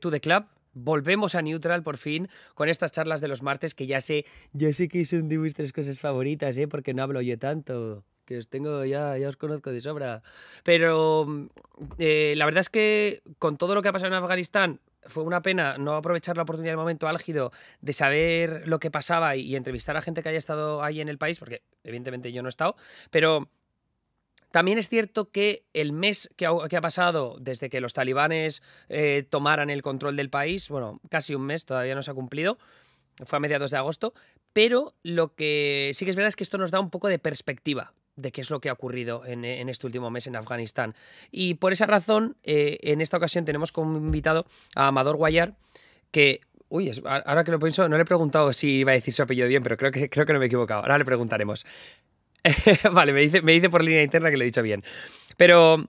to the club. Volvemos a Neutral por fin con estas charlas de los martes que ya sé que son de vuestras cosas favoritas, porque no hablo yo tanto, que os tengo ya os conozco de sobra. Pero la verdad es que con todo lo que ha pasado en Afganistán fue una pena no aprovechar la oportunidad del momento álgido de saber lo que pasaba y entrevistar a gente que haya estado ahí en el país, porque evidentemente yo no he estado, pero también es cierto que el mes que ha pasado desde que los talibanes tomaran el control del país, bueno, casi un mes, todavía no se ha cumplido, fue a mediados de agosto, pero lo que sí que es verdad es que esto nos da un poco de perspectiva de qué es lo que ha ocurrido en este último mes en Afganistán. Y por esa razón, en esta ocasión tenemos como invitado a Amador Guayar, que... Uy, ahora que lo pienso, no le he preguntado si iba a decir su apellido bien, pero creo que no me he equivocado. Ahora le preguntaremos. Vale, me dice por línea interna que lo he dicho bien. Pero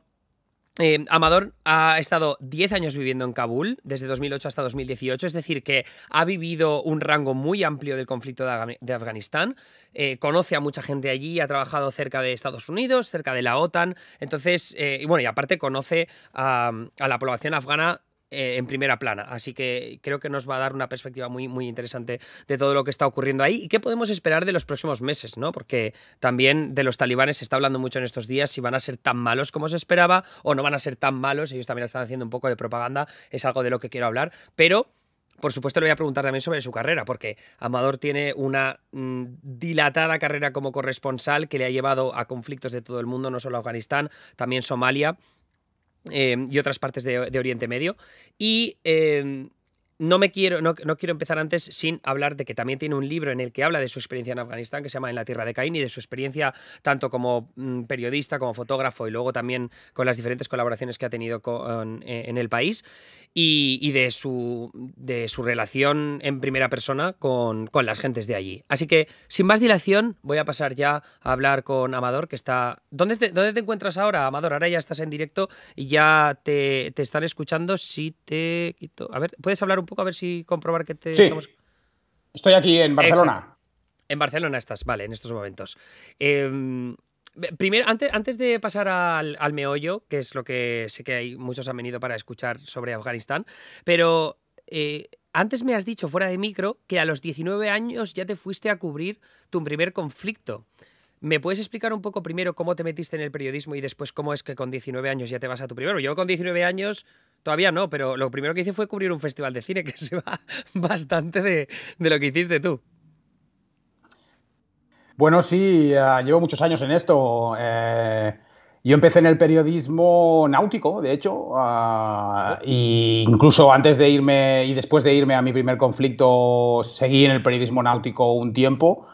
Amador ha estado 10 años viviendo en Kabul, desde 2008 hasta 2018, es decir, que ha vivido un rango muy amplio del conflicto de Afganistán, conoce a mucha gente allí, ha trabajado cerca de Estados Unidos, cerca de la OTAN, entonces, y aparte conoce a la población afgana en primera plana, así que creo que nos va a dar una perspectiva muy, muy interesante de todo lo que está ocurriendo ahí y qué podemos esperar de los próximos meses, ¿no? Porque también de los talibanes se está hablando mucho en estos días si van a ser tan malos como se esperaba o no van a ser tan malos, ellos también están haciendo un poco de propaganda, es algo de lo que quiero hablar, pero por supuesto le voy a preguntar también sobre su carrera, porque Amador tiene una dilatada carrera como corresponsal que le ha llevado a conflictos de todo el mundo, no solo Afganistán, también Somalia, y otras partes de Oriente Medio. Y no quiero empezar antes sin hablar de que también tiene un libro en el que habla de su experiencia en Afganistán, que se llama En la tierra de Caín, y de su experiencia tanto como periodista, como fotógrafo, y luego también con las diferentes colaboraciones que ha tenido en el país, y de su relación en primera persona con las gentes de allí. Así que, sin más dilación, voy a pasar ya a hablar con Amador, que está... ¿Dónde te encuentras ahora, Amador? Ahora ya estás en directo y ya te están escuchando. Si te quito... A ver, ¿puedes hablar un poco? A ver si comprobar que te estamos... Sí, estoy aquí en Exacto. Barcelona. En Barcelona estás, vale, en estos momentos. Primero, antes de pasar al meollo, que es lo que sé que hay muchos han venido para escuchar sobre Afganistán, pero antes me has dicho fuera de micro que a los 19 años ya te fuiste a cubrir tu primer conflicto. ¿Me puedes explicar un poco primero cómo te metiste en el periodismo y después cómo es que con 19 años ya te vas a tu primero? Yo con 19 años todavía no, pero lo primero que hice fue cubrir un festival de cine, que se va bastante de lo que hiciste tú. Bueno, sí, llevo muchos años en esto. Yo empecé en el periodismo náutico, de hecho, Oh. y incluso antes de irme y después de irme a mi primer conflicto, seguí en el periodismo náutico un tiempo,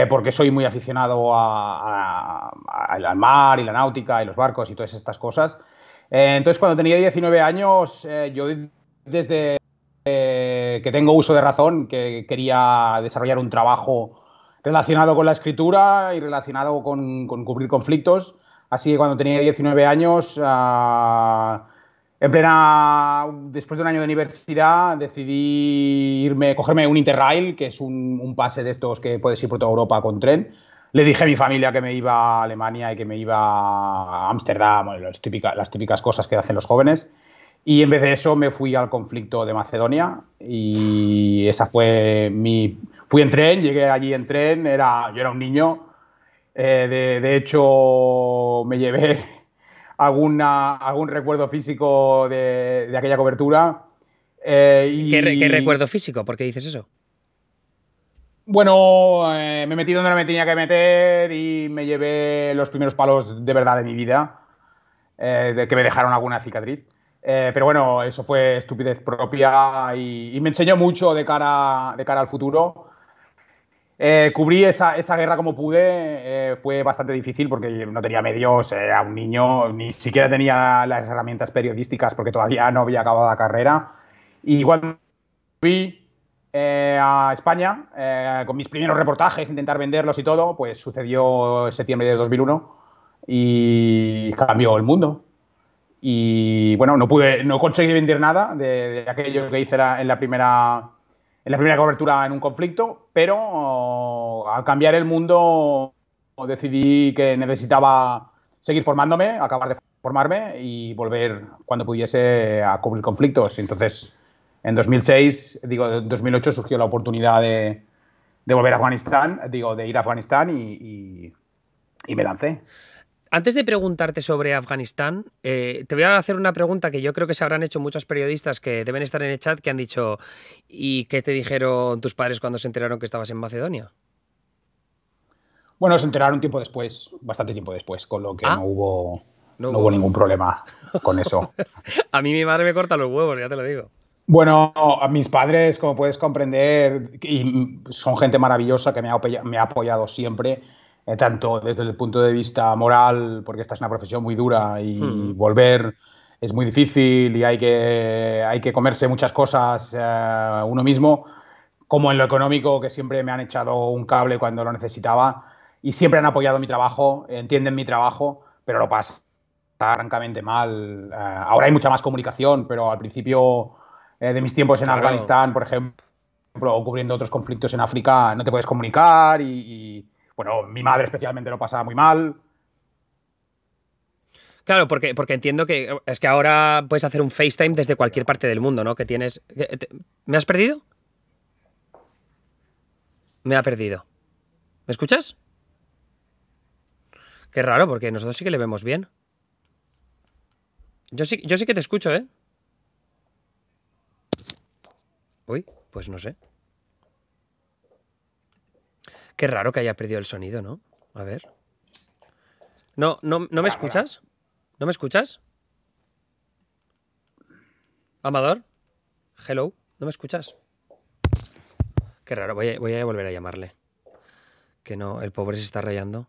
porque soy muy aficionado al mar y la náutica y los barcos y todas estas cosas. Entonces, cuando tenía 19 años, yo desde que tengo uso de razón, que quería desarrollar un trabajo relacionado con la escritura y relacionado con cubrir conflictos. Así que cuando tenía 19 años, después de un año de universidad, decidí cogerme un Interrail, que es un pase de estos que puedes ir por toda Europa con tren. Le dije a mi familia que me iba a Alemania y que me iba a Ámsterdam, bueno, las típicas cosas que hacen los jóvenes. Y en vez de eso me fui al conflicto de Macedonia y esa fue Fui en tren, llegué allí en tren, yo era un niño, de hecho me llevé algún recuerdo físico de aquella cobertura. ¿Qué Y recuerdo físico? ¿Por qué dices eso? bueno, me metí donde no me tenía que meter y me llevé los primeros palos de verdad de mi vida, de que me dejaron alguna cicatriz. Pero bueno, eso fue estupidez propia y me enseñó mucho de cara al futuro. Cubrí esa guerra como pude, fue bastante difícil porque no tenía medios, era un niño, ni siquiera tenía las herramientas periodísticas porque todavía no había acabado la carrera. Y cuando fui a España con mis primeros reportajes, intentar venderlos y todo, pues sucedió en septiembre de 2001 y cambió el mundo. Y bueno, no conseguí vender nada de aquello que hice en la primera cobertura en un conflicto, pero al cambiar el mundo decidí que necesitaba seguir formándome, acabar de formarme y volver cuando pudiese a cubrir conflictos. Entonces En 2006, digo, en 2008 surgió la oportunidad de volver a Afganistán, digo, de ir a Afganistán y me lancé. Antes de preguntarte sobre Afganistán, te voy a hacer una pregunta que yo creo que se habrán hecho muchos periodistas que deben estar en el chat, que han dicho: ¿y qué te dijeron tus padres cuando se enteraron que estabas en Macedonia? Bueno, se enteraron un tiempo después, bastante tiempo después, con lo que Ah, no hubo, no no hubo hubo. ningún problema con eso. A mí mi madre me corta los huevos, ya te lo digo. Bueno, a mis padres, como puedes comprender, y son gente maravillosa que me ha apoyado siempre, tanto desde el punto de vista moral, porque esta es una profesión muy dura y Hmm. volver es muy difícil y hay que comerse muchas cosas uno mismo, como en lo económico, que siempre me han echado un cable cuando lo necesitaba y siempre han apoyado mi trabajo, entienden mi trabajo, pero lo pasan francamente mal. Ahora hay mucha más comunicación, pero al principio de mis tiempos en Claro. Afganistán, por ejemplo, o cubriendo otros conflictos en África, no te puedes comunicar bueno, mi madre especialmente lo pasaba muy mal. Claro, porque entiendo que es que ahora puedes hacer un FaceTime desde cualquier parte del mundo, ¿no? Que tienes. ¿Me has perdido? Me ha perdido. ¿Me escuchas? Qué raro, porque nosotros sí que le vemos bien. Yo sí que te escucho, ¿eh? Uy, pues no sé. Qué raro que haya perdido el sonido, ¿no? A ver. ¿No me escuchas? ¿No me escuchas? Amador, hello, ¿no me escuchas? Qué raro, voy a volver a llamarle. Que no, el pobre se está rayando.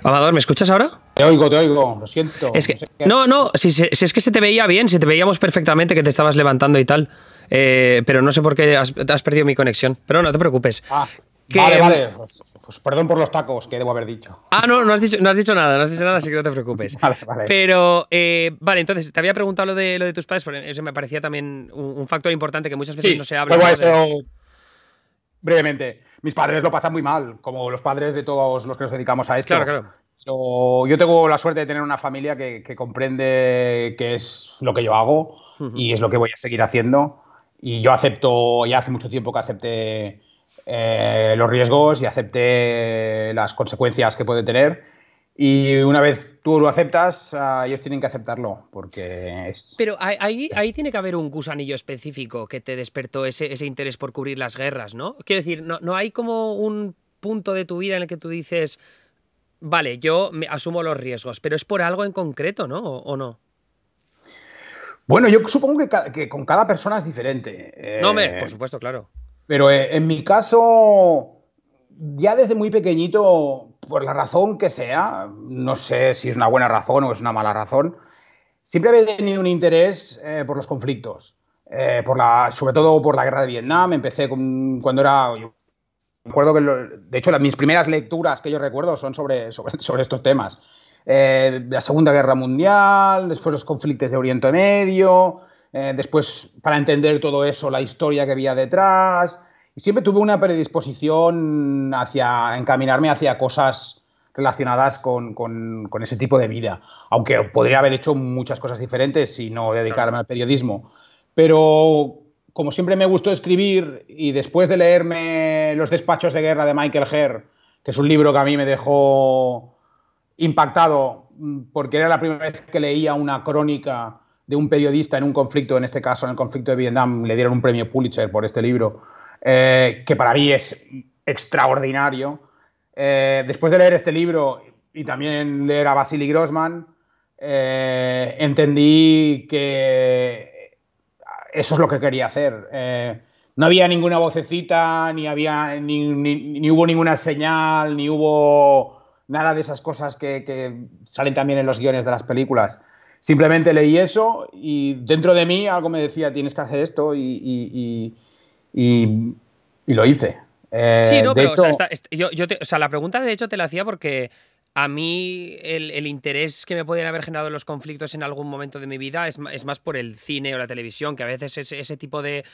Amador, ¿me escuchas ahora? Te oigo, lo siento. Es que. No, si es que se te veía bien, si te veíamos perfectamente que te estabas levantando y tal. Pero no sé por qué has perdido mi conexión. Pero no te preocupes. Ah, Que, vale. Pues perdón por los tacos que debo haber dicho. no has dicho nada, así que no te preocupes. Vale. Pero, vale, entonces, te había preguntado lo de tus padres, porque eso me parecía también un factor importante que muchas veces Sí, no se habla, vuelvo a ¿no? eso brevemente. Mis padres lo pasan muy mal, como los padres de todos los que nos dedicamos a Claro, esto. claro. Pero yo tengo la suerte de tener una familia que comprende qué es lo que yo hago Ujú. y es lo que voy a seguir haciendo. Y yo acepto, ya hace mucho tiempo que acepté los riesgos y acepté las consecuencias que puede tener. Y una vez tú lo aceptas, ellos tienen que aceptarlo, porque es... Pero ahí tiene que haber un gusanillo específico que te despertó ese interés por cubrir las guerras, ¿no? Quiero decir, no hay como un punto de tu vida en el que tú dices, vale, asumo los riesgos, pero es por algo en concreto, ¿no? ¿O no? Bueno, yo supongo que con cada persona es diferente. No, hombre, por supuesto, claro. Pero en mi caso, ya desde muy pequeñito, por la razón que sea, no sé si es una buena razón o es una mala razón, siempre había tenido un interés por los conflictos. Sobre todo por la guerra de Vietnam. Empecé cuando era. Yo recuerdo que, de hecho, mis primeras lecturas que yo recuerdo son sobre estos temas. La Segunda Guerra Mundial, después los conflictos de Oriente Medio, después, para entender todo eso, la historia que había detrás. Y siempre tuve una predisposición hacia encaminarme hacia cosas relacionadas con ese tipo de vida. Aunque podría haber hecho muchas cosas diferentes y no dedicarme Claro. al periodismo. Pero como siempre me gustó escribir y después de leerme Los despachos de guerra de Michael Herr, que es un libro que a mí me dejó impactado porque era la primera vez que leía una crónica de un periodista en un conflicto, en este caso en el conflicto de Vietnam, le dieron un premio Pulitzer por este libro, que para mí es extraordinario. Después de leer este libro y también leer a Vasily Grossman, entendí que eso es lo que quería hacer. No había ninguna vocecita, ni hubo ninguna señal, ni hubo nada de esas cosas que salen también en los guiones de las películas. Simplemente leí eso y dentro de mí algo me decía, tienes que hacer esto y lo hice. Sí, no, De pero o sea, hecho, o sea, la pregunta de hecho te la hacía porque A mí el interés que me pueden haber generado los conflictos en algún momento de mi vida es más por el cine o la televisión, que a veces ese tipo de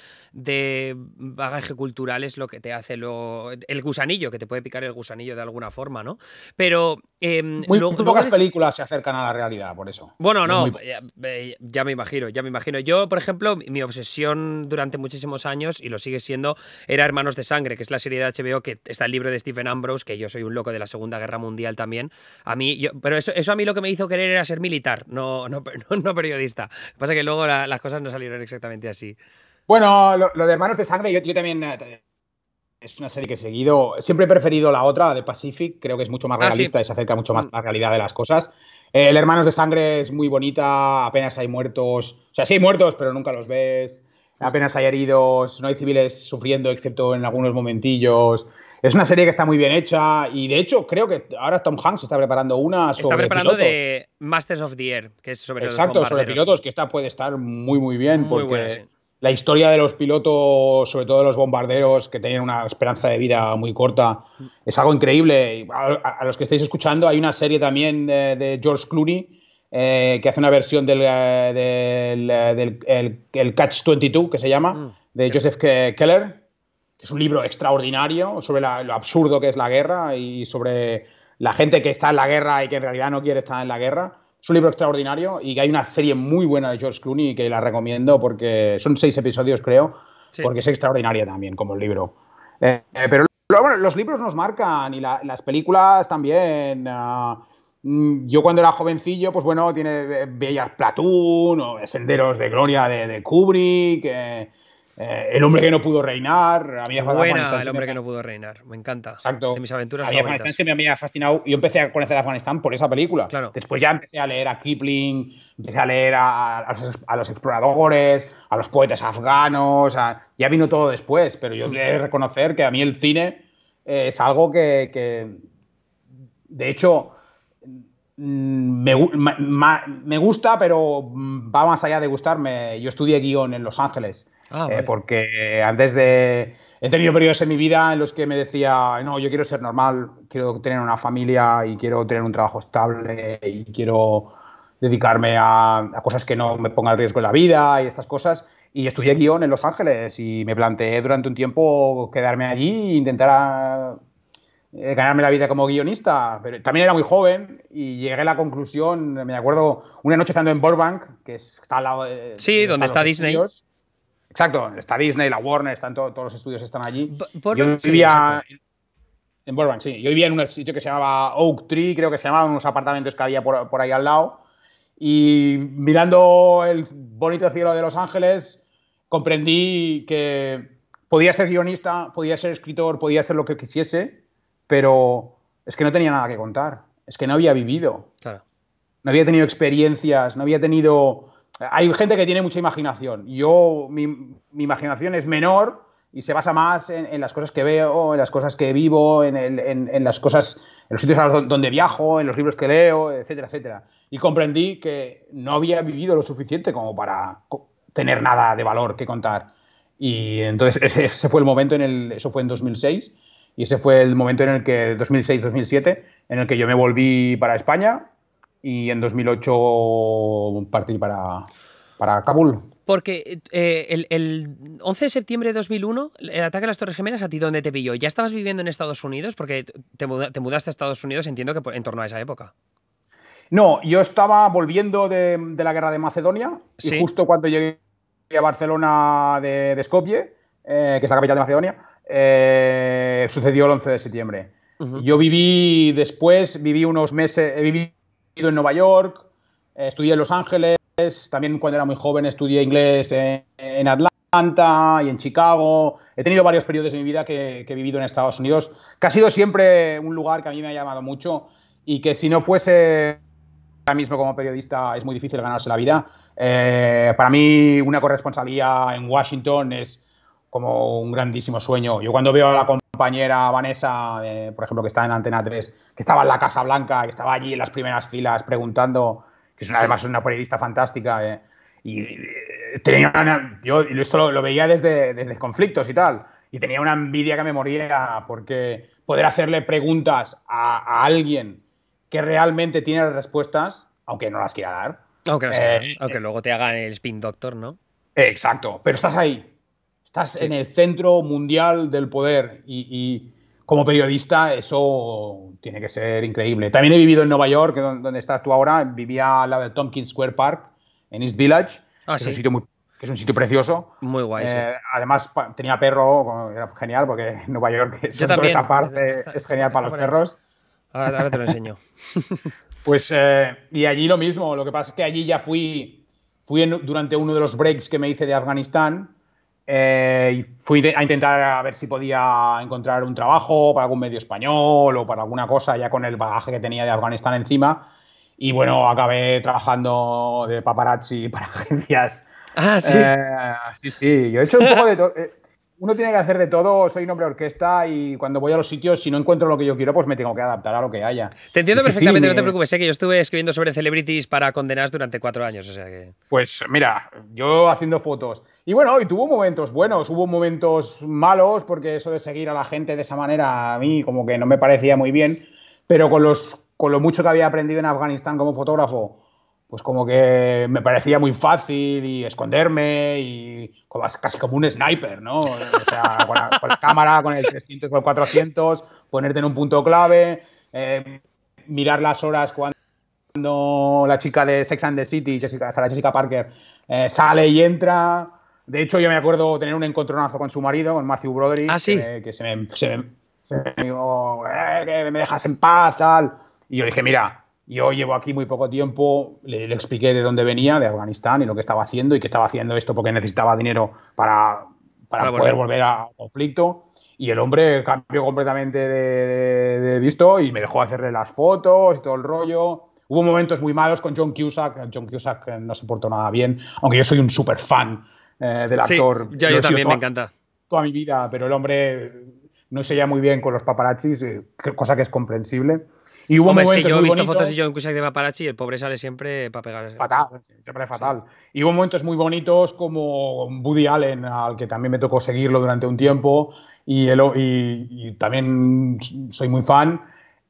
bagaje cultural es lo que te hace luego el gusanillo, que te puede picar el gusanillo de alguna forma, ¿no? Pero Muy pocas películas se acercan a la realidad, por eso. Bueno, no, ya me imagino, ya me imagino. Yo, por ejemplo, mi obsesión durante muchísimos años, y lo sigue siendo, era Hermanos de Sangre, que es la serie de HBO que está el libro de Stephen Ambrose, que yo soy un loco de la Segunda Guerra Mundial también. A mí, pero eso a mí lo que me hizo querer era ser militar, no periodista. Lo que pasa es que luego las cosas no salieron exactamente así. Bueno, lo de Hermanos de Sangre, yo también... Es una serie que he seguido. Siempre he preferido la otra, de Pacific. Creo que es mucho más realista Sí. y se acerca mucho más a la realidad de las cosas. El Hermanos de Sangre es muy bonita. Apenas hay muertos. O sea, sí hay muertos, pero nunca los ves. Apenas hay heridos. No hay civiles sufriendo, excepto en algunos momentillos. Es una serie que está muy bien hecha. Y de hecho, creo que ahora Tom Hanks está preparando una sobre Está preparando pilotos. de Masters of the Air, que es sobre los Exacto, sobre bombarderos. pilotos, que esta puede estar muy, muy bien. Muy Porque buena, sí. la historia de los pilotos, sobre todo de los bombarderos, que tenían una esperanza de vida muy corta, es algo increíble. A los que estáis escuchando, hay una serie también de George Clooney que hace una versión del Catch-22, que se llama, de Joseph Keller, que es un libro extraordinario sobre lo absurdo que es la guerra y sobre la gente que está en la guerra y que en realidad no quiere estar en la guerra. Es un libro extraordinario y hay una serie muy buena de George Clooney que la recomiendo porque son 6 episodios, creo, Sí. porque es extraordinaria también como el libro. Pero bueno, los libros nos marcan y las películas también. Yo cuando era jovencillo, pues bueno, veías Platoon o Senderos de Gloria de Kubrick, El hombre que no pudo reinar. A mí Buena, El hombre que no pudo reinar, me encanta. Exacto. De mis aventuras A mí favoritas. Afganistán siempre me había fascinado. Yo empecé a conocer Afganistán por esa película. Claro. Después ya empecé a leer a Kipling, empecé a leer a los exploradores, a los poetas afganos. Ya vino todo después, pero yo he de reconocer que a mí el cine es algo que de hecho, me gusta, pero va más allá de gustarme. Yo estudié guión en Los Ángeles, Vale. porque antes de... He tenido periodos en mi vida en los que me decía, no, yo quiero ser normal, quiero tener una familia y quiero tener un trabajo estable y quiero dedicarme a cosas que no me pongan en riesgo en la vida y estas cosas. Y estudié guión en Los Ángeles y me planteé durante un tiempo quedarme allí e intentar ganarme la vida como guionista, pero también era muy joven y llegué a la conclusión, me acuerdo, una noche estando en Burbank, que está al lado de... Sí, donde está Disney. Estudios. Exacto, está Disney, la Warner, todos los estudios están allí. Yo vivía en Burbank, sí. Yo vivía en un sitio que se llamaba Oak Tree, creo que se llamaban unos apartamentos que había por ahí al lado. Y mirando el bonito cielo de Los Ángeles, comprendí que podía ser guionista, podía ser escritor, podía ser lo que quisiese, pero es que no tenía nada que contar. Es que no había vivido. Claro. No había tenido experiencias, no había tenido... Hay gente que tiene mucha imaginación. Mi imaginación es menor y se basa más en las cosas que veo, en las cosas que vivo, en las cosas, en los sitios donde viajo, en los libros que leo, etcétera, etcétera. Y comprendí que no había vivido lo suficiente como para tener nada de valor que contar. Y entonces ese fue el momento eso fue en 2006, y ese fue el momento en el que, 2006-2007, en el que yo me volví para España y en 2008 partí para Kabul. Porque el 11 de septiembre de 2001, el ataque a las Torres Gemelas, ¿a ti dónde te pilló? ¿Ya estabas viviendo en Estados Unidos? Porque te mudaste a Estados Unidos, entiendo que en torno a esa época. No, yo estaba volviendo de la guerra de Macedonia, ¿Sí? Y justo cuando llegué a Barcelona de Skopje, que es la capital de Macedonia, sucedió el 11 de septiembre. Yo viví unos meses, he vivido en Nueva York, estudié en Los Ángeles, también cuando era muy joven estudié inglés en Atlanta y en Chicago. He tenido varios periodos de mi vida que he vivido en Estados Unidos, que ha sido siempre un lugar que a mí me ha llamado mucho y que si no fuese ahora mismo como periodista es muy difícil ganarse la vida. Para mí una corresponsalía en Washington es como un grandísimo sueño. Yo cuando veo a la compañera Vanessa, por ejemplo, que está en Antena 3, que estaba en la Casa Blanca, que estaba allí en las primeras filas preguntando, que es además una periodista fantástica, yo esto lo veía desde conflictos y tal, y tenía una envidia que me moría porque poder hacerle preguntas a alguien que realmente tiene las respuestas, aunque no las quiera dar. Aunque, no sea, aunque luego te hagan el spin doctor, ¿no? Exacto, pero estás ahí. Estás Sí. en el centro mundial del poder y como periodista eso tiene que ser increíble. También he vivido en Nueva York, donde estás tú ahora. Vivía al lado de Tompkins Square Park, en East Village, Ah, que es un sí. sitio que es un sitio precioso. Muy guay, sí. Además, tenía perro, era genial, porque en Nueva York, Yo sobre todo también. esa parte, es genial para Está los por ahí. perros. Ahora te lo enseño. Pues, y allí lo mismo. Lo que pasa es que allí ya fui durante uno de los breaks que me hice de Afganistán. Y fui a intentar a ver si podía encontrar un trabajo para algún medio español o para alguna cosa, ya con el bagaje que tenía de Afganistán encima. Y bueno, acabé trabajando de paparazzi para agencias. Ah, sí. Sí, sí, yo he hecho un poco de todo. Uno tiene que hacer de todo, soy un hombre de orquesta y cuando voy a los sitios, si no encuentro lo que yo quiero, pues me tengo que adaptar a lo que haya. Te Y entiendo sí, sí, perfectamente, no te preocupes, sé que yo estuve escribiendo sobre celebrities para Condenadas durante 4 años, o sea que... pues mira, yo haciendo fotos. Y bueno, y tuvo momentos buenos, hubo momentos malos, porque eso de seguir a la gente de esa manera a mí como que no me parecía muy bien, pero con lo mucho que había aprendido en Afganistán como fotógrafo, pues como que me parecía muy fácil y esconderme y casi como un sniper, ¿no? O sea, con la cámara, con el 300 o el 400, ponerte en un punto clave, mirar las horas cuando la chica de Sex and the City, Sarah Jessica Parker, sale y entra. De hecho, yo me acuerdo tener un encontronazo con su marido, con Matthew Ah, Broderick, sí. que se me dijo, que me dejas en paz, tal. Y yo le dije, mira, yo llevo aquí muy poco tiempo, le expliqué de dónde venía, de Afganistán, y lo que estaba haciendo, y que estaba haciendo esto porque necesitaba dinero Para para poder volver. volver al conflicto. Y el hombre cambió completamente de visto y me dejó hacerle las fotos y todo el rollo. Hubo momentos muy malos con John Cusack. John Cusack no se portó nada bien, aunque yo soy un súper fan del Sí, actor. Lo yo he sido también, me encanta. toda mi vida, pero el hombre no se lleva muy bien con los paparazzis, cosa que es comprensible. Y hubo Hombre, es que momentos yo he muy visto fotos de bonitos, John Cusack de paparazzi y el pobre sale siempre para pegar. fatal, siempre Sí. fatal. Y hubo momentos muy bonitos como Woody Allen, al que también me tocó seguirlo durante un tiempo, y también soy muy fan.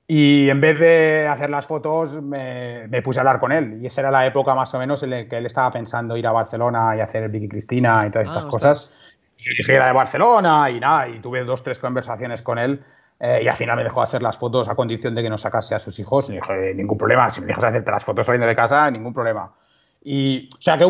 Y en vez de hacer las fotos, me puse a hablar con él. Y esa era la época más o menos en la que él estaba pensando ir a Barcelona y hacer el Vicky Cristina y todas estas Ah, cosas. ostras. Y yo dije, era de Barcelona y nada, y tuve 2, 3 conversaciones con él. Y al final me dejó hacer las fotos a condición de que nos sacase a sus hijos. Y dije, ningún problema, si me dejas hacerte las fotos saliendo de casa, ningún problema. Y, o sea, que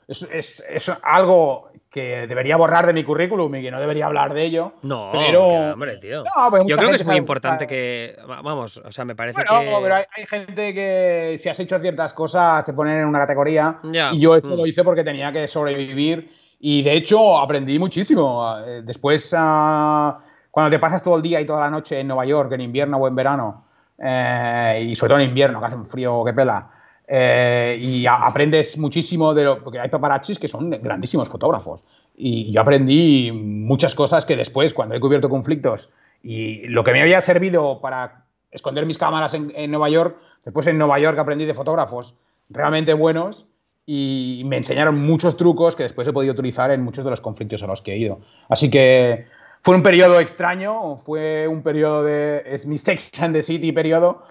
es algo que debería borrar de mi currículum y que no debería hablar de ello, No, porque, pero hombre, tío. no, porque Yo mucha creo que gente es muy sabe. importante que. Vamos, o sea, me parece Bueno, pero que. hay gente que si has hecho ciertas cosas te ponen en una categoría y Ya. yo eso lo hice porque tenía que sobrevivir y de hecho aprendí muchísimo. Después, cuando te pasas todo el día y toda la noche en Nueva York, en invierno o en verano, y sobre todo en invierno, que hace un frío que pela, Sí. aprendes muchísimo porque hay paparazzis que son grandísimos fotógrafos. Y yo aprendí muchas cosas que después, cuando he cubierto conflictos y lo que me había servido para esconder mis cámaras en Nueva York. Después en Nueva York aprendí de fotógrafos realmente buenos y me enseñaron muchos trucos que después he podido utilizar en muchos de los conflictos a los que he ido. Así que fue un periodo extraño, fue un periodo es mi Sex and the City periodo,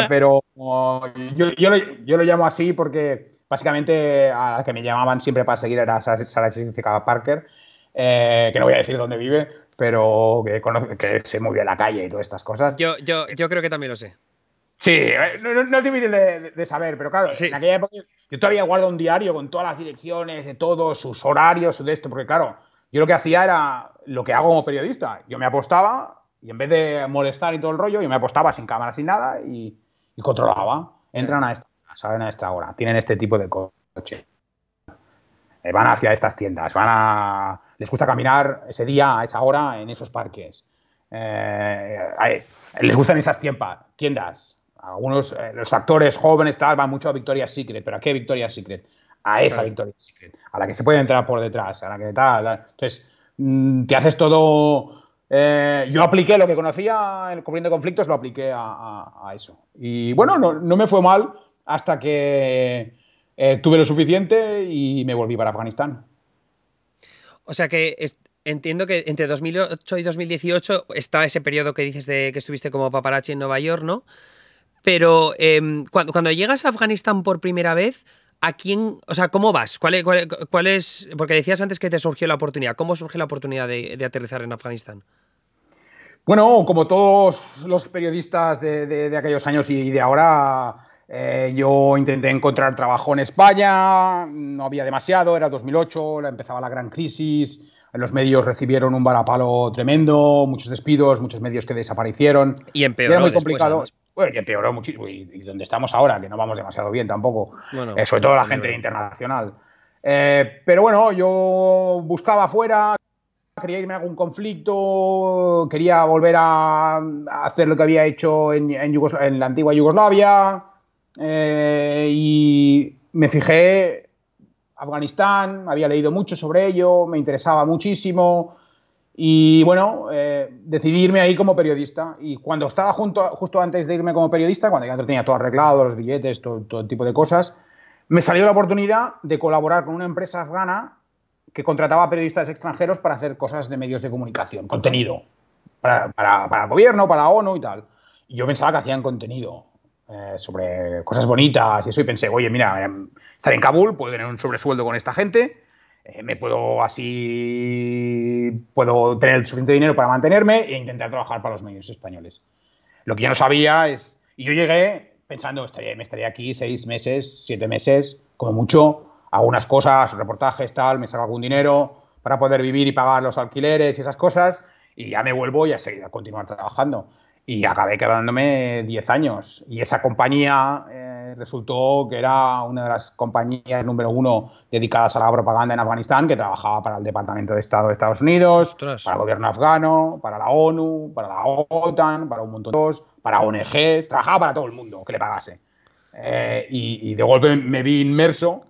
pero yo lo llamo así porque básicamente a la que me llamaban siempre para seguir era Sarah Jessica Parker, que no voy a decir dónde vive, pero que sé muy bien la calle y todas estas cosas. Yo creo que también lo sé. Sí, no es difícil de saber, pero claro, en Sí. aquella época yo todavía guardo un diario con todas las direcciones de todos, sus horarios, su de esto, porque claro, yo lo que hacía era lo que hago como periodista. Yo me apostaba y en vez de molestar y todo el rollo, yo me apostaba sin cámara, sin nada y controlaba. Ya. Entran a esta hora, salen a esta hora, tienen este tipo de coche, van hacia estas tiendas, les gusta caminar ese día, a esa hora, en esos parques. Les gustan esas tiendas. Algunos, los actores jóvenes tal, van mucho a Victoria's Secret, pero ¿a qué Victoria's Secret? A esa Claro. Victoria's Secret, a la que se puede entrar por detrás, a la que tal. Entonces, te haces todo. Yo apliqué lo que conocía cubriendo conflictos, lo apliqué a eso. Y bueno, no me fue mal hasta que tuve lo suficiente y me volví para Afganistán. O sea que entiendo que entre 2008 y 2018 está ese periodo que dices de que estuviste como paparazzi en Nueva York, ¿no? Pero cuando llegas a Afganistán por primera vez, ¿a quién, o sea, cómo vas? ¿Cuál es? Porque decías antes que te surgió la oportunidad. ¿Cómo surge la oportunidad de aterrizar en Afganistán? Bueno, como todos los periodistas de aquellos años y de ahora, yo intenté encontrar trabajo en España, no había demasiado, era 2008, empezaba la gran crisis, los medios recibieron un varapalo tremendo, muchos despidos, muchos medios que desaparecieron, Y y era empeoró muy después, complicado. además. Bueno, y empeoró muchísimo, y donde estamos ahora, que no vamos demasiado bien tampoco, Bueno, sobre todo la también es gente verdad. internacional. Pero bueno, yo buscaba afuera, quería irme a algún conflicto, quería volver a hacer lo que había hecho en la antigua Yugoslavia, y me fijé Afganistán, había leído mucho sobre ello, me interesaba muchísimo y bueno, decidí irme ahí como periodista. Y cuando estaba justo antes de irme como periodista, cuando ya tenía todo arreglado, los billetes, todo tipo de cosas, me salió la oportunidad de colaborar con una empresa afgana que contrataba periodistas extranjeros para hacer cosas de medios de comunicación, Ajá. contenido, para el gobierno, para la ONU y tal. Y yo pensaba que hacían contenido sobre cosas bonitas y eso, y pensé, oye, mira, estaré en Kabul, puedo tener un sobresueldo con esta gente, puedo tener el suficiente dinero para mantenerme e intentar trabajar para los medios españoles. Lo que yo no sabía es, y yo llegué pensando, me estaría aquí 6 meses, 7 meses, como mucho, hago unas cosas, reportajes, tal, me saco algún dinero para poder vivir y pagar los alquileres y esas cosas, y ya me vuelvo y a continuar trabajando. Y acabé quedándome 10 años. Y esa compañía resultó que era una de las compañías número uno dedicadas a la propaganda en Afganistán, que trabajaba para el Departamento de Estado de Estados Unidos, Ostras. para el gobierno afgano, para la ONU, para la OTAN, para un montón de cosas, para ONGs, trabajaba para todo el mundo que le pagase. Y de golpe me vi inmerso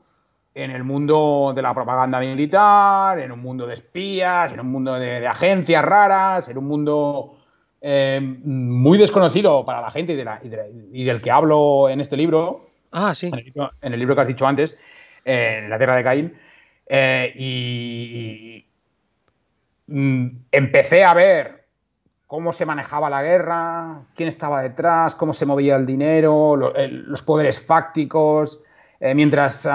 en el mundo de la propaganda militar, en un mundo de espías, en un mundo de agencias raras, en un mundo muy desconocido para la gente y del que hablo en este libro, Ah, sí. en el libro que has dicho antes, en La Tierra de Caín. Y empecé a ver cómo se manejaba la guerra, quién estaba detrás, cómo se movía el dinero, los poderes fácticos, mientras,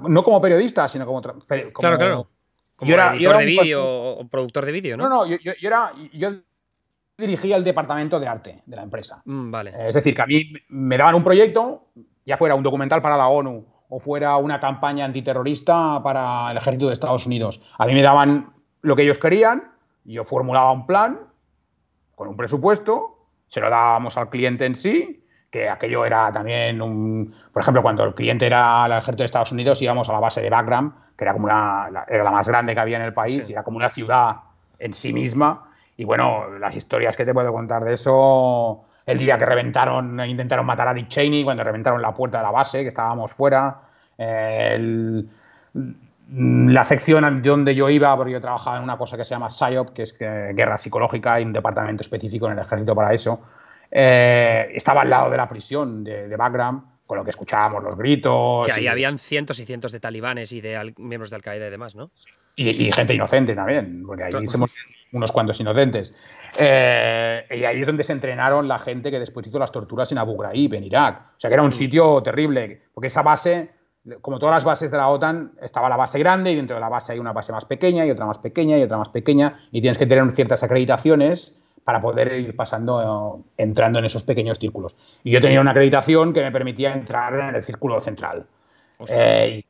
no como periodista, sino Claro, como claro. yo Como editor era de un vídeo consumidor. o productor de vídeo, No, ¿no? no, yo dirigía el departamento de arte de la empresa. Vale. Es decir, que a mí me daban un proyecto, ya fuera un documental para la ONU o fuera una campaña antiterrorista para el ejército de Estados Unidos. A mí me daban lo que ellos querían, y yo formulaba un plan con un presupuesto, se lo dábamos al cliente en sí, que aquello era también Por ejemplo, cuando el cliente era el ejército de Estados Unidos, íbamos a la base de Bagram, que era era la más grande que había en el Sí. país, y era como una ciudad en sí misma. Y bueno, las historias que te puedo contar de eso, el día que intentaron matar a Dick Cheney, cuando reventaron la puerta de la base, que estábamos fuera, la sección donde yo iba, porque yo trabajaba en una cosa que se llama PSYOP, que es guerra psicológica, hay un departamento específico en el ejército para eso, estaba al lado de la prisión de Bagram, con lo que escuchábamos los Que gritos ahí habían cientos y cientos de talibanes y de miembros de Al-Qaeda y demás, ¿no? y gente inocente también, porque ahí Claro. somos unos cuantos inocentes. Y ahí es donde se entrenaron la gente que después hizo las torturas en Abu Ghraib, en Irak. O sea que era un sitio terrible, porque esa base, como todas las bases de la OTAN, estaba la base grande y dentro de la base hay una base más pequeña y otra más pequeña y otra más pequeña, y tienes que tener ciertas acreditaciones para poder ir entrando en esos pequeños círculos. Y yo tenía una acreditación que me permitía entrar en el círculo central. Ostras.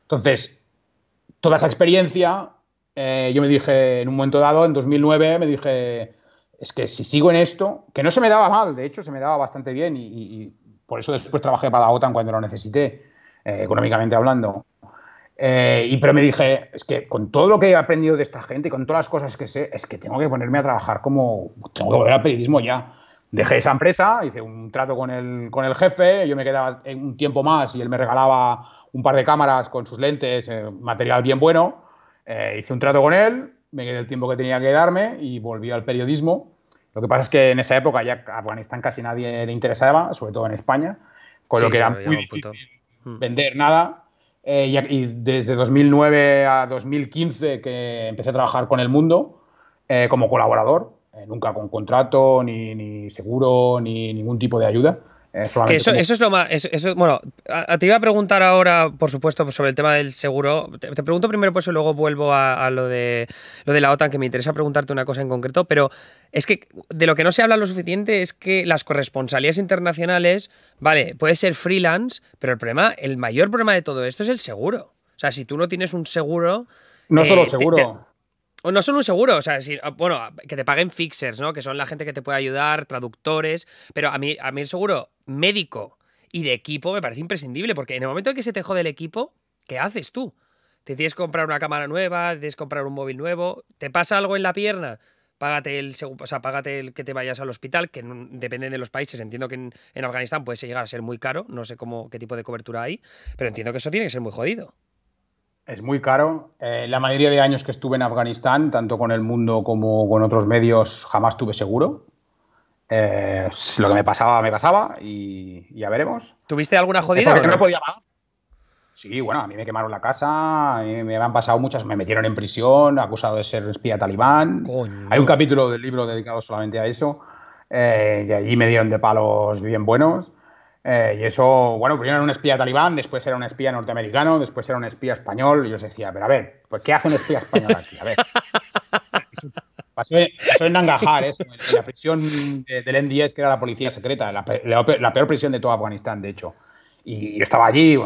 Entonces, toda esa experiencia, yo me dije, en un momento dado, en 2009, me dije, es que si sigo en esto, que no se me daba mal, de hecho se me daba bastante bien, y por eso después trabajé para la OTAN cuando lo necesité, económicamente hablando. Pero me dije, es que con todo lo que he aprendido de esta gente, con todas las cosas que sé, es que tengo que ponerme a trabajar tengo que volver al periodismo ya. Dejé esa empresa, hice un trato con el jefe, yo me quedaba un tiempo más y él me regalaba un par de cámaras con sus lentes, material bien bueno. Hice un trato con él, me quedé el tiempo que tenía que darme y volví al periodismo. Lo que pasa es que en esa época ya a Afganistán casi nadie le interesaba, sobre todo en España, con lo Sí, que era claro, muy llega un punto. difícil vender nada. Y desde 2009 a 2015 que empecé a trabajar con El Mundo como colaborador, nunca con contrato, ni seguro, ni ningún tipo de ayuda. Que solamente eso es lo más. Bueno, te iba a preguntar ahora, por supuesto, sobre el tema del seguro. Te pregunto primero, pues y luego vuelvo a lo de la OTAN, que me interesa preguntarte una cosa en concreto. Pero es que de lo que no se habla lo suficiente es que las corresponsalías internacionales, vale, puede ser freelance, pero el mayor problema de todo esto es el seguro. O sea, si tú no tienes un seguro. no solo seguro. O no solo un seguro, o sea, bueno, que te paguen fixers, ¿no? Que son la gente que te puede ayudar, traductores, pero a mí el seguro médico y de equipo me parece imprescindible, porque en el momento en que se te jode el equipo, ¿qué haces tú? Te tienes que comprar una cámara nueva, tienes que comprar un móvil nuevo, ¿te pasa algo en la pierna? Págate el seguro, o sea, págate el que te vayas al hospital, que depende de los países. Entiendo que en Afganistán puede llegar a ser muy caro, no sé qué tipo de cobertura hay, pero entiendo que eso tiene que ser muy jodido. Es muy caro. La mayoría de años que estuve en Afganistán, tanto con El Mundo como con otros medios, jamás tuve seguro. Lo que me pasaba y ya veremos. ¿Tuviste alguna jodida? Porque no podía pagar. Sí, bueno, a mí me quemaron la casa, a mí me han pasado muchas, me metieron en prisión, acusado de ser espía talibán. Coño. Hay un capítulo del libro dedicado solamente a eso, y allí me dieron de palos bien buenos. Y eso, bueno, primero era un espía talibán, después era un espía norteamericano, después era un espía español, y yo os decía, pero a ver, pues ¿qué hace un espía español aquí? A ver. Pasó en Nangarhar, en la prisión del MI6, que era la policía secreta, la peor prisión de todo Afganistán, de hecho. Y yo estaba allí,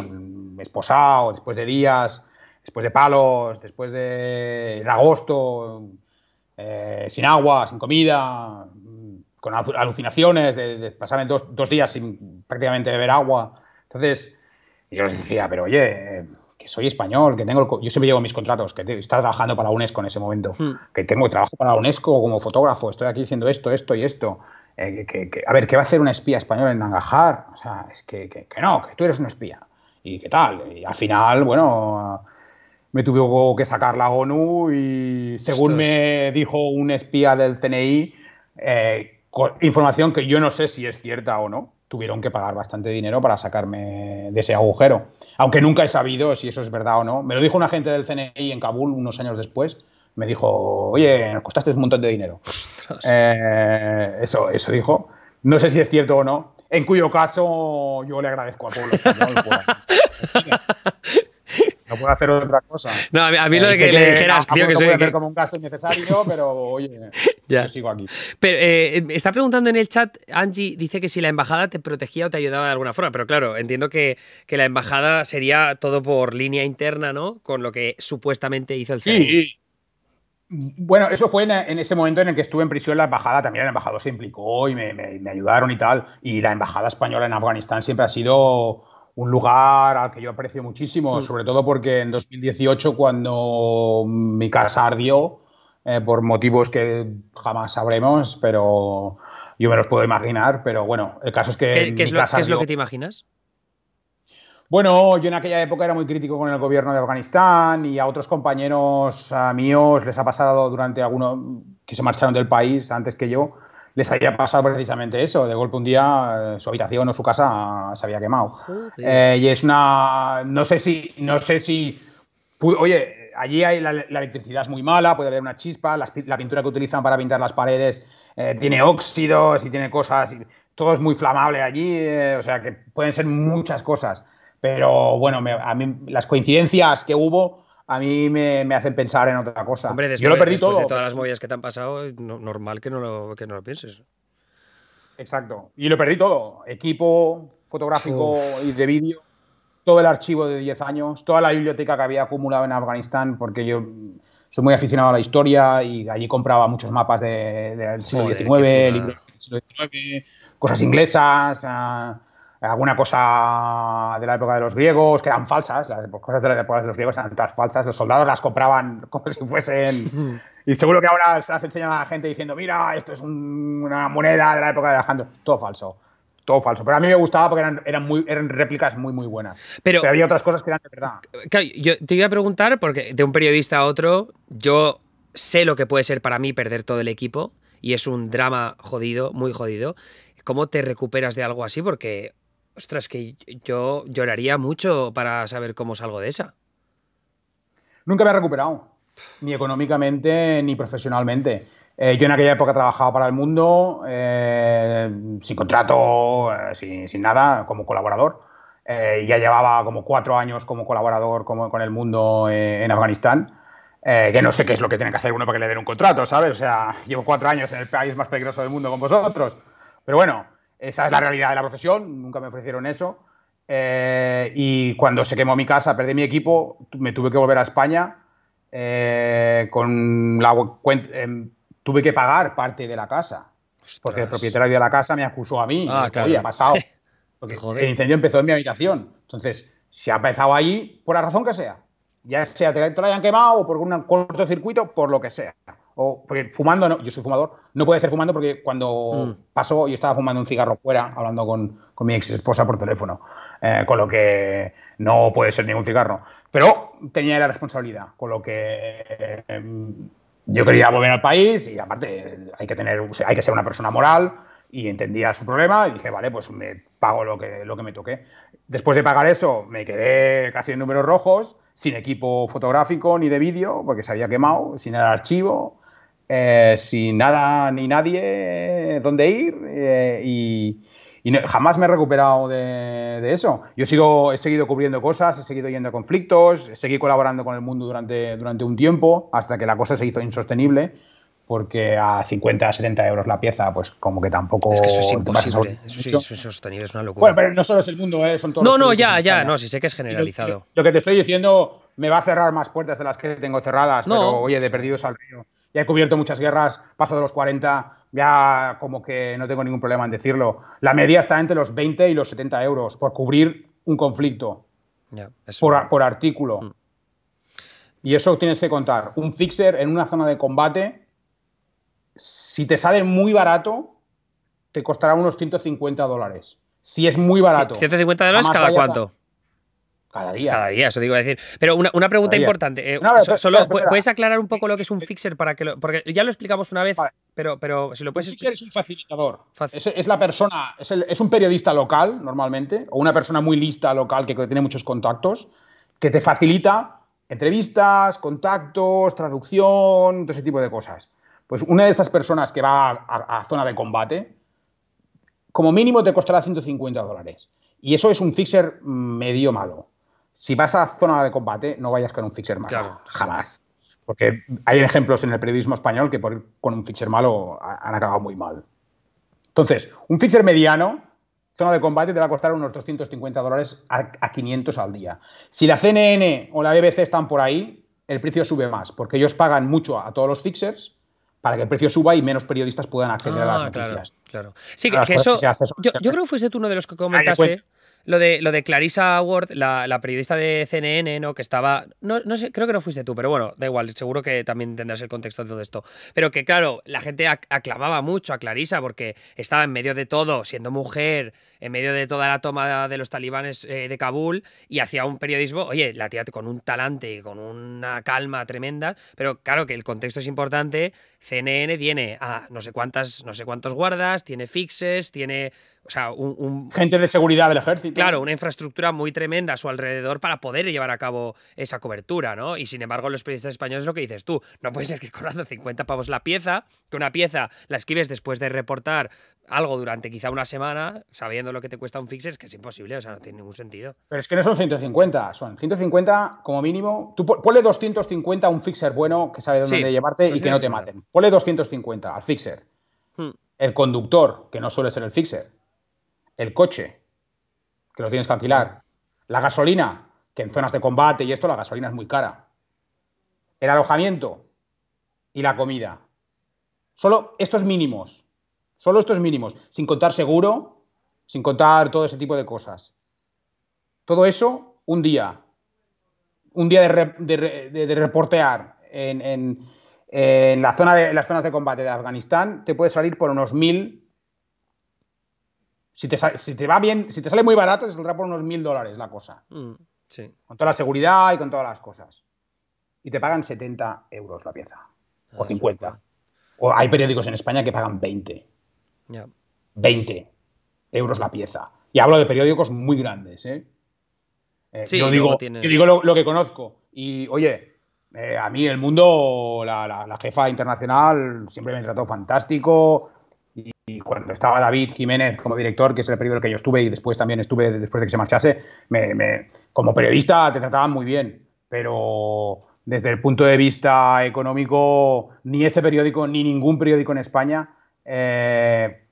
esposado, después de días, después de palos, después de en agosto, sin agua, sin comida, con alucinaciones, de pasarme dos días sin prácticamente beber agua. Entonces, yo les decía, pero oye, que soy español, que tengo yo siempre llevo mis contratos, que estaba trabajando para la UNESCO en ese momento, que tengo trabajo para la UNESCO como fotógrafo, estoy aquí diciendo esto y esto. A ver, ¿qué va a hacer un espía español en Nangarhar? O sea, es que no, que tú eres un espía. ¿Y qué tal? Y al final, bueno, me tuvo que sacar la ONU y según me dijo un espía del CNI, información que yo no sé si es cierta o no, tuvieron que pagar bastante dinero para sacarme de ese agujero. Aunque nunca he sabido si eso es verdad o no. Me lo dijo un agente del CNI en Kabul unos años después. Me dijo, oye, nos costaste un montón de dinero. Eso dijo. No sé si es cierto o no. En cuyo caso yo le agradezco a Pablo. No puedo hacer otra cosa. No, a mí lo de que le dijeras, tío, que soy hacer como un gasto innecesario, pero oye, yo sigo aquí. Pero está preguntando en el chat, Angie dice que si la embajada te protegía o te ayudaba de alguna forma, pero claro, entiendo que la embajada sería todo por línea interna, ¿no? Con lo que supuestamente hizo el CNI. Sí. Bueno, eso fue en ese momento en el que estuve en prisión. La embajada, también el embajador se implicó y me ayudaron y tal. Y la embajada española en Afganistán siempre ha sido un lugar al que yo aprecio muchísimo, sobre todo porque en 2018, cuando mi casa ardió, por motivos que jamás sabremos, pero yo me los puedo imaginar, pero bueno, el caso es que ¿Qué es lo que te imaginas? Bueno, yo en aquella época era muy crítico con el gobierno de Afganistán y a otros compañeros míos les ha pasado durante algunos que se marcharon del país antes que yo, les había pasado precisamente eso. De golpe un día su habitación o su casa se había quemado. Y es una... No sé si oye, allí la electricidad es muy mala, puede haber una chispa, la pintura que utilizan para pintar las paredes tiene óxidos y tiene cosas... todo es muy flamable allí, o sea que pueden ser muchas cosas. Pero bueno, a mí las coincidencias que hubo a mí me hacen pensar en otra cosa. Hombre, yo lo perdí todo. De todas las movidas que te han pasado, es normal que no lo pienses. Exacto. Y lo perdí todo. Equipo fotográfico y de vídeo, todo el archivo de 10 años, toda la biblioteca que había acumulado en Afganistán, porque yo soy muy aficionado a la historia y allí compraba muchos mapas del siglo XIX, libros del siglo XIX, cosas inglesas, alguna cosa de la época de los griegos, que eran falsas, las cosas de la época de los griegos eran todas falsas, los soldados las compraban como si fuesen... Y seguro que ahora has enseñado a la gente diciendo, mira, esto es una moneda de la época de Alejandro. Todo falso. Todo falso. Pero a mí me gustaba porque eran réplicas muy, muy buenas. Pero había otras cosas que eran de verdad. Claro, yo te iba a preguntar, porque de un periodista a otro, yo sé lo que puede ser para mí perder todo el equipo, y es un drama jodido, muy jodido. ¿Cómo te recuperas de algo así? Porque... ostras, que yo lloraría mucho para saber cómo salgo de esa. Nunca me he recuperado, ni económicamente ni profesionalmente. Yo en aquella época trabajaba para El Mundo, sin contrato, sin nada, como colaborador. Ya llevaba como 4 años como colaborador con El Mundo en Afganistán. Que no sé qué es lo que tiene que hacer uno para que le den un contrato, ¿sabes? O sea, llevo 4 años en el país más peligroso del mundo con vosotros. Pero bueno, esa es la realidad de la profesión. Nunca me ofrecieron eso. Y cuando se quemó mi casa, perdí mi equipo, me tuve que volver a España con la tuve que pagar parte de la casa. Porque el Ostras. propietario de la casa me acusó a mí. Me Ah, dijo, oye, ha claro. pasado. Porque el Joder. incendio empezó en mi habitación. Entonces, se ha empezado allí por la razón que sea. Ya sea te lo hayan quemado o por un cortocircuito, por lo que sea. O porque fumando, no, yo soy fumador, no puede ser fumando porque Mm, cuando pasó yo estaba fumando un cigarro fuera, hablando con mi ex esposa por teléfono, con lo que no puede ser ningún cigarro. Pero tenía la responsabilidad, con lo que yo quería volver al país y aparte hay que ser una persona moral y entendía su problema y dije, vale, pues me pago lo que me toque. Después de pagar eso, me quedé casi en números rojos, sin equipo fotográfico ni de vídeo, porque se había quemado, sin el archivo, sin nada ni nadie donde ir jamás me he recuperado de eso. He seguido cubriendo cosas, he seguido yendo a conflictos, seguí colaborando con El Mundo durante un tiempo, hasta que la cosa se hizo insostenible, porque a 50, 70 euros la pieza, pues como que Es que eso es tampoco te vas a imposible. sobrevivir Eso sí, mucho. eso es sostenible, es una Bueno, locura. pero no solo es El Mundo, son todos los No, no, periódicos en ya, ya, España. no, sí sé que es Y generalizado. lo que te estoy diciendo me va a cerrar más puertas de las que tengo cerradas, pero No, oye, de sí. perdidos al río. Ya he cubierto muchas guerras, paso de los 40, ya como que no tengo ningún problema en decirlo. La media está entre los 20 y los 70 euros por cubrir un conflicto, Ya, eso. por artículo. Mm. Y eso tienes que contar. Un fixer en una zona de combate, si te sale muy barato, te costará unos $150. Si es muy barato, $150 jamás cada vayas a... cuánto. Cada Cada día, día, eso digo a decir. Pero una cada pregunta día. importante. No, espera, Solo, espera. ¿puedes aclarar un poco lo que es un fixer para que lo. Porque ya lo explicamos una Vale. vez, pero si lo Un puedes fixer explicar. es un facilitador. Es la persona, es un periodista local, normalmente, o una persona muy lista local que tiene muchos contactos, que te facilita entrevistas, contactos, traducción, todo ese tipo de cosas. Pues una de estas personas que va a zona de combate, como mínimo te costará $150. Y eso es un fixer medio malo. Si vas a zona de combate, no vayas con un fixer malo, Claro, sí. jamás. Porque hay ejemplos en el periodismo español que por ir con un fixer malo han acabado muy mal. Entonces, un fixer mediano, zona de combate, te va a costar unos $250 a 500 al día. Si la CNN o la BBC están por ahí, el precio sube más, porque ellos pagan mucho a todos los fixers para que el precio suba y menos periodistas puedan acceder a las Ah, claro, noticias. claro. Sí, A las que cosas que eso. se hacen sobre Yo Internet. creo que fuiste tú uno de los que Ahí me cuento. comentaste lo de Clarissa Ward, la periodista de CNN, ¿no? Que estaba. No sé, creo que no fuiste tú, pero bueno, da igual, seguro que también tendrás el contexto de todo esto. Pero que, claro, la gente aclamaba mucho a Clarissa porque estaba en medio de todo, siendo mujer, en medio de toda la toma de los talibanes de Kabul, y hacía un periodismo, oye, la tía con un talante y con una calma tremenda, pero claro que el contexto es importante. CNN tiene a no sé cuántos guardas, tiene fixes, tiene, o sea, Gente de seguridad del ejército. claro, una infraestructura muy tremenda a su alrededor para poder llevar a cabo esa cobertura, ¿no? Y sin embargo, los periodistas españoles, lo que dices tú, no puede ser que cobrando 50 pavos la pieza, que una pieza la escribes después de reportar algo durante quizá una semana, sabiendo lo que te cuesta un fixer, es que es imposible, o sea, no tiene ningún sentido. Pero es que no son 150, son 150 como mínimo. Tú ponle 250 a un fixer bueno que sabe dónde Sí, llevarte y que no te 250. maten. Ponle 250 al fixer. Hmm, El conductor, que no suele ser el fixer. El coche, que lo tienes que claro. alquilar. La gasolina, que en zonas de combate y esto la gasolina es muy cara. El alojamiento y la comida. Solo estos mínimos. Solo estos mínimos. Sin contar seguro, sin contar todo ese tipo de cosas. Todo eso, un día. Un día de reportear en las zonas de combate de Afganistán, te puede salir por unos 1.000. Si te va bien, si te sale muy barato, te saldrá por unos $1.000 la cosa. Sí. Con toda la seguridad y con todas las cosas. Y te pagan 70 euros la pieza. O Ah, es una locura. 50. O hay periódicos en España que pagan 20. Ya. 20 euros la pieza. Y hablo de periódicos muy grandes, ¿eh? Sí, Yo y luego digo tienes. lo que conozco. Y oye, A mí el mundo, la jefa internacional siempre me trató fantástico. Y cuando estaba David Jiménez como director, que es el periodo en el que yo estuve y después también estuve después de que se marchase, como periodista te trataban muy bien. Pero desde el punto de vista económico, ni ese periódico ni ningún periódico en España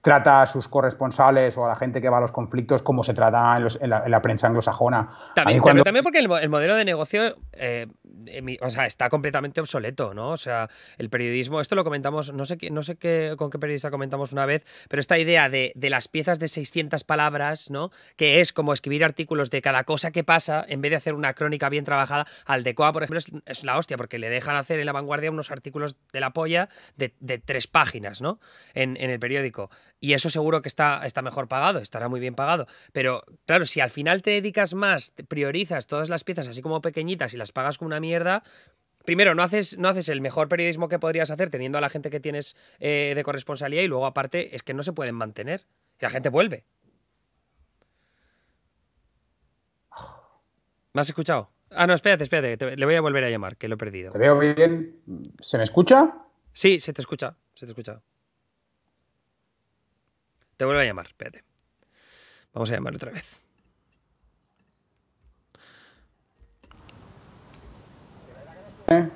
trata a sus corresponsales o a la gente que va a los conflictos como se trata en la prensa anglosajona. A mí También, también porque el modelo de negocio o sea, está completamente obsoleto, ¿no? O sea, el periodismo, esto lo comentamos, no sé con qué periodista comentamos una vez, pero esta idea de las piezas de 600 palabras, ¿no? Que es como escribir artículos de cada cosa que pasa, en vez de hacer una crónica bien trabajada. Aldecoa, por ejemplo, es la hostia, porque le dejan hacer en La Vanguardia unos artículos de la polla de 3 páginas, ¿no? En el periódico. Y eso seguro que está mejor pagado, estará muy bien pagado. Pero claro, si al final te dedicas más, priorizas todas las piezas así como pequeñitas y las pagas con una mierda, primero no haces el mejor periodismo que podrías hacer teniendo a la gente que tienes de corresponsalía, y luego aparte es que no se pueden mantener. Y la gente vuelve. ¿Me has escuchado? Ah, no, espérate, le voy a volver a llamar, que lo he perdido. ¿Te veo bien? ¿Se me escucha? Sí, se te escucha, se te escucha. Te vuelvo a llamar, espérate. Vamos a llamar otra vez.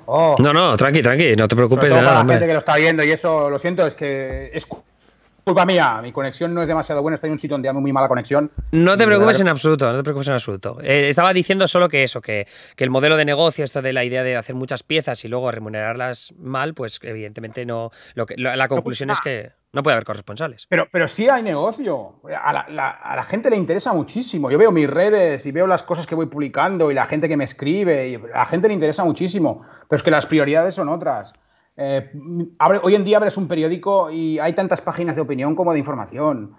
Oh. No, tranqui, no te preocupes Sobre todo de nada. para la Hombre. gente que lo está viendo y eso, lo siento, es que es culpa mía. Mi conexión no es demasiado buena, estoy en un sitio donde hay muy mala conexión. No te preocupes en absoluto, no te preocupes en absoluto. Estaba diciendo solo que eso, que el modelo de negocio, esto de la idea de hacer muchas piezas y luego remunerarlas mal, pues evidentemente no. La conclusión es que no puede haber corresponsales. Pero sí hay negocio. A la gente le interesa muchísimo. Yo veo mis redes y veo las cosas que voy publicando y la gente que me escribe, y a la gente le interesa muchísimo. Pero es que las prioridades son otras. Hoy en día abres un periódico y hay tantas páginas de opinión como de información.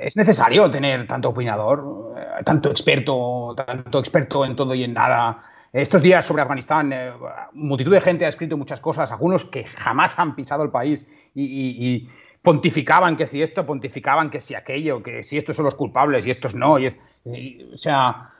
¿Es necesario tener tanto opinador, tanto experto en todo y en nada? Estos días sobre Afganistán, multitud de gente ha escrito muchas cosas, algunos que jamás han pisado el país y pontificaban que si esto, pontificaban que si aquello, que si estos son los culpables y estos no. O sea,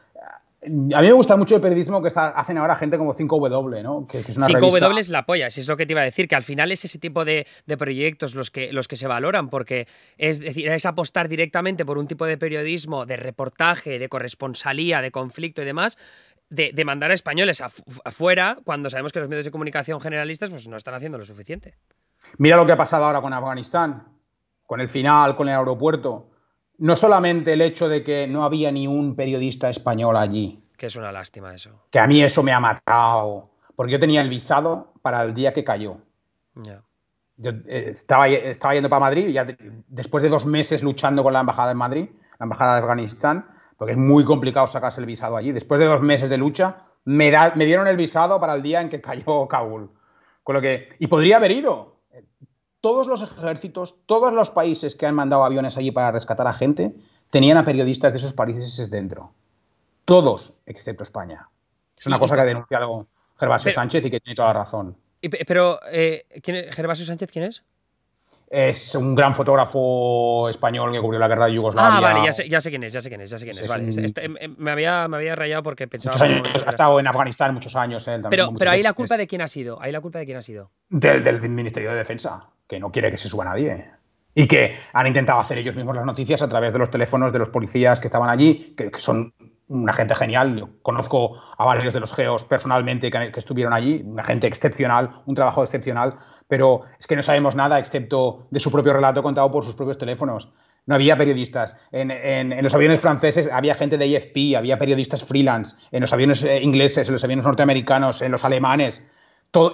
a mí me gusta mucho el periodismo que hacen ahora gente como 5W, ¿no? Que es una 5W revista... es la polla, si es lo que te iba a decir, que al final es ese tipo de proyectos los que se valoran, porque es decir, es apostar directamente por un tipo de periodismo, de reportaje, de corresponsalía, de conflicto y demás, de mandar a españoles afuera, cuando sabemos que los medios de comunicación generalistas pues no están haciendo lo suficiente. Mira lo que ha pasado ahora con Afganistán, con el final, con el aeropuerto. No solamente el hecho de que no había ni un periodista español allí. Que es una lástima eso. Que a mí eso me ha matado. Porque yo tenía el visado para el día que cayó. Yeah. Yo estaba yendo para Madrid, ya después de 2 meses luchando con la embajada en Madrid, la embajada de Afganistán, porque es muy complicado sacarse el visado allí. Después de 2 meses de lucha, me dieron el visado para el día en que cayó Kabul. Y podría haber ido. Todos los ejércitos, todos los países que han mandado aviones allí para rescatar a gente, tenían a periodistas de esos países dentro. Todos, excepto España. Es una cosa que ha denunciado Gervasio Sánchez y que tiene toda la razón. Pero, ¿Gervasio Sánchez quién es? Es un gran fotógrafo español que cubrió la guerra de Yugoslavia. Ah, vale, ya sé quién es. Vale. Me había rayado porque pensaba... Ha estado en Afganistán muchos años. Pero ahí la culpa de quién ha sido. Del Ministerio de Defensa, que no quiere que se suba nadie. Y que han intentado hacer ellos mismos las noticias a través de los teléfonos de los policías que estaban allí, que son una gente genial. Yo conozco a varios de los geos personalmente que estuvieron allí, una gente excepcional, un trabajo excepcional, pero es que no sabemos nada excepto de su propio relato contado por sus propios teléfonos. No había periodistas. En los aviones franceses había gente de AFP, había periodistas freelance. En los aviones ingleses, en los aviones norteamericanos, en los alemanes.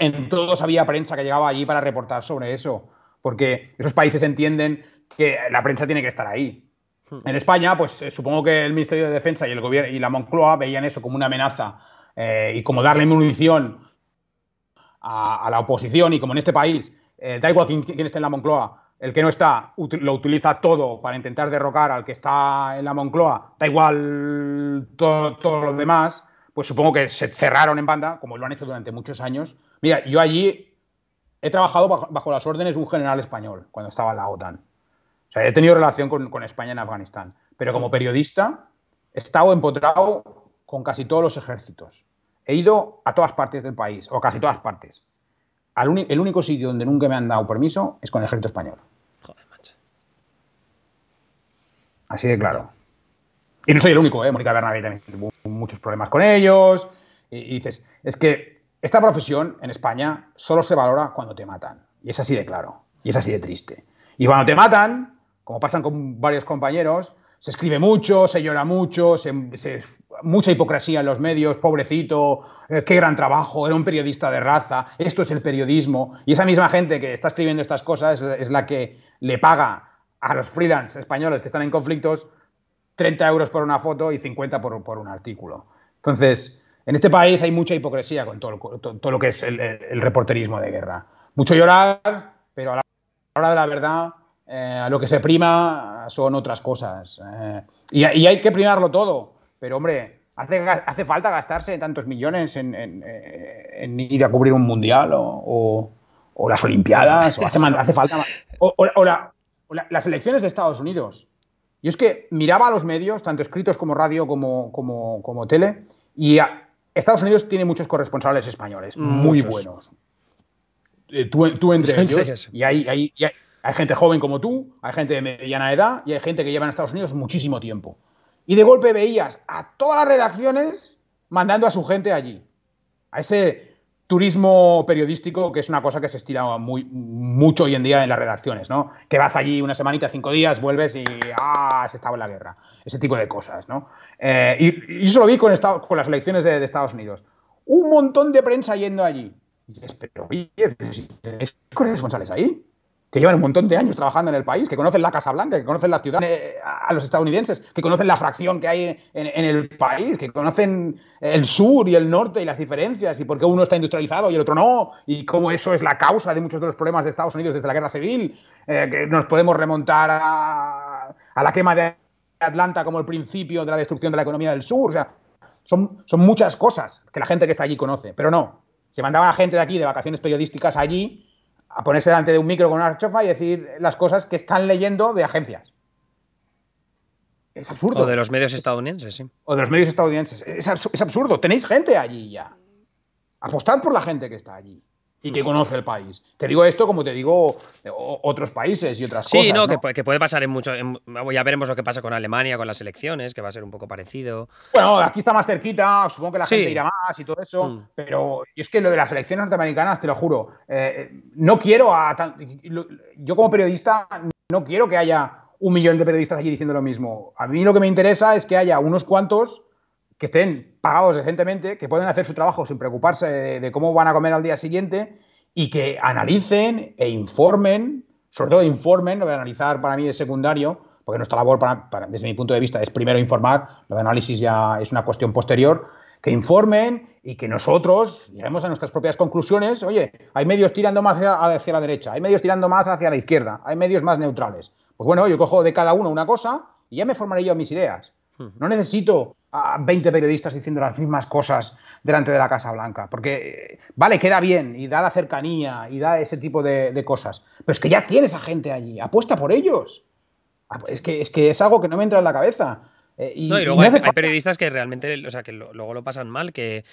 En todos había prensa que llegaba allí para reportar sobre eso, porque esos países entienden que la prensa tiene que estar ahí. En España, pues supongo que el Ministerio de Defensa y el gobierno y la Moncloa veían eso como una amenaza y como darle munición a la oposición, y como en este país da igual quién esté en la Moncloa, el que no está lo utiliza todo para intentar derrocar al que está en la Moncloa, da igual todo lo demás, pues supongo que se cerraron en banda, como lo han hecho durante muchos años. Mira, yo allí he trabajado bajo las órdenes de un general español cuando estaba en la OTAN. O sea, he tenido relación con España en Afganistán. Pero como periodista he estado empotrado con casi todos los ejércitos. He ido a todas partes del país, o casi todas partes. El único sitio donde nunca me han dado permiso es con el ejército español. Joder, macho. Así de claro. Y no soy el único, ¿eh? Mónica Bernabé también tuvo muchos problemas con ellos. Y dices, es que esta profesión en España solo se valora cuando te matan. Y es así de claro. Y es así de triste. Y cuando te matan, como pasan con varios compañeros, se escribe mucho, se llora mucho, mucha hipocresía en los medios, pobrecito, qué gran trabajo, era un periodista de raza, esto es el periodismo. Y esa misma gente que está escribiendo estas cosas es la que le paga a los freelance españoles que están en conflictos 30 euros por una foto y 50 por un artículo. Entonces, en este país hay mucha hipocresía con todo lo que es el reporterismo de guerra. Mucho llorar, pero a la hora de la verdad, lo que se prima son otras cosas. Y hay que primarlo todo. Pero, hombre, ¿hace falta gastarse tantos millones en ir a cubrir un mundial o las Olimpiadas? ¿O hace falta? Las elecciones de Estados Unidos. Yo es que miraba a los medios, tanto escritos como radio como tele, y Estados Unidos tiene muchos corresponsales españoles, muy buenos. Tú entre ellos. Y hay gente joven como tú, hay gente de mediana edad y hay gente que lleva en Estados Unidos muchísimo tiempo. Y de golpe veías a todas las redacciones mandando a su gente allí. A ese turismo periodístico, que es una cosa que se estira mucho hoy en día en las redacciones, ¿no? Que vas allí una semanita, 5 días, vuelves y has estado en la guerra. Ese tipo de cosas, ¿no? Y eso lo vi con las elecciones de Estados Unidos. Un montón de prensa yendo allí. Y dices, pero oye, ¿es corresponsales ahí? Que llevan un montón de años trabajando en el país, que conocen la Casa Blanca, que conocen las ciudades a los estadounidenses, que conocen la fracción que hay en el país, que conocen el sur y el norte y las diferencias y por qué uno está industrializado y el otro no, y cómo eso es la causa de muchos de los problemas de Estados Unidos desde la Guerra Civil, que nos podemos remontar a la quema de Atlanta como el principio de la destrucción de la economía del sur. O sea, son muchas cosas que la gente que está allí conoce, pero no. Se mandaban a gente de aquí de vacaciones periodísticas allí a ponerse delante de un micro con una chofa y decir las cosas que están leyendo de agencias. Es absurdo. O de los medios estadounidenses, sí. O de los medios estadounidenses. Es absurdo. Tenéis gente allí ya. Apostad por la gente que está allí y que conoce el país. Te digo esto como te digo otros países y otras cosas. Sí, no, ¿no? Que puede pasar en mucho. Ya veremos lo que pasa con Alemania, con las elecciones, que va a ser un poco parecido. Bueno, aquí está más cerquita, supongo que la gente irá más y todo eso, pero es que lo de las elecciones norteamericanas, te lo juro, no quiero yo como periodista no quiero que haya 1 millón de periodistas allí diciendo lo mismo. A mí lo que me interesa es que haya unos cuantos que estén pagados decentemente, que puedan hacer su trabajo sin preocuparse de cómo van a comer al día siguiente y que analicen e informen, sobre todo informen. Lo de analizar para mí es secundario, porque nuestra labor, desde mi punto de vista, es primero informar, lo de análisis ya es una cuestión posterior, que informen y que nosotros lleguemos a nuestras propias conclusiones. Oye, hay medios tirando más hacia la derecha, hay medios tirando más hacia la izquierda, hay medios más neutrales. Pues bueno, yo cojo de cada uno una cosa y ya me formaré yo mis ideas. No necesito a 20 periodistas diciendo las mismas cosas delante de la Casa Blanca, porque, vale, queda bien y da la cercanía y da ese tipo de cosas, pero es que ya tienes a gente allí, apuesta por ellos. Es que es algo que no me entra en la cabeza. Y luego hay periodistas que realmente, o sea, que luego lo pasan mal, que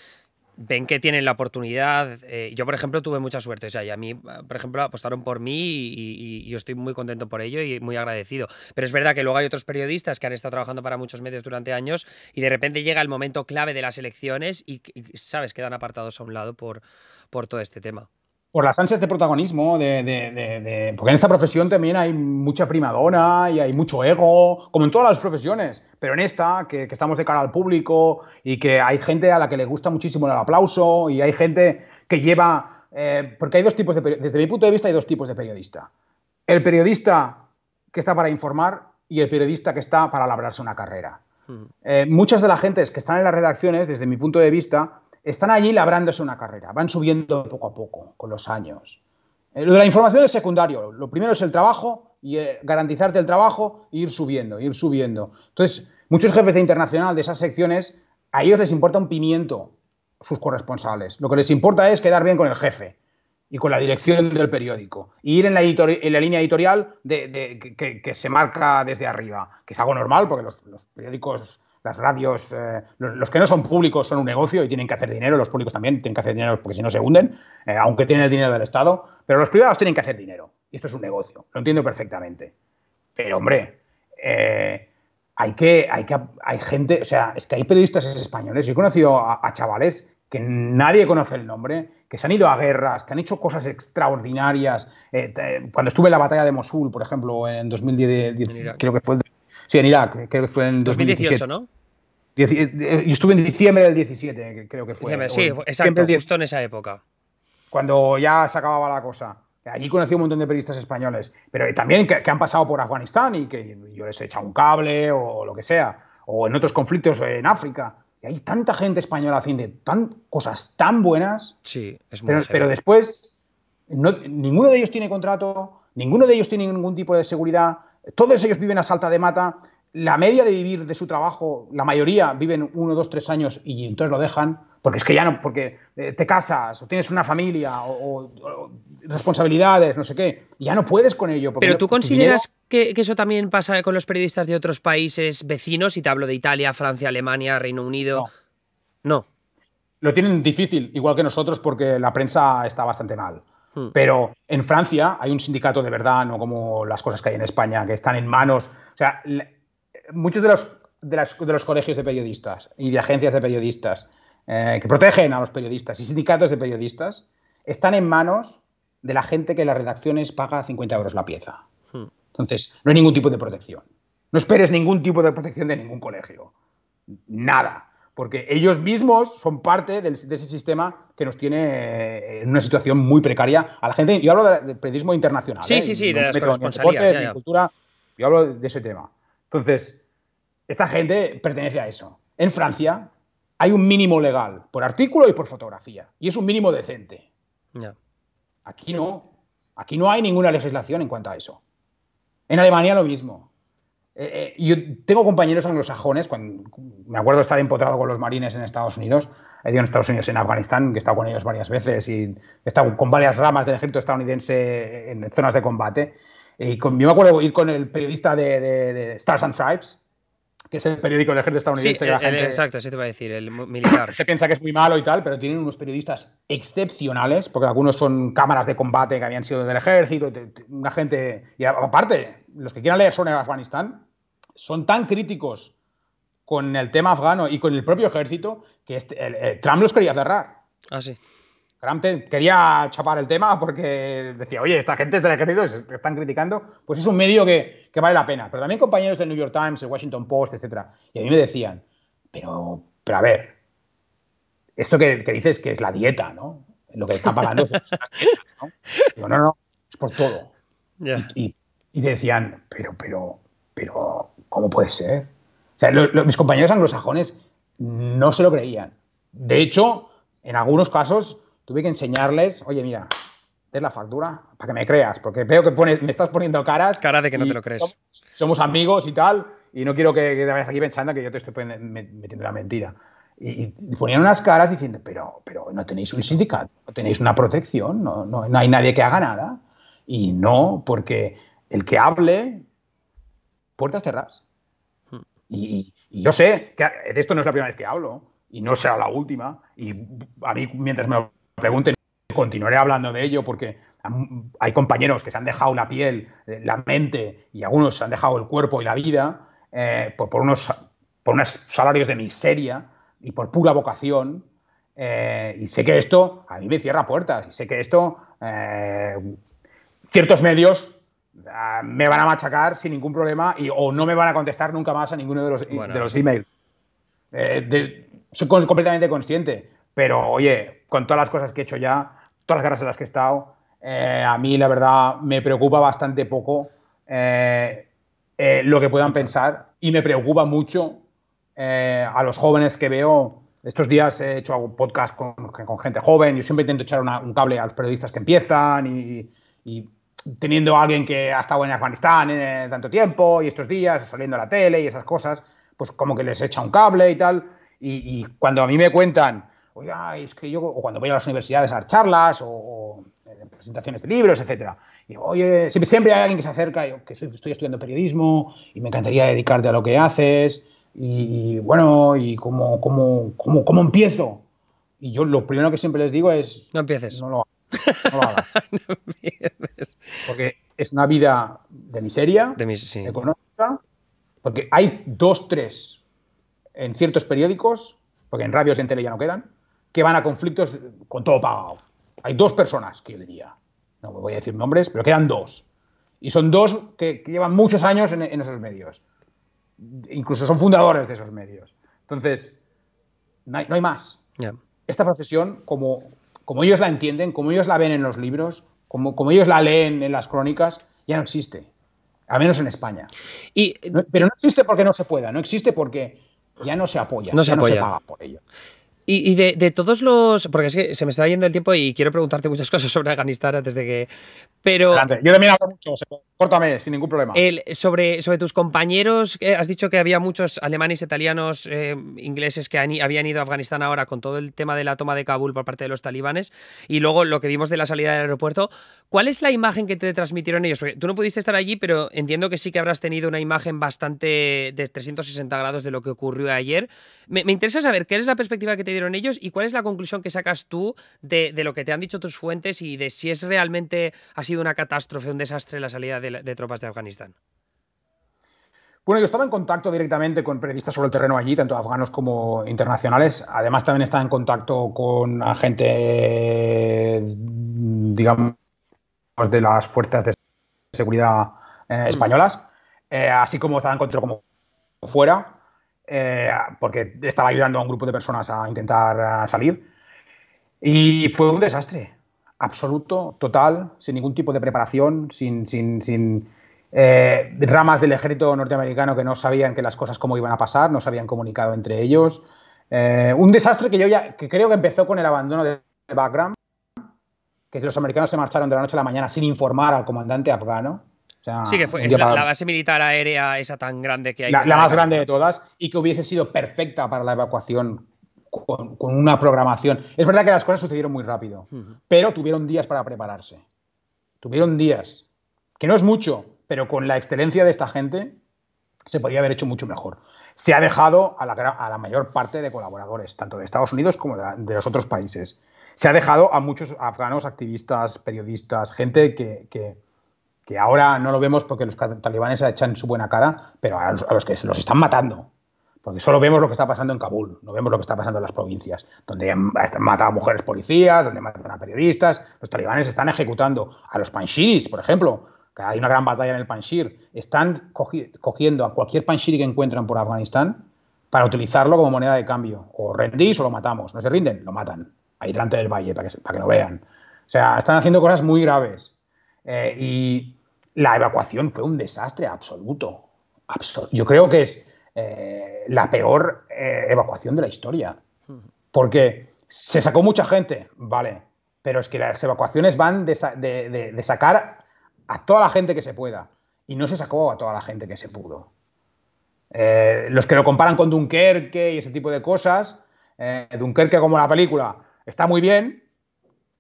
ven que tienen la oportunidad. Yo, por ejemplo, tuve mucha suerte. O sea, y a mí, por ejemplo, apostaron por mí y yo estoy muy contento por ello y muy agradecido. Pero es verdad que luego hay otros periodistas que han estado trabajando para muchos medios durante años y de repente llega el momento clave de las elecciones y ¿sabes? Quedan apartados a un lado por todo este tema. Por las ansias de protagonismo, porque en esta profesión también hay mucha primadona y hay mucho ego, como en todas las profesiones, pero en esta, que estamos de cara al público y que hay gente a la que le gusta muchísimo el aplauso y hay gente que lleva... porque hay dos tipos desde mi punto de vista hay dos tipos de periodista. El periodista que está para informar y el periodista que está para labrarse una carrera. Muchas de las gentes que están en las redacciones, desde mi punto de vista, están allí labrándose una carrera, van subiendo poco a poco con los años. Lo de la información es secundario, lo primero es el trabajo y garantizarte el trabajo e ir subiendo, ir subiendo. Entonces, muchos jefes de internacional de esas secciones, a ellos les importa un pimiento sus corresponsales. Lo que les importa es quedar bien con el jefe y con la dirección del periódico y ir en la línea editorial que se marca desde arriba, que es algo normal porque los periódicos... las radios, los que no son públicos son un negocio y tienen que hacer dinero, los públicos también tienen que hacer dinero porque si no se hunden, aunque tienen el dinero del Estado, pero los privados tienen que hacer dinero y esto es un negocio, lo entiendo perfectamente. Pero hombre, hay gente, o sea, es que hay periodistas españoles, yo he conocido a chavales que nadie conoce el nombre, que se han ido a guerras, que han hecho cosas extraordinarias. Cuando estuve en la batalla de Mosul, por ejemplo, en 2010, creo que fue... Sí, en Irak, creo que fue en 2018, ¿no? Yo estuve en diciembre del 17, creo que fue. Sí, exacto, justo en esa época. Cuando ya se acababa la cosa. Allí conocí un montón de periodistas españoles, pero también que han pasado por Afganistán y que yo les he echado un cable o lo que sea, o en otros conflictos en África. Y hay tanta gente española haciendo cosas tan buenas. Sí, es muy pero después ninguno de ellos tiene contrato, ninguno de ellos tiene ningún tipo de seguridad, todos ellos viven a salta de mata. La media de vivir de su trabajo, la mayoría viven 1, 2, 3 años y entonces lo dejan, porque es que ya no, porque te casas o tienes una familia o responsabilidades, no sé qué, y ya no puedes con ello. Pero tú consideras que eso también pasa con los periodistas de otros países vecinos, y te hablo de Italia, Francia, Alemania, Reino Unido. No. Lo tienen difícil, igual que nosotros, porque la prensa está bastante mal. Pero en Francia hay un sindicato de verdad, no como las cosas que hay en España, que están en manos. O sea, muchos de los colegios de periodistas y de agencias de periodistas que protegen a los periodistas y sindicatos de periodistas están en manos de la gente que en las redacciones paga 50 euros la pieza. Entonces, no hay ningún tipo de protección. No esperes ningún tipo de protección de ningún colegio. Nada. Porque ellos mismos son parte de ese sistema que nos tiene en una situación muy precaria a la gente. Yo hablo del periodismo internacional. Sí, sí, de las corresponsalías. De cultura, yo hablo de ese tema. Entonces, esta gente pertenece a eso. En Francia hay un mínimo legal por artículo y por fotografía. Y es un mínimo decente. Yeah. Aquí no. Aquí no hay ninguna legislación en cuanto a eso. En Alemania lo mismo. Yo tengo compañeros anglosajones, me acuerdo estar empotrado con los marines en Estados Unidos, he ido en Estados Unidos, en Afganistán, que he estado con ellos varias veces y he estado con varias ramas del ejército estadounidense en zonas de combate. Yo me acuerdo ir con el periodista de Stars and Stripes, que es el periódico del ejército estadounidense. Sí, exacto, sí te iba a decir, el militar. Se piensa que es muy malo y tal, pero tienen unos periodistas excepcionales, porque algunos son cámaras de combate que habían sido del ejército, una gente... Y aparte, los que quieran leer sobre Afganistán son tan críticos con el tema afgano y con el propio ejército que Trump los quería cerrar. Ah, sí. Trump quería chapar el tema porque decía, oye, esta gente es del ejército y se están criticando. Pues es un medio que vale la pena. Pero también compañeros del New York Times, el Washington Post, etcétera. Y a mí me decían, pero a ver, esto que dices que es la dieta, ¿no? Lo que están pagando es las dietas, ¿no? Digo, no, es por todo. Yeah. Y te decían, pero, ¿cómo puede ser? O sea, mis compañeros anglosajones no se lo creían. De hecho, en algunos casos tuve que enseñarles, oye, mira, es la factura para que me creas, porque veo que me estás poniendo cara de que no te lo crees. Somos amigos y tal, y no quiero que te vayas aquí pensando que yo te estoy metiendo la mentira. Y ponían unas caras diciendo, pero no tenéis un sindicato, no tenéis una protección, no hay nadie que haga nada. Y no, porque el que hable, puertas cerradas. Y yo sé que de esto no es la primera vez que hablo, y no será la última, y a mí, mientras me lo pregunten, continuaré hablando de ello, porque hay compañeros que se han dejado la piel, la mente, y algunos se han dejado el cuerpo y la vida por unos salarios de miseria y por pura vocación, y sé que esto a mí me cierra puertas, y sé que esto ciertos medios me van a machacar sin ningún problema o no me van a contestar nunca más a ninguno de los emails. Soy completamente consciente, pero oye, con todas las cosas que he hecho ya, todas las guerras en las que he estado, a mí la verdad me preocupa bastante poco lo que puedan pensar, y me preocupa mucho a los jóvenes que veo. Estos días he hecho algún podcast con gente joven. Yo siempre intento echar un cable a los periodistas que empiezan y teniendo a alguien que ha estado en Afganistán tanto tiempo y estos días saliendo a la tele y esas cosas, pues como que les echa un cable y tal. Y cuando a mí me cuentan, oye, es que yo, o cuando voy a las universidades a dar charlas o presentaciones de libros, etcétera, y digo, oye, siempre hay alguien que se acerca, yo que estoy estudiando periodismo y me encantaría dedicarte a lo que haces. bueno, ¿y cómo empiezo? Y yo lo primero que siempre les digo es, No empieces. no lo hagas. No empieces. Porque es una vida de miseria Sí. económica, porque hay 2, 3 en ciertos periódicos, porque en radios y en tele ya no quedan, que van a conflictos con todo pagado. Hay 2 personas que yo diría, no voy a decir nombres, pero quedan 2. Y son 2 que llevan muchos años en esos medios. Incluso son fundadores de esos medios. Entonces, no hay más. Yeah. Esta profesión, como ellos la entienden, como ellos la ven en los libros, como ellos la leen en las crónicas, ya no existe. Al menos en España. Pero no existe porque no se pueda, no existe porque ya no se apoya, no se paga por ello. Y de todos los... Porque es que se me está yendo el tiempo y quiero preguntarte muchas cosas sobre Afganistán antes de que... Pero... Adelante. Yo también hablo mucho, córtame, sin ningún problema. Sobre tus compañeros, has dicho que había muchos alemanes, italianos, ingleses que habían ido a Afganistán ahora con todo el tema de la toma de Kabul por parte de los talibanes y luego lo que vimos de la salida del aeropuerto. ¿Cuál es la imagen que te transmitieron ellos? Porque tú no pudiste estar allí, pero entiendo que sí que habrás tenido una imagen bastante de 360 grados de lo que ocurrió ayer. Me interesa saber qué es la perspectiva que te dieron ellos y cuál es la conclusión que sacas tú de lo que te han dicho tus fuentes y de si es realmente ha sido una catástrofe, un desastre la salida de tropas de Afganistán. Bueno, yo estaba en contacto directamente con periodistas sobre el terreno allí, tanto afganos como internacionales. Además, también estaba en contacto con gente, digamos, de las fuerzas de seguridad españolas, así como estaba en contacto como fuera, porque estaba ayudando a un grupo de personas a intentar salir. Y fue un desastre absoluto, total, sin ningún tipo de preparación, sin ramas del ejército norteamericano que no sabían que las cosas cómo iban a pasar, no se habían comunicado entre ellos. Un desastre que creo que empezó con el abandono de Bagram, que los americanos se marcharon de la noche a la mañana sin informar al comandante afgano. O sea, sí, que fue la base militar aérea esa tan grande que hay. La más grande de todas y que hubiese sido perfecta para la evacuación con una programación. Es verdad que las cosas sucedieron muy rápido, pero tuvieron días para prepararse. Tuvieron días, que no es mucho, pero con la excelencia de esta gente se podría haber hecho mucho mejor. Se ha dejado a la mayor parte de colaboradores, tanto de Estados Unidos como de los otros países. Se ha dejado a muchos afganos, activistas, periodistas, gente que ahora no lo vemos porque los talibanes echan su buena cara, pero a los que los están matando. Porque solo vemos lo que está pasando en Kabul, no vemos lo que está pasando en las provincias, donde han matado a mujeres policías, donde matan a periodistas. Los talibanes están ejecutando a los panshiris, por ejemplo, que hay una gran batalla en el Panjshir. Están cogiendo a cualquier panshiri que encuentran por Afganistán para utilizarlo como moneda de cambio. O rendís o lo matamos. No se rinden, lo matan. Ahí delante del valle, para que lo vean. O sea, están haciendo cosas muy graves. Y la evacuación fue un desastre absoluto. Yo creo que es la peor evacuación de la historia. Porque se sacó mucha gente, vale, pero es que las evacuaciones van de sacar a toda la gente que se pueda. Y no se sacó a toda la gente que se pudo. Los que lo comparan con Dunkerque y ese tipo de cosas, Dunkerque como la película, está muy bien,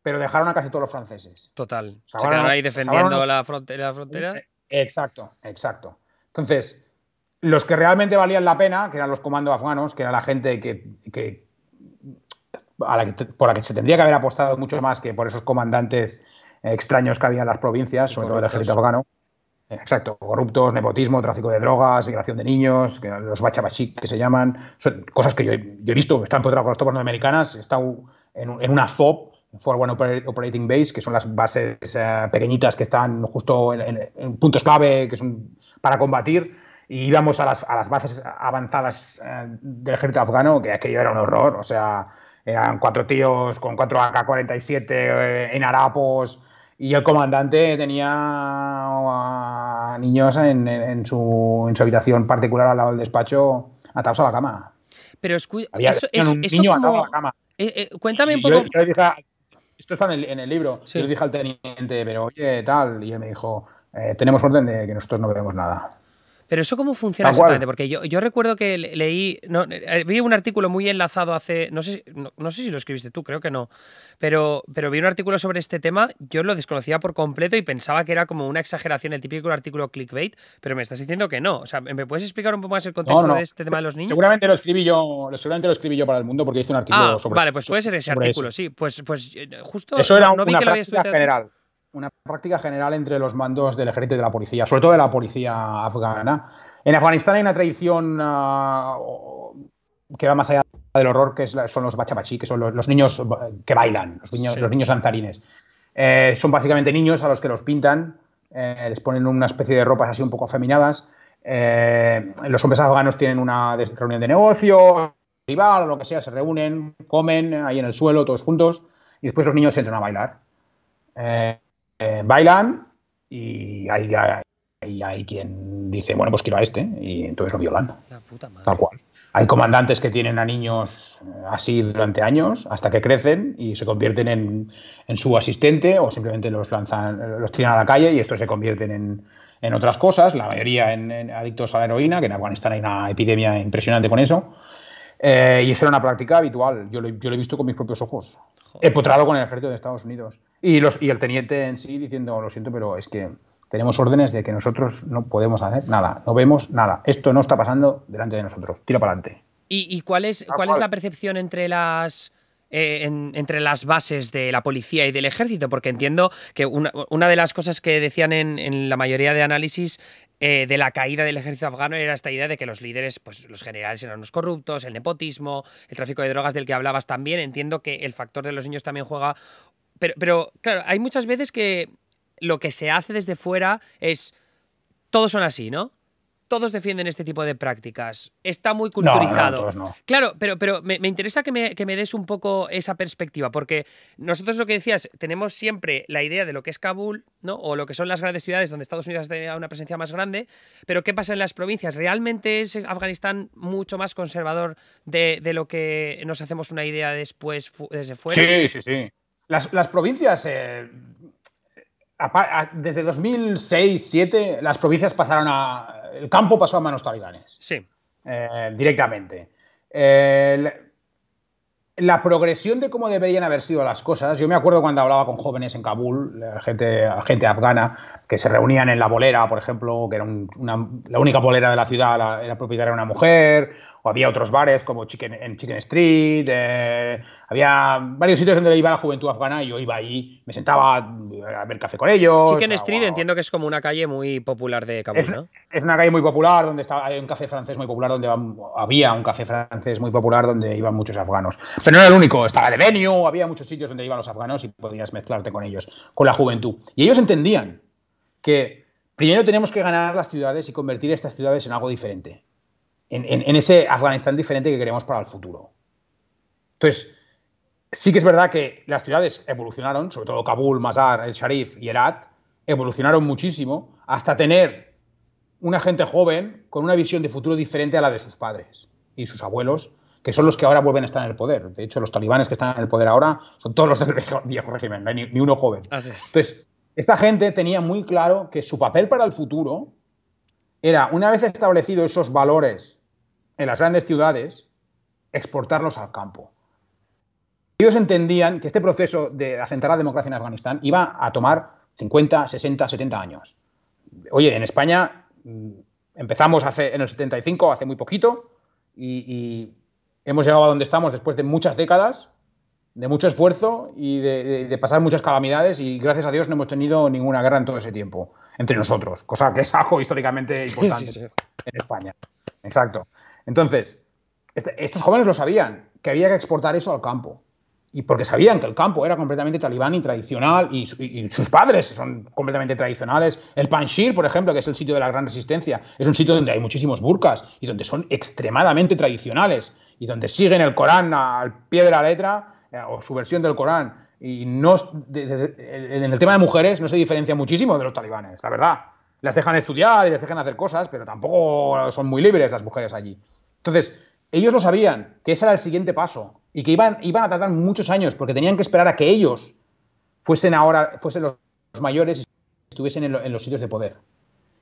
pero dejaron a casi todos los franceses. Total. Se quedaron ahí defendiendo la frontera. Exacto. Entonces, los que realmente valían la pena, que eran los comandos afganos, que era la gente por la que se tendría que haber apostado mucho más que por esos comandantes extraños que había en las provincias, sobre todo el ejército afgano. Exacto, corruptos, nepotismo, tráfico de drogas, migración de niños, los bachabachik que se llaman, son cosas que yo he visto, están empotrados con las tropas norteamericanas, he estado en una FOB, Forward Operating Base, que son las bases pequeñitas que están justo en puntos clave que son para combatir, y íbamos a las bases avanzadas del ejército afgano, que aquello era un horror, o sea, eran 4 tíos con 4 AK-47 en harapos, y el comandante tenía niños en su habitación particular al lado del despacho, atados a la cama. Pero había un niño atado a la cama. Cuéntame un poco. Yo le dije, esto está en el libro. Sí. Yo le dije al teniente, pero oye, tal, y él me dijo, tenemos orden de que nosotros no vemos nada. Pero eso cómo funciona Tal cual. exactamente, porque yo recuerdo que leí, no, vi un artículo muy enlazado hace, no sé si lo escribiste tú, creo que no, pero vi un artículo sobre este tema, yo lo desconocía por completo y pensaba que era como una exageración, el típico artículo clickbait, pero me estás diciendo que no. O sea, ¿me puedes explicar un poco más el contexto de este tema de los niños? Seguramente lo escribí yo para El Mundo porque hice un artículo sobre vale, pues puede ser ese artículo, eso. Sí. Pues justo Eso era no vi una que lo habías práctica tuiteado tú. general. Una práctica general entre los mandos del ejército y de la policía, sobre todo de la policía afgana. En Afganistán hay una tradición que va más allá del horror, que son los bachabachi, que son los niños que bailan, los niños danzarines. Son básicamente niños a los que los pintan, les ponen una especie de ropas así un poco afeminadas. Los hombres afganos tienen una reunión de negocio, rival o lo que sea, se reúnen, comen ahí en el suelo todos juntos y después los niños entran a bailar. Bailan y hay quien dice, bueno, pues quiero a este, y entonces lo violan. La puta madre. Tal cual. Hay comandantes que tienen a niños así durante años, hasta que crecen y se convierten en su asistente o simplemente los tiran a la calle y estos se convierten en otras cosas, la mayoría en adictos a la heroína, que en Afganistán hay una epidemia impresionante con eso. Y eso era una práctica habitual. Yo lo he visto con mis propios ojos. Joder. Empotrado con el ejército de Estados Unidos. Y el teniente en sí diciendo, lo siento, pero es que tenemos órdenes de que nosotros no podemos hacer nada, no vemos nada. Esto no está pasando delante de nosotros. Tira para adelante. ¿Y cuál es la percepción entre las bases de la policía y del ejército? Porque entiendo que una de las cosas que decían en la mayoría de análisis de la caída del ejército afgano era esta idea de que los líderes, pues los generales eran unos corruptos, el nepotismo, el tráfico de drogas del que hablabas también. Entiendo que el factor de los niños también juega. Pero claro, hay muchas veces que lo que se hace desde fuera es. Todos son así, ¿no? Todos defienden este tipo de prácticas. Está muy culturizado. No, todos no. Claro, pero me interesa que me des un poco esa perspectiva, porque nosotros lo que decías, tenemos siempre la idea de lo que es Kabul, ¿no? O lo que son las grandes ciudades donde Estados Unidos tiene una presencia más grande, pero ¿qué pasa en las provincias? ¿Realmente es Afganistán mucho más conservador de lo que nos hacemos una idea después desde fuera? Sí. Las provincias... desde 2006-2007 las provincias el campo pasó a manos talibanes. Sí. Directamente. La progresión de cómo deberían haber sido las cosas, yo me acuerdo cuando hablaba con jóvenes en Kabul, gente afgana, que se reunían en la bolera, por ejemplo, que era la única bolera de la ciudad, era propietaria una mujer, o había otros bares como en Chicken Street, había varios sitios donde iba la juventud afgana y yo iba ahí, me sentaba a ver café con ellos. Chicken Street entiendo que es como una calle muy popular de Kabul, ¿no? Es una calle muy popular donde hay un café francés muy popular, había un café francés muy popular donde iban muchos afganos. Pero no era el único, estaba The Venue, había muchos sitios donde iban los afganos y podías mezclarte con ellos, con la juventud. Y ellos entendían que primero tenemos que ganar las ciudades y convertir estas ciudades en algo diferente. En ese Afganistán diferente que queremos para el futuro. Entonces, sí que es verdad que las ciudades evolucionaron, sobre todo Kabul, Mazar, El Sharif y Herat, evolucionaron muchísimo hasta tener una gente joven con una visión de futuro diferente a la de sus padres y sus abuelos, que son los que ahora vuelven a estar en el poder. De hecho, los talibanes que están en el poder ahora son todos los del viejo régimen, no hay ni uno joven. Así es. Entonces, esta gente tenía muy claro que su papel para el futuro era, una vez establecidos esos valores en las grandes ciudades, exportarlos al campo. Ellos entendían que este proceso de asentar la democracia en Afganistán iba a tomar 50, 60, 70 años. Oye, en España empezamos en el 75, hace muy poquito, y hemos llegado a donde estamos después de muchas décadas, de mucho esfuerzo y de pasar muchas calamidades, y gracias a Dios no hemos tenido ninguna guerra en todo ese tiempo entre nosotros, cosa que es algo históricamente importante en España. Exacto. Entonces, estos jóvenes lo sabían, que había que exportar eso al campo. Y porque sabían que el campo era completamente talibán y tradicional, y sus padres son completamente tradicionales. El Panjshir, por ejemplo, que es el sitio de la gran resistencia, es un sitio donde hay muchísimos burkas y donde son extremadamente tradicionales y donde siguen el Corán al pie de la letra, o su versión del Corán. Y en el tema de mujeres no se diferencia muchísimo de los talibanes, la verdad. Las dejan estudiar y les dejan hacer cosas, pero tampoco son muy libres las mujeres allí. Entonces, ellos lo sabían, que ese era el siguiente paso y que iban a tardar muchos años porque tenían que esperar a que ellos fuesen los mayores y estuviesen en los sitios de poder.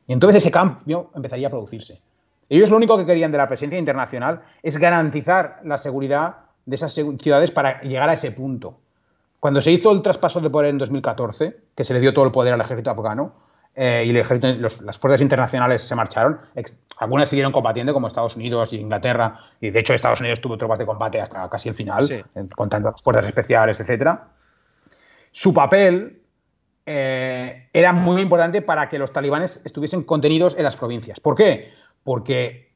Y entonces ese cambio empezaría a producirse. Ellos lo único que querían de la presencia internacional es garantizar la seguridad de esas ciudades para llegar a ese punto. Cuando se hizo el traspaso de poder en 2014, que se le dio todo el poder al ejército afgano, y las fuerzas internacionales se marcharon, algunas siguieron combatiendo, como Estados Unidos y Inglaterra, y de hecho Estados Unidos tuvo tropas de combate hasta casi el final, sí, contando fuerzas especiales, etc. Su papel era muy importante para que los talibanes estuviesen contenidos en las provincias. ¿Por qué? Porque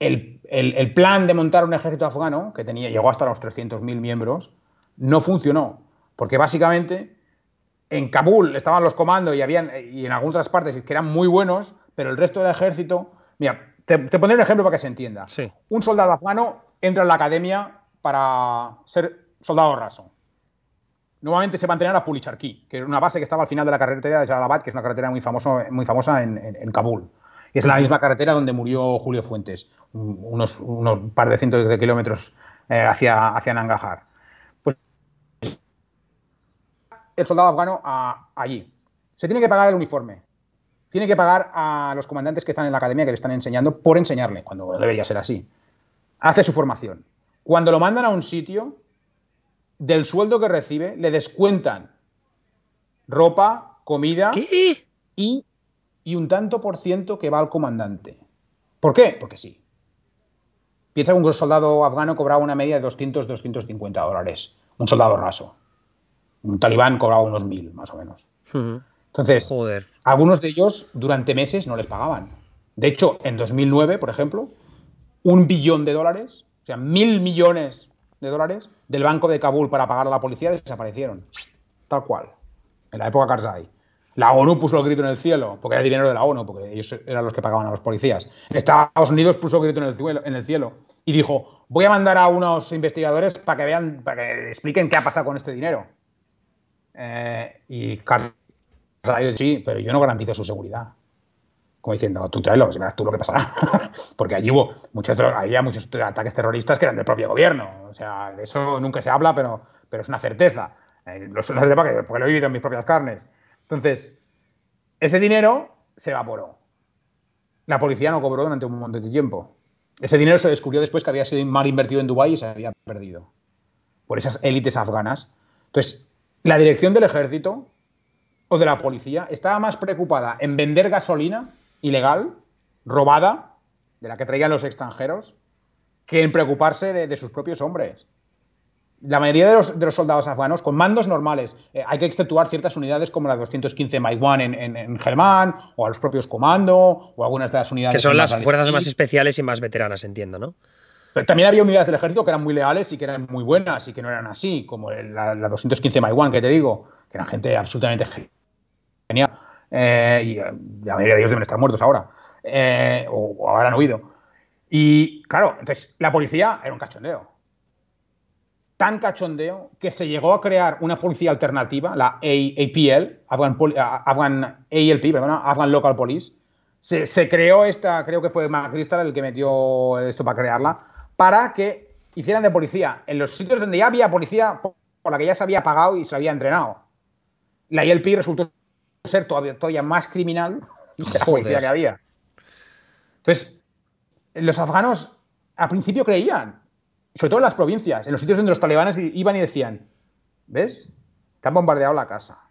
el plan de montar un ejército afgano, que llegó hasta los 300.000 miembros, no funcionó. Porque básicamente en Kabul estaban los comandos y en algunas otras partes que eran muy buenos, pero el resto del ejército... Mira, te pondré un ejemplo para que se entienda. Sí. Un soldado afgano entra en la academia para ser soldado raso. Normalmente se va a entrenar a Pulicharki, que es una base que estaba al final de la carretera de Jalalabad, que es una carretera muy famosa en Kabul. Y es la misma carretera donde murió Julio Fuentes, unos par de cientos de kilómetros hacia Nangarhar. Pues el soldado afgano allí. Se tiene que pagar el uniforme. Tiene que pagar a los comandantes que están en la academia, que le están enseñando, por enseñarle, cuando debería ser así. Hace su formación. Cuando lo mandan a un sitio, del sueldo que recibe, le descuentan ropa, comida y un tanto por ciento que va al comandante. ¿Por qué? Porque sí. Piensa que un soldado afgano cobraba una media de 200, 250 dólares. Un soldado raso. Un talibán cobraba unos 1.000, más o menos. Entonces, algunos de ellos durante meses no les pagaban. De hecho, en 2009, por ejemplo, $1 billón, o sea, 1.000 millones de dólares del banco de Kabul para pagar a la policía desaparecieron. Tal cual. En la época Karzai. La ONU puso el grito en el cielo, porque era dinero de la ONU, porque ellos eran los que pagaban a los policías. Estados Unidos puso el grito en el cielo y dijo, voy a mandar a unos investigadores para que vean, para que expliquen qué ha pasado con este dinero. Y Karzai, sí, pero yo no garantizo su seguridad. Como diciendo, tú tráelo, si verás tú lo que pasará. Porque allí había muchos ataques terroristas que eran del propio gobierno. O sea, de eso nunca se habla, pero es una certeza. Lo sé porque lo he vivido en mis propias carnes. Entonces, ese dinero se evaporó. La policía no cobró durante un montón de tiempo. Ese dinero se descubrió después que había sido mal invertido en Dubái y se había perdido por esas élites afganas. Entonces, la dirección del ejército o de la policía estaba más preocupada en vender gasolina ilegal, robada, de la que traían los extranjeros, que en preocuparse de sus propios hombres. La mayoría de los soldados afganos, con mandos normales, hay que exceptuar ciertas unidades como la 215 Maiwan en Helmand, o a los propios comando, o algunas de las unidades... Que son las fuerzas más especiales y más veteranas, entiendo, ¿no? Pero también había unidades del ejército que eran muy leales y que eran muy buenas y que no eran así, como la 215 Maiwan, que te digo, que eran gente absolutamente genial. Y la mayoría de ellos deben estar muertos ahora, o habrán huido. Y claro, entonces la policía era un cachondeo. Tan cachondeo que se llegó a crear una policía alternativa, la APL, Afghan Local Police. Se creó esta, creo que fue McChrystal el que metió esto para crearla, para que hicieran de policía en los sitios donde ya había policía por la que ya se había pagado y se había entrenado. La APL resultó ser todavía más criminal que la policía que había. Entonces, los afganos al principio creían, sobre todo en las provincias, en los sitios donde los talibanes iban y decían, ¿ves? Te han bombardeado la casa,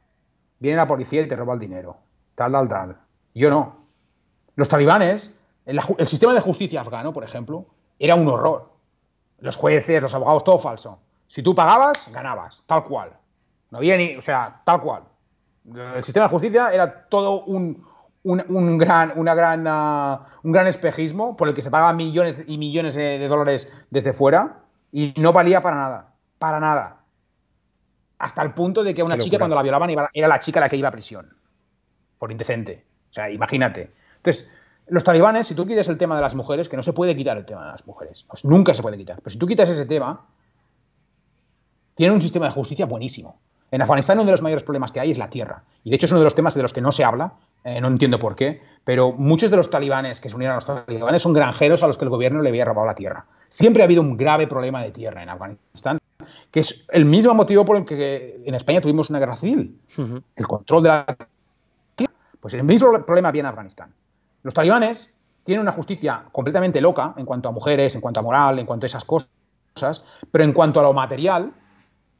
viene la policía y te roba el dinero, tal. Yo no. Los talibanes, el sistema de justicia afgano, por ejemplo, era un horror. Los jueces, los abogados, todo falso. Si tú pagabas, ganabas, tal cual. No había ni, o sea, tal cual. El sistema de justicia era todo un gran espejismo por el que se pagaban millones y millones de dólares desde fuera y no valía para nada. Para nada. Hasta el punto de que una chica, cuando la violaban, era la chica la que iba a prisión. Por indecente. O sea, imagínate. Entonces, los talibanes, si tú quitas el tema de las mujeres, que no se puede quitar el tema de las mujeres, pues nunca se puede quitar. Pero si tú quitas ese tema, tienen un sistema de justicia buenísimo. En Afganistán uno de los mayores problemas que hay es la tierra. Y de hecho es uno de los temas de los que no se habla, no entiendo por qué, pero muchos de los talibanes que se unieron a los talibanes son granjeros a los que el gobierno le había robado la tierra. Siempre ha habido un grave problema de tierra en Afganistán, que es el mismo motivo por el que en España tuvimos una guerra civil. El control de la tierra. Pues el mismo problema había en Afganistán. Los talibanes tienen una justicia completamente loca en cuanto a mujeres, en cuanto a moral, en cuanto a esas cosas, pero en cuanto a lo material,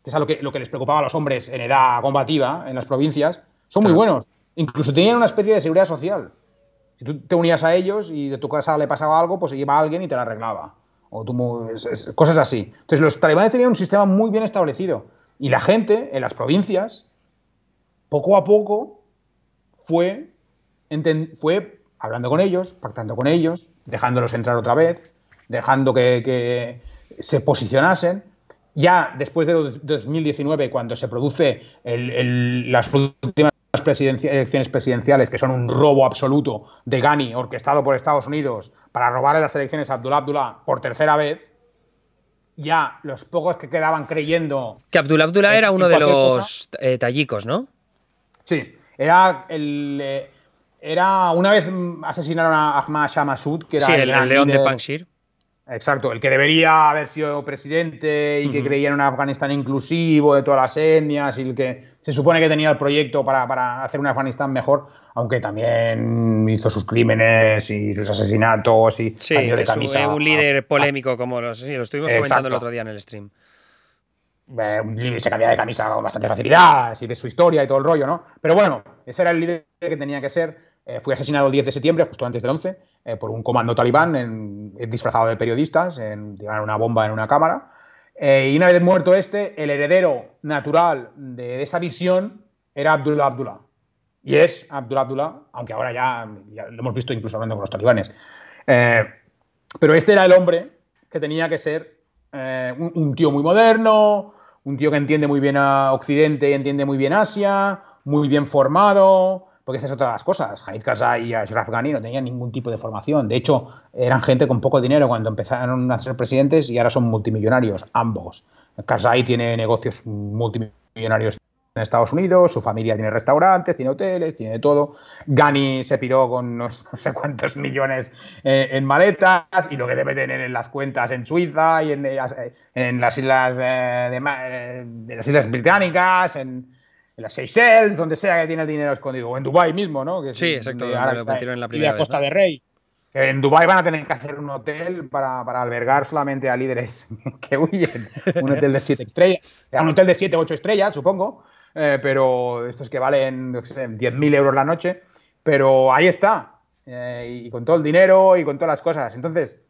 que es a lo que les preocupaba a los hombres en edad combativa en las provincias, son muy buenos. Incluso tenían una especie de seguridad social. Si tú te unías a ellos y de tu casa le pasaba algo, pues se iba a alguien y te la arreglaba. O cosas así. Entonces los talibanes tenían un sistema muy bien establecido. Y la gente en las provincias, poco a poco, fue hablando con ellos, pactando con ellos, dejándolos entrar otra vez, dejando que se posicionasen. Ya después de 2019, cuando se produce las últimas elecciones presidenciales, que son un robo absoluto de Ghani, orquestado por Estados Unidos, para robarle las elecciones a Abdullah por tercera vez, ya los pocos que quedaban creyendo... Que Abdullah era uno de los tayikos, ¿no? Sí, era una vez asesinaron a Ahmad Shah Massoud, que era el león de Panjshir. Exacto, el que debería haber sido presidente y que creía en un Afganistán inclusivo de todas las etnias, y el que se supone que tenía el proyecto para hacer un Afganistán mejor, aunque también hizo sus crímenes y sus asesinatos y cambió de camisa. Sí, un líder polémico, como lo estuvimos comentando el otro día en el stream. Se cambia de camisa con bastante facilidad, y de su historia y todo el rollo, ¿no? Pero bueno, ese era el líder que tenía que ser. Fue asesinado el 10 de septiembre, justo antes del 11, por un comando talibán disfrazado de periodistas, llevaron una bomba en una cámara. Y una vez muerto el heredero natural de esa visión era Abdullah. Y es Abdullah, aunque ahora ya lo hemos visto incluso hablando con los talibanes. Pero este era el hombre que tenía que ser un tío muy moderno, un tío que entiende muy bien a Occidente y entiende muy bien Asia, muy bien formado. Porque esas son todas las cosas. Hamid Karzai y Ashraf Ghani no tenían ningún tipo de formación. De hecho, eran gente con poco dinero cuando empezaron a ser presidentes y ahora son multimillonarios, ambos. Karzai tiene negocios multimillonarios en Estados Unidos, su familia tiene restaurantes, tiene hoteles, tiene de todo. Ghani se piró con no sé cuántos millones en maletas, y lo que debe tener en las cuentas en Suiza y en las islas de las Islas Británicas, en las Seychelles, donde sea que tiene el dinero escondido, o en Dubái mismo, ¿no? Que sí, exacto, donde lo metieron en la primera vez, Costa de Rey. Que en Dubái van a tener que hacer un hotel para albergar solamente a líderes que huyen. Un hotel de 7 estrellas. Era un hotel de 7 o 8 estrellas, supongo, pero estos que valen 10.000 euros la noche. Pero ahí está, y con todo el dinero y con todas las cosas. Entonces,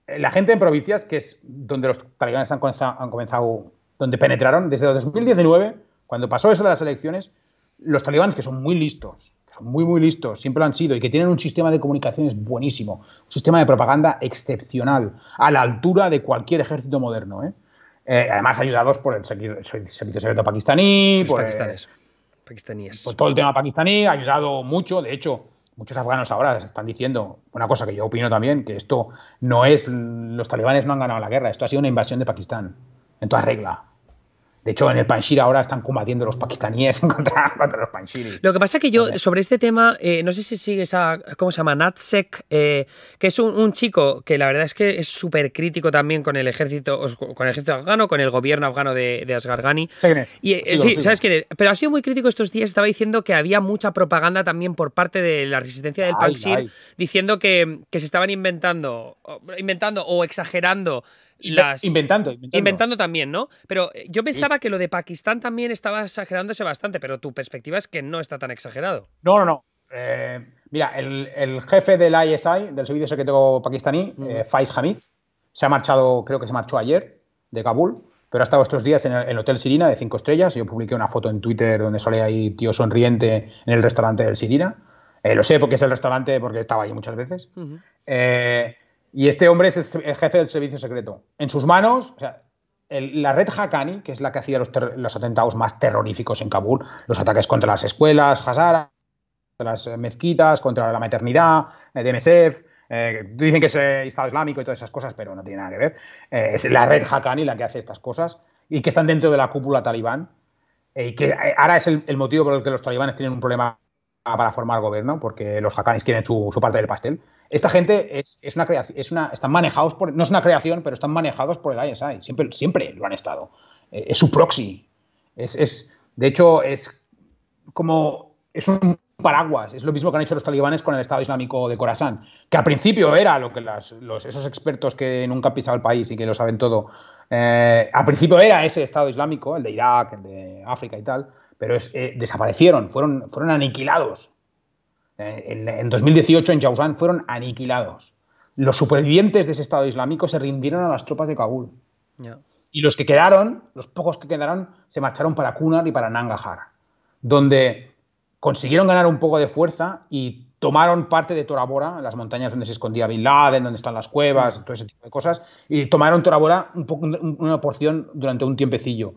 la gente en provincias, que es donde los talibanes han comenzado, donde penetraron, desde 2019... Cuando pasó eso de las elecciones, los talibanes, que son muy listos, muy listos, siempre lo han sido, y que tienen un sistema de comunicaciones buenísimo, un sistema de propaganda excepcional, a la altura de cualquier ejército moderno, además ayudados por el servicio secreto pakistaní, pakistaníes. Por todo el tema pakistaní, ha ayudado mucho. De hecho, muchos afganos ahora están diciendo una cosa que yo opino también, que esto no es, los talibanes no han ganado la guerra, esto ha sido una invasión de Pakistán, en toda regla. De hecho, en el Panjshir ahora están combatiendo los pakistaníes contra los panjshiris. Lo que pasa es que yo, sobre este tema, no sé si sigues a, ¿cómo se llama? Natsek, que es un chico que la verdad es que es súper crítico también con el ejército afgano, con el gobierno afgano de Asghar Ghani. ¿Sé quién es? Sí, ¿sabes quién es? Pero ha sido muy crítico estos días, estaba diciendo que había mucha propaganda también por parte de la resistencia del Panjshir, diciendo que se estaban inventando o exagerando. Inventando también, ¿no? Pero yo pensaba que lo de Pakistán también estaba exagerándose bastante, pero tu perspectiva es que no está tan exagerado. No. Mira, el jefe del ISI, del Servicio Secreto Pakistaní, Faiz Hamid, se ha marchado, creo que se marchó ayer, de Kabul, pero ha estado estos días en el Hotel Sirina de 5 estrellas. Yo publiqué una foto en Twitter donde sale ahí tío sonriente en el restaurante del Sirina. Lo sé porque es el restaurante, porque estaba ahí muchas veces. Y este hombre es el jefe del servicio secreto. En sus manos, o sea, la red Haqqani, que es la que hacía los atentados más terroríficos en Kabul, los ataques contra las escuelas, Hazara, contra las mezquitas, contra la maternidad, de MSF, dicen que es Estado Islámico y todas esas cosas, pero no tiene nada que ver. Es la red Haqqani la que hace estas cosas y que están dentro de la cúpula talibán, y que ahora es el motivo por el que los talibanes tienen un problema para formar gobierno, porque los Haqqanis quieren su parte del pastel. Esta gente es una creación, están manejados por, no es una creación, pero están manejados por el ISI, siempre lo han estado. Es su proxy. De hecho, es un paraguas. Es lo mismo que han hecho los talibanes con el Estado Islámico de Khorasan, que al principio era lo que esos expertos que nunca han pisado el país y que lo saben todo, al principio era ese Estado Islámico, el de Irak, el de África y tal, pero desaparecieron, fueron aniquilados. En 2018 en Jausan fueron aniquilados. Los supervivientes de ese Estado Islámico se rindieron a las tropas de Kabul. Yeah. Y los que quedaron, los pocos que quedaron, se marcharon para Kunar y para Nangarhar, donde consiguieron ganar un poco de fuerza y tomaron parte de Tora Bora, las montañas donde se escondía Bin Laden, donde están las cuevas, todo ese tipo de cosas, y tomaron Tora Bora una porción durante un tiempecillo.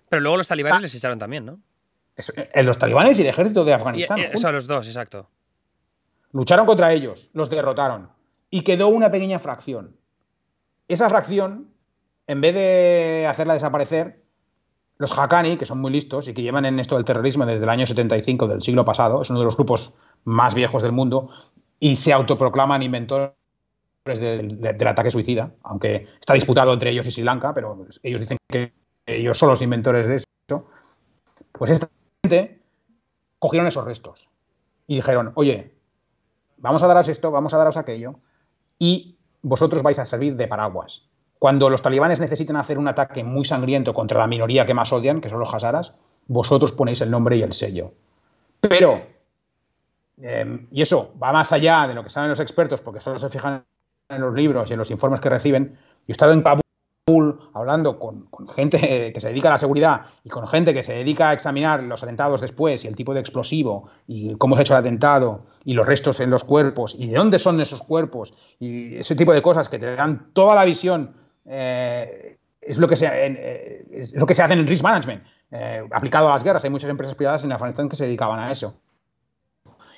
Pero luego los talibanes les echaron también, ¿no? Los talibanes y el ejército de Afganistán. Eso, los dos, exacto. Lucharon contra ellos, los derrotaron, y quedó una pequeña fracción. Esa fracción, en vez de hacerla desaparecer, los Haqqani, que son muy listos y que llevan en esto del terrorismo desde el año 75 del siglo pasado, es uno de los grupos más viejos del mundo, y se autoproclaman inventores del ataque suicida, aunque está disputado entre ellos y Sri Lanka, pero ellos dicen que ellos son los inventores de eso. Pues esta gente cogieron esos restos y dijeron, oye, vamos a daros esto, vamos a daros aquello, y vosotros vais a servir de paraguas. Cuando los talibanes necesiten hacer un ataque muy sangriento contra la minoría que más odian, que son los hazaras, vosotros ponéis el nombre y el sello. Pero, y eso va más allá de lo que saben los expertos, porque solo se fijan en los libros y en los informes que reciben. Yo he estado en Kabul hablando con gente que se dedica a la seguridad y con gente que se dedica a examinar los atentados después y el tipo de explosivo y cómo se ha hecho el atentado y los restos en los cuerpos y de dónde son esos cuerpos y ese tipo de cosas que te dan toda la visión. Es lo que se hace en el risk management aplicado a las guerras. Hay muchas empresas privadas en Afganistán que se dedicaban a eso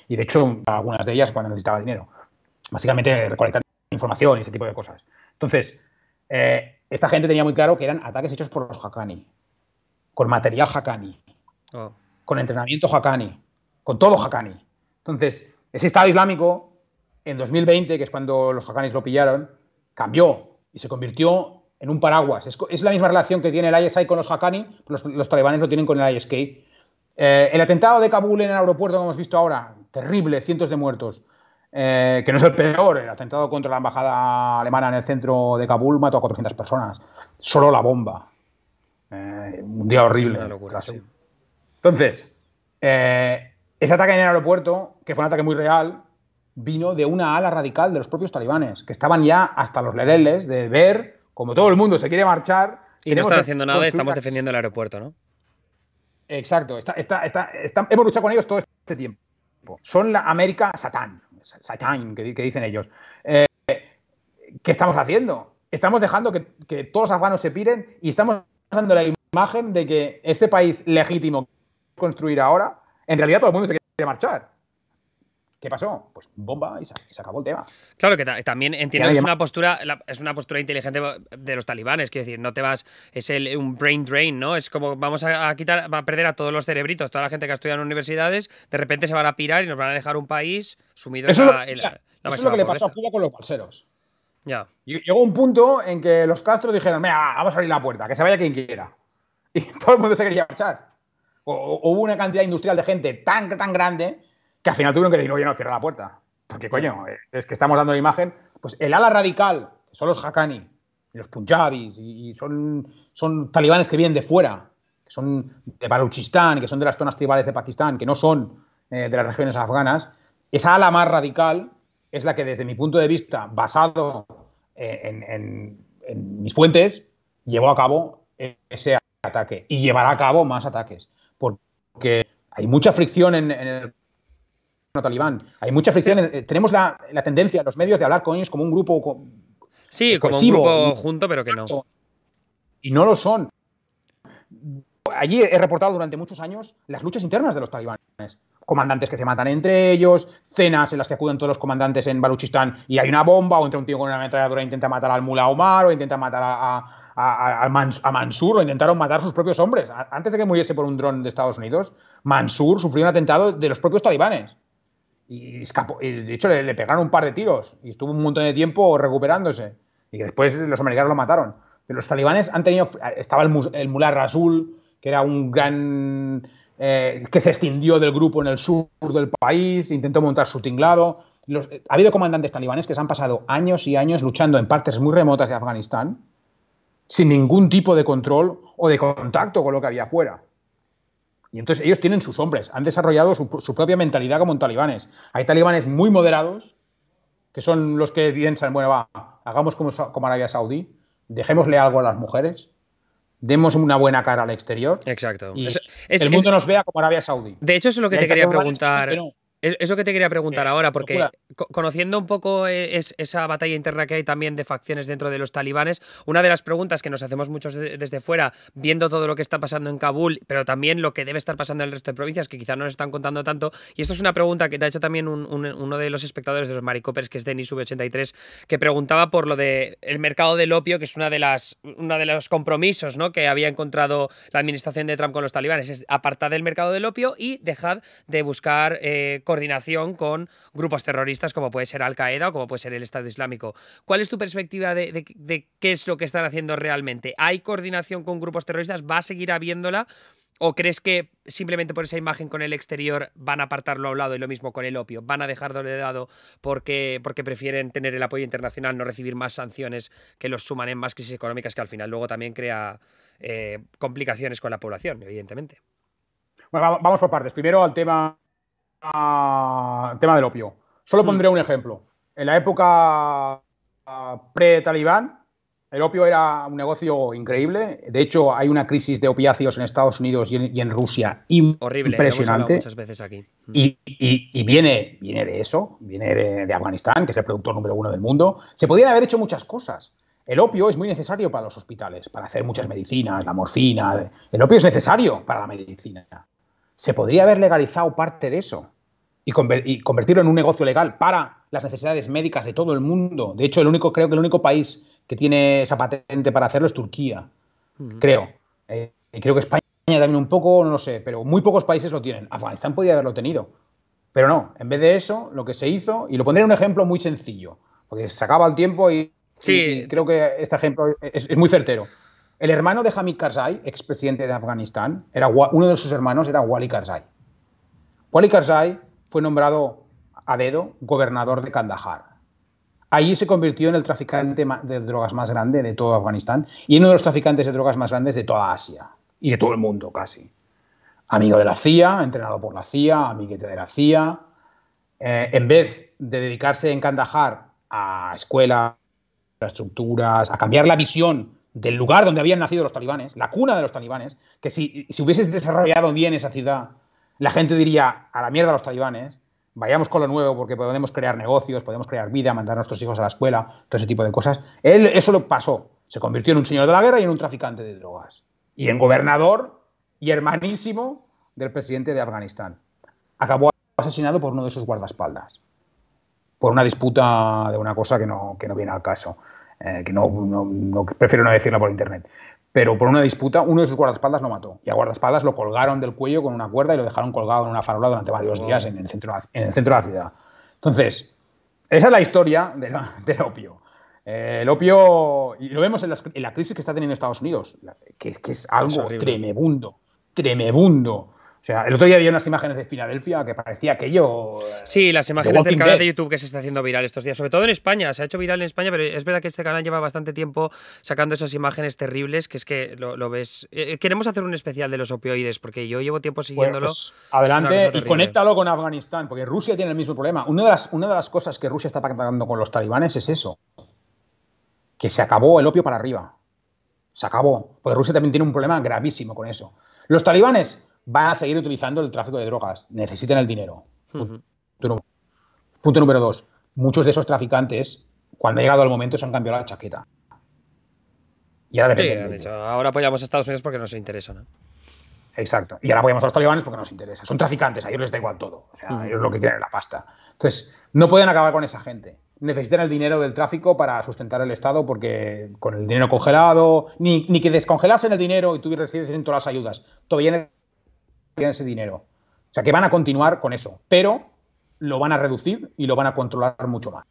y de hecho algunas de ellas cuando necesitaba dinero, básicamente recolectar información y ese tipo de cosas. Entonces esta gente tenía muy claro que eran ataques hechos por los Haqqani, con material Haqqani, con entrenamiento Haqqani, con todo Haqqani. Entonces ese Estado Islámico en 2020, que es cuando los Haqqanis lo pillaron, cambió y se convirtió en un paraguas. Es la misma relación que tiene el ISI con los Haqqani, los talibanes lo tienen con el ISK. El atentado de Kabul en el aeropuerto que hemos visto ahora, terrible, cientos de muertos, que no es el peor, el atentado contra la embajada alemana en el centro de Kabul mató a 400 personas. Solo la bomba. Un día horrible. Es una locura, sí. Entonces, ese ataque en el aeropuerto, que fue un ataque muy real, vino de una ala radical de los propios talibanes, que estaban ya hasta los lereles de ver, como todo el mundo se quiere marchar. Y no están haciendo nada, estamos defendiendo el aeropuerto, ¿no? Exacto. Hemos luchado con ellos todo este tiempo. Son la América Satán, que dicen ellos. ¿Qué estamos haciendo? Estamos dejando que todos los afganos se piren y estamos dando la imagen de que este país legítimo que construir ahora, en realidad todo el mundo se quiere marchar. ¿Qué pasó? Pues bomba y se acabó el tema. Claro que también entiendo que es una postura inteligente de los talibanes, quiero decir, no te vas, es un brain drain, ¿no? Es como vamos a perder a todos los cerebritos, toda la gente que ha estudiado en universidades, de repente se van a pirar y nos van a dejar un país sumido en la Eso es lo que le pasó a Cuba con los balseros. Ya. Llegó un punto en que los Castro dijeron, mira, vamos a abrir la puerta, que se vaya quien quiera. Y todo el mundo se quería marchar. Hubo una cantidad industrial de gente tan grande que al final tuvieron que decir, oye, no, cierra la puerta. Porque, coño, es que estamos dando la imagen. Pues el ala radical, que son los Haqqani, y los Punjabis, y son talibanes que vienen de fuera, que son de Baluchistán, que son de las zonas tribales de Pakistán, que no son de las regiones afganas. Esa ala más radical es la que, desde mi punto de vista, basado en mis fuentes, llevó a cabo ese ataque. Y llevará a cabo más ataques. Porque hay mucha fricción en el talibán. Hay mucha fricción. Tenemos la tendencia, los medios, de hablar con ellos como un grupo. Sí, como un grupo junto, pero que no. Y no lo son. Allí he reportado durante muchos años las luchas internas de los talibanes. Comandantes que se matan entre ellos, cenas en las que acuden todos los comandantes en Baluchistán y hay una bomba, o entra un tío con una ametralladora e intenta matar al Mullah Omar, o intenta matar a Mansur, o intentaron matar a sus propios hombres. Antes de que muriese por un dron de Estados Unidos, Mansur sufrió un atentado de los propios talibanes. Y escapó. Y de hecho le pegaron un par de tiros y estuvo un montón de tiempo recuperándose. Y después los americanos lo mataron. Pero los talibanes han tenido. Estaba el Mullah Rasul, que era un gran que se escindió del grupo en el sur del país, intentó montar su tinglado. Ha habido comandantes talibanes que se han pasado años y años luchando en partes muy remotas de Afganistán sin ningún tipo de control o de contacto con lo que había afuera. Y entonces ellos tienen sus hombres, han desarrollado su propia mentalidad como talibanes. Hay talibanes muy moderados, que son los que piensan, bueno, va, hagamos como Arabia Saudí, dejémosle algo a las mujeres, demos una buena cara al exterior. Exacto. Y el mundo nos vea como Arabia Saudí. De hecho, eso es lo que te quería preguntar. No. Eso que te quería preguntar ahora, porque locura. conociendo un poco esa batalla interna que hay también de facciones dentro de los talibanes, una de las preguntas que nos hacemos muchos desde fuera, viendo todo lo que está pasando en Kabul, pero también lo que debe estar pasando en el resto de provincias, que quizás no nos están contando tanto, y esto es una pregunta que te ha hecho también uno de los espectadores de los Maricopers, que es Denis V83, que preguntaba por lo del mercado del opio, que es uno de los compromisos, ¿no?, que había encontrado la administración de Trump con los talibanes, es apartad del mercado del opio y dejad de buscar coordinación con grupos terroristas como puede ser Al-Qaeda o como puede ser el Estado Islámico. ¿Cuál es tu perspectiva de qué es lo que están haciendo realmente? ¿Hay coordinación con grupos terroristas? ¿Va a seguir habiéndola? ¿O crees que simplemente por esa imagen con el exterior van a apartarlo a un lado y lo mismo con el opio? ¿Van a dejarlo de lado porque prefieren tener el apoyo internacional, no recibir más sanciones que los suman en más crisis económicas que al final luego también crea complicaciones con la población, evidentemente? Bueno, vamos por partes. Primero al tema del opio. Solo pondré un ejemplo. En la época pre-Talibán, el opio era un negocio increíble. De hecho, hay una crisis de opiáceos en Estados Unidos y en Rusia horrible, impresionante. Muchas veces aquí. Y viene de eso, viene de Afganistán, que es el productor número 1 del mundo. Se podrían haber hecho muchas cosas. El opio es muy necesario para los hospitales, para hacer muchas medicinas, la morfina. El opio es necesario para la medicina. Se podría haber legalizado parte de eso y convertirlo en un negocio legal para las necesidades médicas de todo el mundo. De hecho, creo que el único país que tiene esa patente para hacerlo es Turquía. Creo. Y creo que España también un poco, no lo sé, pero muy pocos países lo tienen. Afganistán podría haberlo tenido. Pero no, en vez de eso, lo que se hizo, y lo pondré en un ejemplo muy sencillo, porque se acaba el tiempo y creo que este ejemplo es muy certero. El hermano de Hamid Karzai, expresidente de Afganistán, uno de sus hermanos era Wali Karzai. Wali Karzai fue nombrado a dedo gobernador de Kandahar. Allí se convirtió en el traficante de drogas más grande de todo Afganistán y en uno de los traficantes de drogas más grandes de toda Asia y de todo el mundo casi. Amigo de la CIA, entrenado por la CIA, amiguete de la CIA. En vez de dedicarse en Kandahar a escuelas, a estructuras, a cambiar la visión del lugar donde habían nacido los talibanes, la cuna de los talibanes, que si hubieses desarrollado bien esa ciudad, la gente diría, a la mierda los talibanes, vayamos con lo nuevo porque podemos crear negocios, podemos crear vida, mandar a nuestros hijos a la escuela, todo ese tipo de cosas. Él eso lo pasó, se convirtió en un señor de la guerra y en un traficante de drogas. Y en gobernador y hermanísimo del presidente de Afganistán. Acabó asesinado por uno de sus guardaespaldas, por una disputa de una cosa que no viene al caso. Prefiero no decirlo por internet, pero por una disputa uno de sus guardaespaldas lo mató y a guardaespaldas lo colgaron del cuello con una cuerda y lo dejaron colgado en una farola durante varios días en el centro de la ciudad. Entonces, esa es la historia del opio. El opio, y lo vemos en la crisis que está teniendo Estados Unidos, que es algo tremebundo. O sea, el otro día vi unas imágenes de Filadelfia que parecía aquello. Sí, las imágenes del canal de YouTube que se está haciendo viral estos días, sobre todo en España. Se ha hecho viral en España, pero es verdad que este canal lleva bastante tiempo sacando esas imágenes terribles, que es que lo ves. Queremos hacer un especial de los opioides, porque yo llevo tiempo siguiéndolo. Pues adelante y conéctalo con Afganistán, porque Rusia tiene el mismo problema. Una de las cosas que Rusia está pactando con los talibanes es eso, que se acabó el opio para arriba. Se acabó, porque Rusia también tiene un problema gravísimo con eso. Los talibanes van a seguir utilizando el tráfico de drogas. Necesitan el dinero. Punto número 2. Muchos de esos traficantes, cuando ha llegado el momento, se han cambiado la chaqueta. Y ahora dependen de ellos. Ahora apoyamos a Estados Unidos porque nos interesa, ¿no? Exacto. Y ahora apoyamos a los talibanes porque nos interesa. Son traficantes, a ellos les da igual todo. O sea, ellos lo que quieren es la pasta. Entonces, no pueden acabar con esa gente. Necesitan el dinero del tráfico para sustentar el Estado porque con el dinero congelado, ni que descongelasen el dinero y tú recibes en todas las ayudas, todavía ese dinero. O sea, que van a continuar con eso, pero lo van a reducir y lo van a controlar mucho más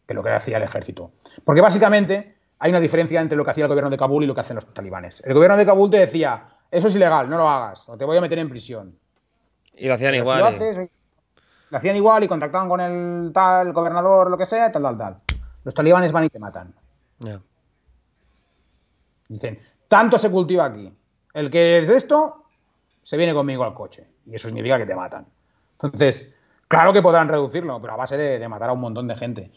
que lo que hacía el ejército. Porque básicamente hay una diferencia entre lo que hacía el gobierno de Kabul y lo que hacen los talibanes. El gobierno de Kabul te decía, eso es ilegal, no lo hagas, o te voy a meter en prisión. Y lo hacían Pero igual. si lo haces, lo hacían igual y contactaban con el tal gobernador, lo que sea, tal. Los talibanes van y te matan. Yeah. Dicen, tanto se cultiva aquí. El que es de esto, se viene conmigo al coche. Y eso significa que te matan. Entonces, claro que podrán reducirlo, pero a base de matar a un montón de gente.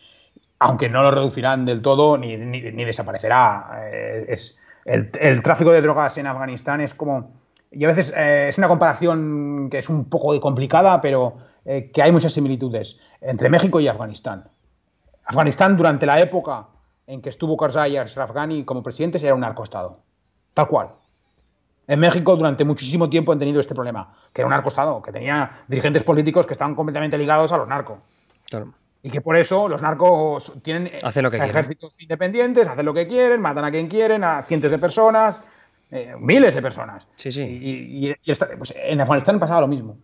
Aunque no lo reducirán del todo ni desaparecerá. El tráfico de drogas en Afganistán es como... Y a veces es una comparación que es un poco complicada, pero que hay muchas similitudes entre México y Afganistán. Afganistán, durante la época en que estuvo Karzai y Ashraf Ghani como presidentes, era un narcoestado. Tal cual. En México, durante muchísimo tiempo han tenido este problema, que era un narcoestado, que tenía dirigentes políticos que estaban completamente ligados a los narcos. Claro. Y que por eso los narcos tienen ejércitos independientes, hacen lo que quieren, matan a quien quieren, a cientos de personas, miles de personas. Sí, sí. Y pues en Afganistán pasaba lo mismo.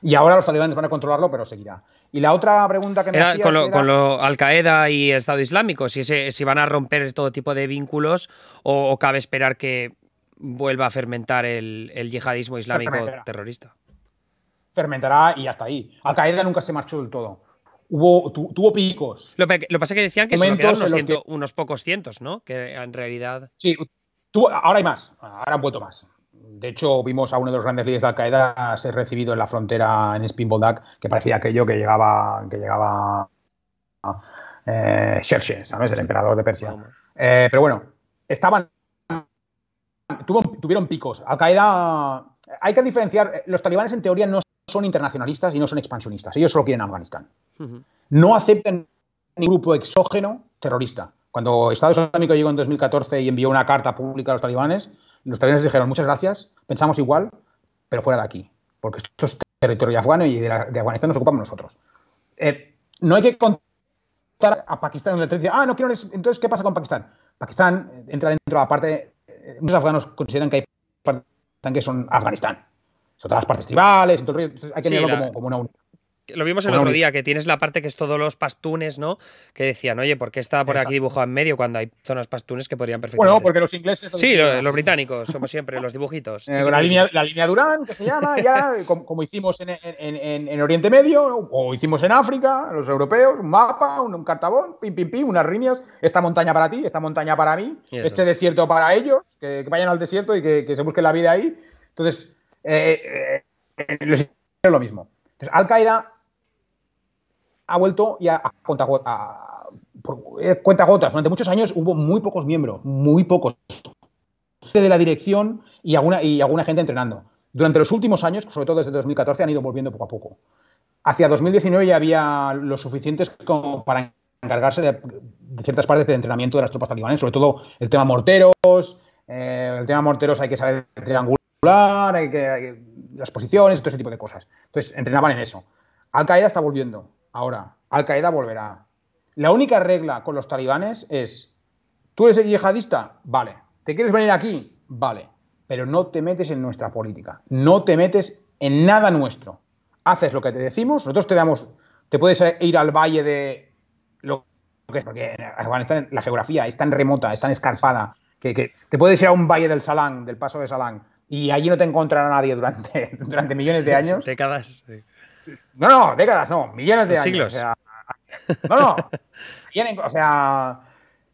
Y ahora los talibanes van a controlarlo, pero seguirá. Y la otra pregunta que me hacías con lo Al-Qaeda y Estado Islámico, si van a romper todo tipo de vínculos o cabe esperar que vuelva a fermentar el yihadismo islámico terrorista. Fermentará y hasta ahí. Al-Qaeda nunca se marchó del todo. Tuvo picos. Lo que pasa es que decían que solo quedan unos pocos cientos, ¿no? Que en realidad... Sí, ahora hay más. Ahora han vuelto más. De hecho, vimos a uno de los grandes líderes de Al-Qaeda ser recibido en la frontera en Spin Boldak, que parecía aquello que llegaba Xerxes, ¿sabes? El emperador de Persia. Pero bueno, tuvieron picos. Al-Qaeda... Hay que diferenciar. Los talibanes, en teoría, no son internacionalistas y no son expansionistas. Ellos solo quieren Afganistán. No aceptan ningún grupo exógeno terrorista. Cuando Estado Islámico llegó en 2014 y envió una carta pública a los talibanes dijeron muchas gracias, pensamos igual, pero fuera de aquí, porque esto es territorio afgano y de Afganistán nos ocupamos nosotros. No hay que contar a Pakistán donde te dice, no quiero... Entonces, ¿qué pasa con Pakistán? Pakistán entra dentro de la parte... Muchos afganos consideran que hay partes que son Afganistán. Son todas las partes tribales, entonces hay que mirarlo como una unidad. Lo vimos el otro día, que tienes la parte que es todos los pastunes, ¿no? Que decían, oye, ¿por qué está por aquí dibujado en medio cuando hay zonas pastunes que podrían perfectamente... Bueno, porque los ingleses... Sí, los británicos, como siempre, los dibujitos. La línea Durán, que se llama, ya, como hicimos en Oriente Medio, o hicimos en África, los europeos, un mapa, un cartabón, pim, unas líneas, esta montaña para ti, esta montaña para mí, este desierto para ellos, que vayan al desierto y que se busquen la vida ahí. Entonces, los ingleses es lo mismo. Entonces, Al-Qaeda ha vuelto ya a cuentagotas. Durante muchos años hubo muy pocos miembros, muy pocos. De la dirección y alguna gente entrenando. Durante los últimos años, sobre todo desde 2014, han ido volviendo poco a poco. Hacia 2019 ya había los suficientes como para encargarse de ciertas partes del entrenamiento de las tropas talibanes, sobre todo el tema morteros. El tema morteros hay que saber triangular, las posiciones, todo ese tipo de cosas. Entonces, entrenaban en eso. Al-Qaeda está volviendo. Ahora, Al-Qaeda volverá. La única regla con los talibanes es, ¿tú eres yihadista? Vale. ¿Te quieres venir aquí? Vale. Pero no te metes en nuestra política. No te metes en nada nuestro. Haces lo que te decimos. Nosotros te puedes ir al valle de... porque en Afganistán la geografía es tan remota, es tan escarpada, que te puedes ir a un valle del Salang, del paso de Salang, y allí no te encontrará nadie durante millones de años. Décadas. Sí. No, décadas, no, millones de años. Siglos. O sea, no. O sea,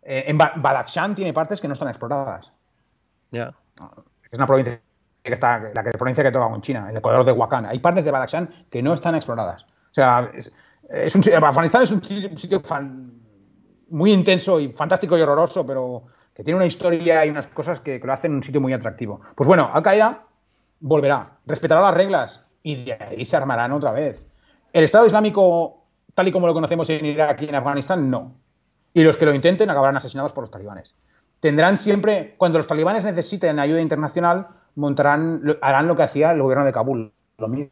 en Badakhshan tiene partes que no están exploradas. Ya. Es una provincia que está, provincia que toca con China, el Ecuador de Wakhan. Hay partes de Badakhshan que no están exploradas. O sea, Afganistán es un sitio muy intenso y fantástico y horroroso, pero que tiene una historia y unas cosas que lo hacen un sitio muy atractivo. Pues bueno, Al-Qaeda volverá, respetará las reglas y de ahí se armarán otra vez. El Estado Islámico, tal y como lo conocemos en Irak y en Afganistán, no. Y los que lo intenten acabarán asesinados por los talibanes. Tendrán siempre, cuando los talibanes necesiten ayuda internacional, harán lo que hacía el gobierno de Kabul. Lo mismo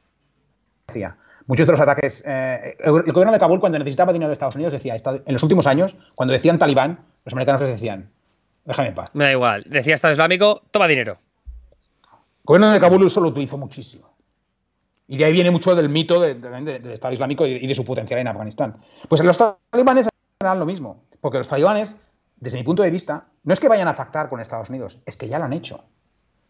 que hacía. Muchos de los ataques... el gobierno de Kabul, cuando necesitaba dinero de Estados Unidos, decía, en los últimos años, cuando decían talibán, los americanos les decían, déjame en paz. Me da igual. Decía Estado Islámico, toma dinero. El gobierno de Kabul eso lo utilizó muchísimo. Y de ahí viene mucho del mito del Estado Islámico y de su potencial en Afganistán. Pues los talibanes harán lo mismo. Porque los talibanes, desde mi punto de vista, no es que vayan a pactar con Estados Unidos, es que ya lo han hecho.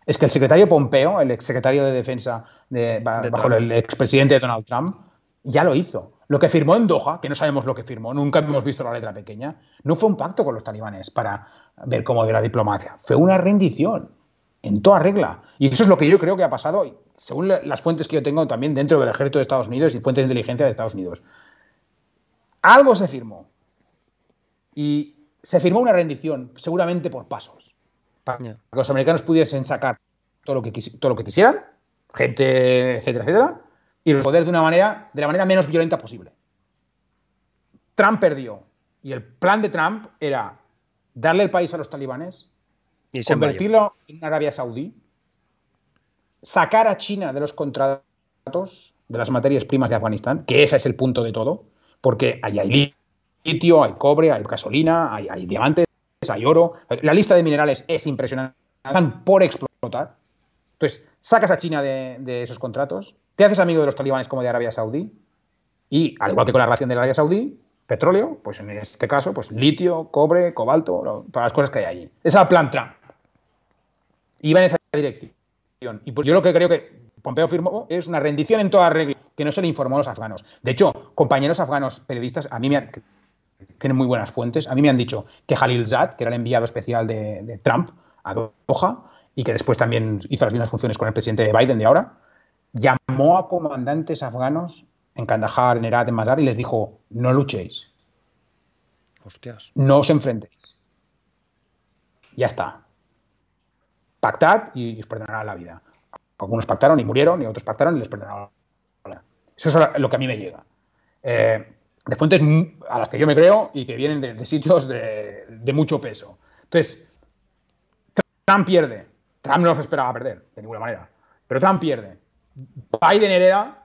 es que el secretario Pompeo, el exsecretario de Defensa bajo el expresidente Donald Trump, ya lo hizo. Lo que firmó en Doha, que no sabemos lo que firmó, nunca hemos visto la letra pequeña, no fue un pacto con los talibanes para ver cómo era la diplomacia. Fue una rendición, en toda regla. Y eso es lo que yo creo que ha pasado, según las fuentes que yo tengo también dentro del ejército de Estados Unidos y fuentes de inteligencia de Estados Unidos. Algo se firmó. Y se firmó una rendición, seguramente por pasos, para que los americanos pudiesen sacar todo lo que quisieran, gente, etcétera, etcétera, y el poder de la manera menos violenta posible. Trump perdió. Y el plan de Trump era darle el país a los talibanes, convertirlo en Arabia Saudí, sacar a China de los contratos de las materias primas de Afganistán, que ese es el punto de todo, porque ahí hay litio, hay cobre, hay gasolina, hay diamantes, hay oro. La lista de minerales es impresionante. Están por explotar. Entonces, sacas a China de esos contratos, te haces amigo de los talibanes como de Arabia Saudí y, al igual que con la relación de Arabia Saudí, petróleo, pues en este caso, pues litio, cobre, cobalto, todas las cosas que hay allí. Ese es el plan Trump. Iba en esa dirección. Y pues yo lo que creo que Pompeo firmó es una rendición en toda regla, que no se le informó a los afganos. De hecho, compañeros afganos periodistas, a mí tienen muy buenas fuentes, a mí me han dicho que Khalilzad, que era el enviado especial de Trump a Doha, y que después también hizo las mismas funciones con el presidente Biden de ahora, llamó a comandantes afganos en Kandahar, en Herat, en Mazar, y les dijo, no luchéis. Hostias. No os enfrentéis. Ya está. Pactad y os perdonará la vida. Algunos pactaron y murieron, y otros pactaron y les perdonaron la vida. Eso es lo que a mí me llega. De fuentes a las que yo me creo y que vienen de sitios de mucho peso. Entonces, Trump pierde. Trump no se esperaba perder, de ninguna manera. Pero Trump pierde. Biden hereda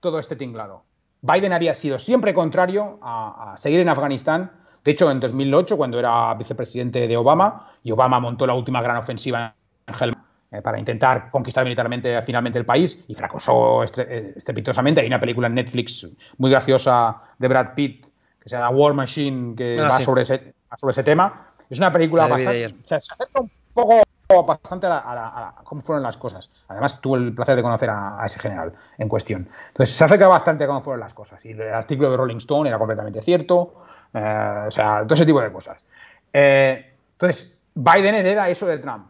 todo este tinglado. Biden había sido siempre contrario a seguir en Afganistán. De hecho, en 2008, cuando era vicepresidente de Obama, y Obama montó la última gran ofensiva en Helmand para intentar conquistar militarmente finalmente el país, y fracasó estrepitosamente. Hay una película en Netflix muy graciosa de Brad Pitt, que se llama War Machine, que va sobre ese tema. Es una película bastante... Se acerca un poco bastante a cómo fueron las cosas. Además, tuve el placer de conocer a ese general en cuestión. Entonces, se acerca bastante a cómo fueron las cosas. Y el artículo de Rolling Stone era completamente cierto. O sea, todo ese tipo de cosas. Entonces, Biden hereda eso de Trump.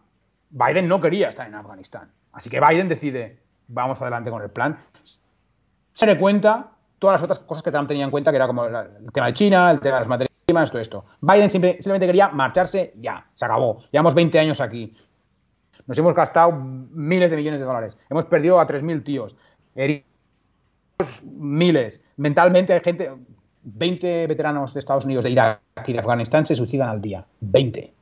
Biden no quería estar en Afganistán. Así que Biden decide, vamos adelante con el plan. Se le cuenta todas las otras cosas que Trump tenía en cuenta, que era como el tema de China, el tema de las materias primas, todo esto. Biden simplemente quería marcharse ya. Se acabó. Llevamos 20 años aquí. Nos hemos gastado miles de millones de dólares. Hemos perdido a 3.000 tíos. Heridos miles. Mentalmente hay gente... 20 veteranos de Estados Unidos de Irak y de Afganistán se suicidan al día. 20.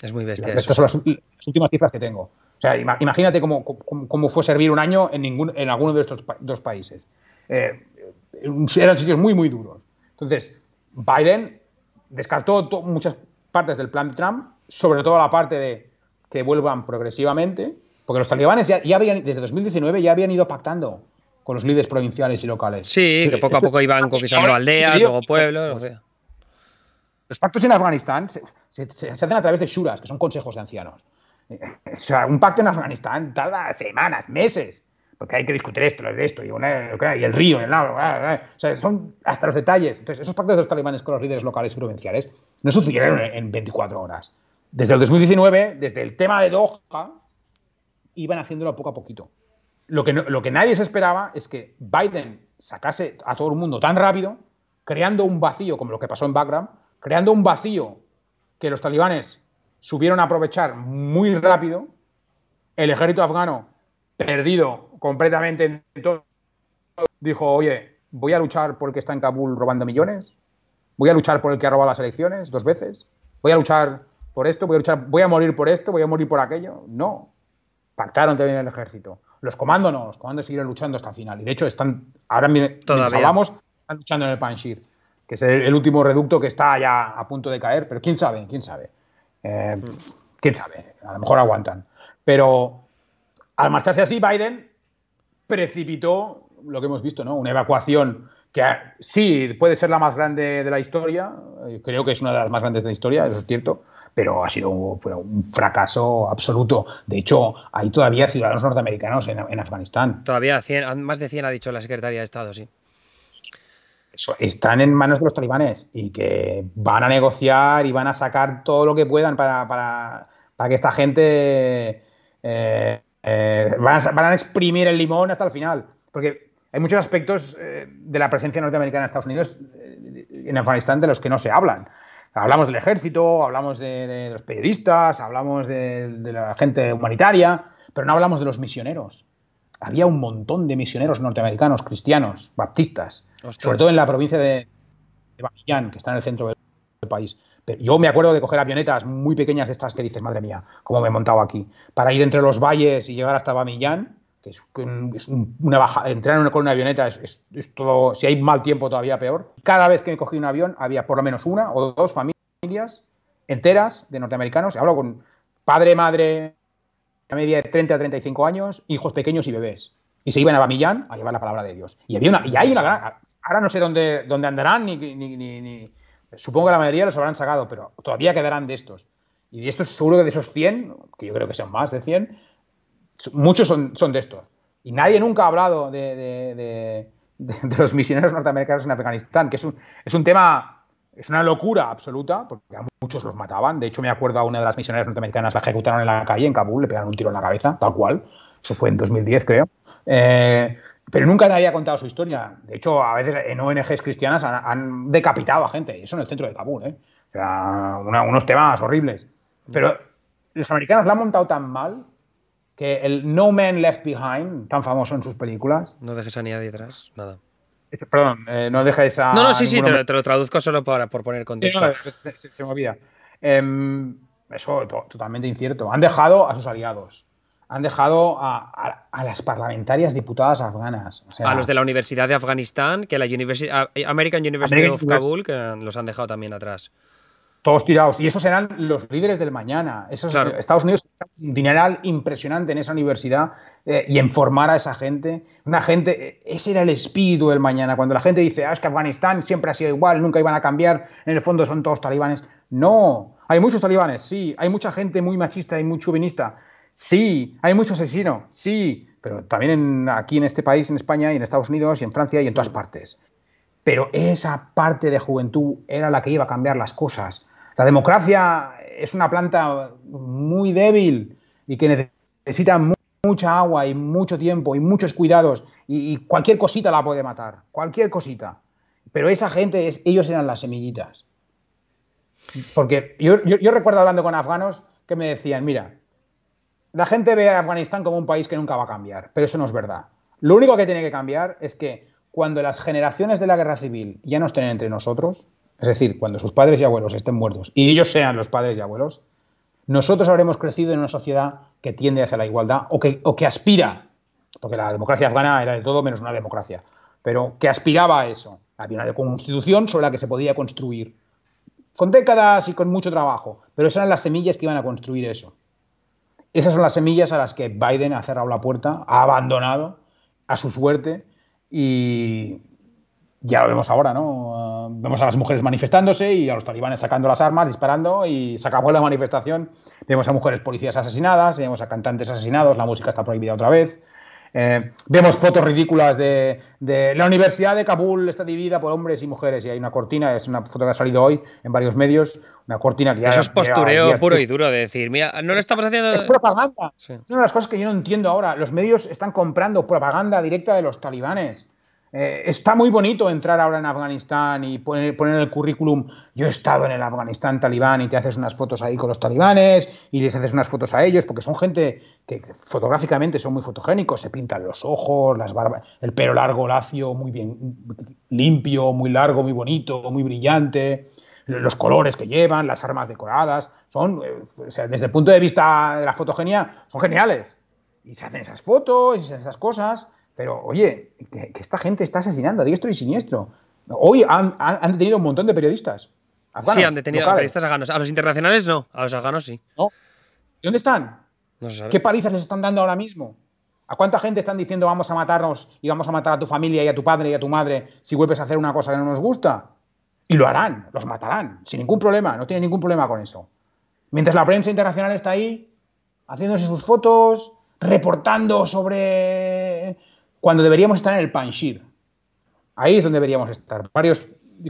Es muy bestia. Estas son las últimas cifras que tengo. O sea, imagínate cómo fue servir un año en alguno de estos dos países. Eran sitios muy, muy duros. Entonces, Biden descartó muchas partes del plan de Trump, sobre todo la parte de que vuelvan progresivamente, porque los talibanes ya habían, desde 2019 ya habían ido pactando con los líderes provinciales y locales. Sí, que poco a poco iban conquistando aldeas, luego pueblos. Los pactos en Afganistán se hacen a través de shuras, que son consejos de ancianos. O sea, un pacto en Afganistán tarda semanas, meses, porque hay que discutir esto, lo de esto, y el río, el lago. O sea, son hasta los detalles. Entonces, esos pactos de los talibanes con los líderes locales y provinciales no sucedieron en 24 horas. Desde el 2019, desde el tema de Doha, iban haciéndolo poco a poquito. Lo que nadie se esperaba es que Biden sacase a todo el mundo tan rápido, creando un vacío, como lo que pasó en Bagram, creando un vacío que los talibanes supieron aprovechar muy rápido. El ejército afgano, perdido completamente en todo, dijo, oye, voy a luchar por el que está en Kabul robando millones, voy a luchar por el que ha robado las elecciones 2 veces, voy a luchar por esto, voy a morir por esto, voy a morir por aquello. No. Pactaron también el ejército. Los comandos no, los comandos siguieron luchando hasta el final. Y de hecho, ahora mientras hablamos, están luchando en el Panjshir, que es el último reducto que está ya a punto de caer, pero quién sabe. Quién sabe, a lo mejor aguantan. Pero al marcharse así, Biden precipitó lo que hemos visto, ¿no? Una evacuación que sí, puede ser la más grande de la historia, creo que es una de las más grandes de la historia, eso es cierto, pero fue un fracaso absoluto. De hecho, hay todavía ciudadanos norteamericanos en Afganistán. Todavía más de 100 ha dicho la Secretaría de Estado, sí. Están en manos de los talibanes y que van a negociar y van a sacar todo lo que puedan para que esta gente van a exprimir el limón hasta el final. Porque hay muchos aspectos de la presencia norteamericana en Estados Unidos, en Afganistán, de los que no se hablan. Hablamos del ejército, hablamos de los periodistas, hablamos de la gente humanitaria, pero no hablamos de los misioneros. Había un montón de misioneros norteamericanos, cristianos, baptistas, Ostras. sobre todo en la provincia de Bamiyan, que está en el centro del país. Pero yo me acuerdo de coger avionetas muy pequeñas de estas que dices, madre mía, cómo me he montado aquí, para ir entre los valles y llegar hasta Bamiyan, que es una baja, entrar con una avioneta es todo, si hay mal tiempo todavía peor. Cada vez que me cogí un avión había por lo menos una o dos familias enteras de norteamericanos, hablo con padre, madre, a media de 30 a 35 años, hijos pequeños y bebés. Y se iban a Bamiyan a llevar la palabra de Dios. Y hay una gran... Ahora no sé dónde andarán, supongo que la mayoría los habrán sacado, pero todavía quedarán de estos. Y de estos, seguro que de esos 100, que yo creo que son más de 100, muchos son de estos. Y nadie nunca ha hablado de los misioneros norteamericanos en Afganistán, que es un tema... Es una locura absoluta, porque a muchos los mataban. De hecho, me acuerdo a una de las misioneras norteamericanas, la ejecutaron en la calle, en Kabul, le pegaron un tiro en la cabeza, tal cual. Eso fue en 2010, creo. Pero nunca nadie ha contado su historia. De hecho, a veces en ONGs cristianas han decapitado a gente, eso en el centro de Kabul. O sea, unos temas horribles. Pero los americanos la han montado tan mal que el No Man Left Behind, tan famoso en sus películas... No dejes a nadie atrás, nada. Perdón, no dejes a... No, sí, te lo traduzco solo por poner contexto. Sí, se me olvida. Eso totalmente incierto. Han dejado a sus aliados. Han dejado a las parlamentarias diputadas afganas. O sea, a los de la Universidad de Afganistán, que la American University of Kabul, que los han dejado también atrás. Todos tirados. Y esos serán los líderes del mañana. Claro. Estados Unidos tiene un dineral impresionante en esa universidad y en formar a esa gente. Una gente, ese era el espíritu del mañana. Cuando la gente dice, es que Afganistán siempre ha sido igual, nunca iban a cambiar, en el fondo son todos talibanes. No, hay muchos talibanes, sí. Hay mucha gente muy machista y muy chauvinista, sí. Hay mucho asesino, sí. Pero también aquí en este país, en España y en Estados Unidos y en Francia y en todas partes. Pero esa parte de juventud era la que iba a cambiar las cosas. La democracia es una planta muy débil y que necesita mucha agua y mucho tiempo y muchos cuidados y cualquier cosita la puede matar, cualquier cosita. Pero esa gente, ellos eran las semillitas. Porque yo recuerdo hablando con afganos que me decían, mira, la gente ve a Afganistán como un país que nunca va a cambiar, pero eso no es verdad. Lo único que tiene que cambiar es que cuando las generaciones de la guerra civil ya no estén entre nosotros, es decir, cuando sus padres y abuelos estén muertos y ellos sean los padres y abuelos, nosotros habremos crecido en una sociedad que tiende hacia la igualdad o que aspira, porque la democracia afgana era de todo menos una democracia, pero que aspiraba a eso. Había una constitución sobre la que se podía construir, con décadas y con mucho trabajo, pero esas eran las semillas que iban a construir eso. Esas son las semillas a las que Biden ha cerrado la puerta, ha abandonado a su suerte y... Ya lo vemos ahora, ¿no? Vemos a las mujeres manifestándose y a los talibanes sacando las armas, disparando y se acabó la manifestación. Vemos a mujeres policías asesinadas, vemos a cantantes asesinados, la música está prohibida otra vez. Vemos fotos ridículas de la Universidad de Kabul está dividida por hombres y mujeres y hay una cortina, es una foto que ha salido hoy en varios medios, una cortina que ya... Eso es postureo puro y duro de decir, mira, no lo estamos haciendo... Es propaganda. Sí. Es una de las cosas que yo no entiendo ahora. Los medios están comprando propaganda directa de los talibanes. Está muy bonito entrar ahora en Afganistán y poner en el currículum, yo he estado en el Afganistán talibán y te haces unas fotos ahí con los talibanes y les haces unas fotos a ellos, porque son gente que fotográficamente son muy fotogénicos, se pintan los ojos, las barbas, el pelo largo, lacio, muy bien limpio, muy largo, muy bonito, muy brillante, los colores que llevan, las armas decoradas, son, o sea, desde el punto de vista de la fotogenia, son geniales. Y se hacen esas fotos y se hacen esas cosas. Pero, oye, que esta gente está asesinando a diestro y siniestro. Hoy han detenido un montón de periodistas afganos. Sí, han detenido a periodistas afganos. A los internacionales no, a los afganos sí. ¿No? ¿Dónde están? No se sabe. ¿Qué palizas les están dando ahora mismo? ¿A cuánta gente están diciendo vamos a matarnos y vamos a matar a tu familia y a tu padre y a tu madre si vuelves a hacer una cosa que no nos gusta? Y lo harán, los matarán, sin ningún problema, no tienen ningún problema con eso. Mientras la prensa internacional está ahí, haciéndose sus fotos, reportando sobre... Cuando deberíamos estar en el Panjshir. Ahí es donde deberíamos estar.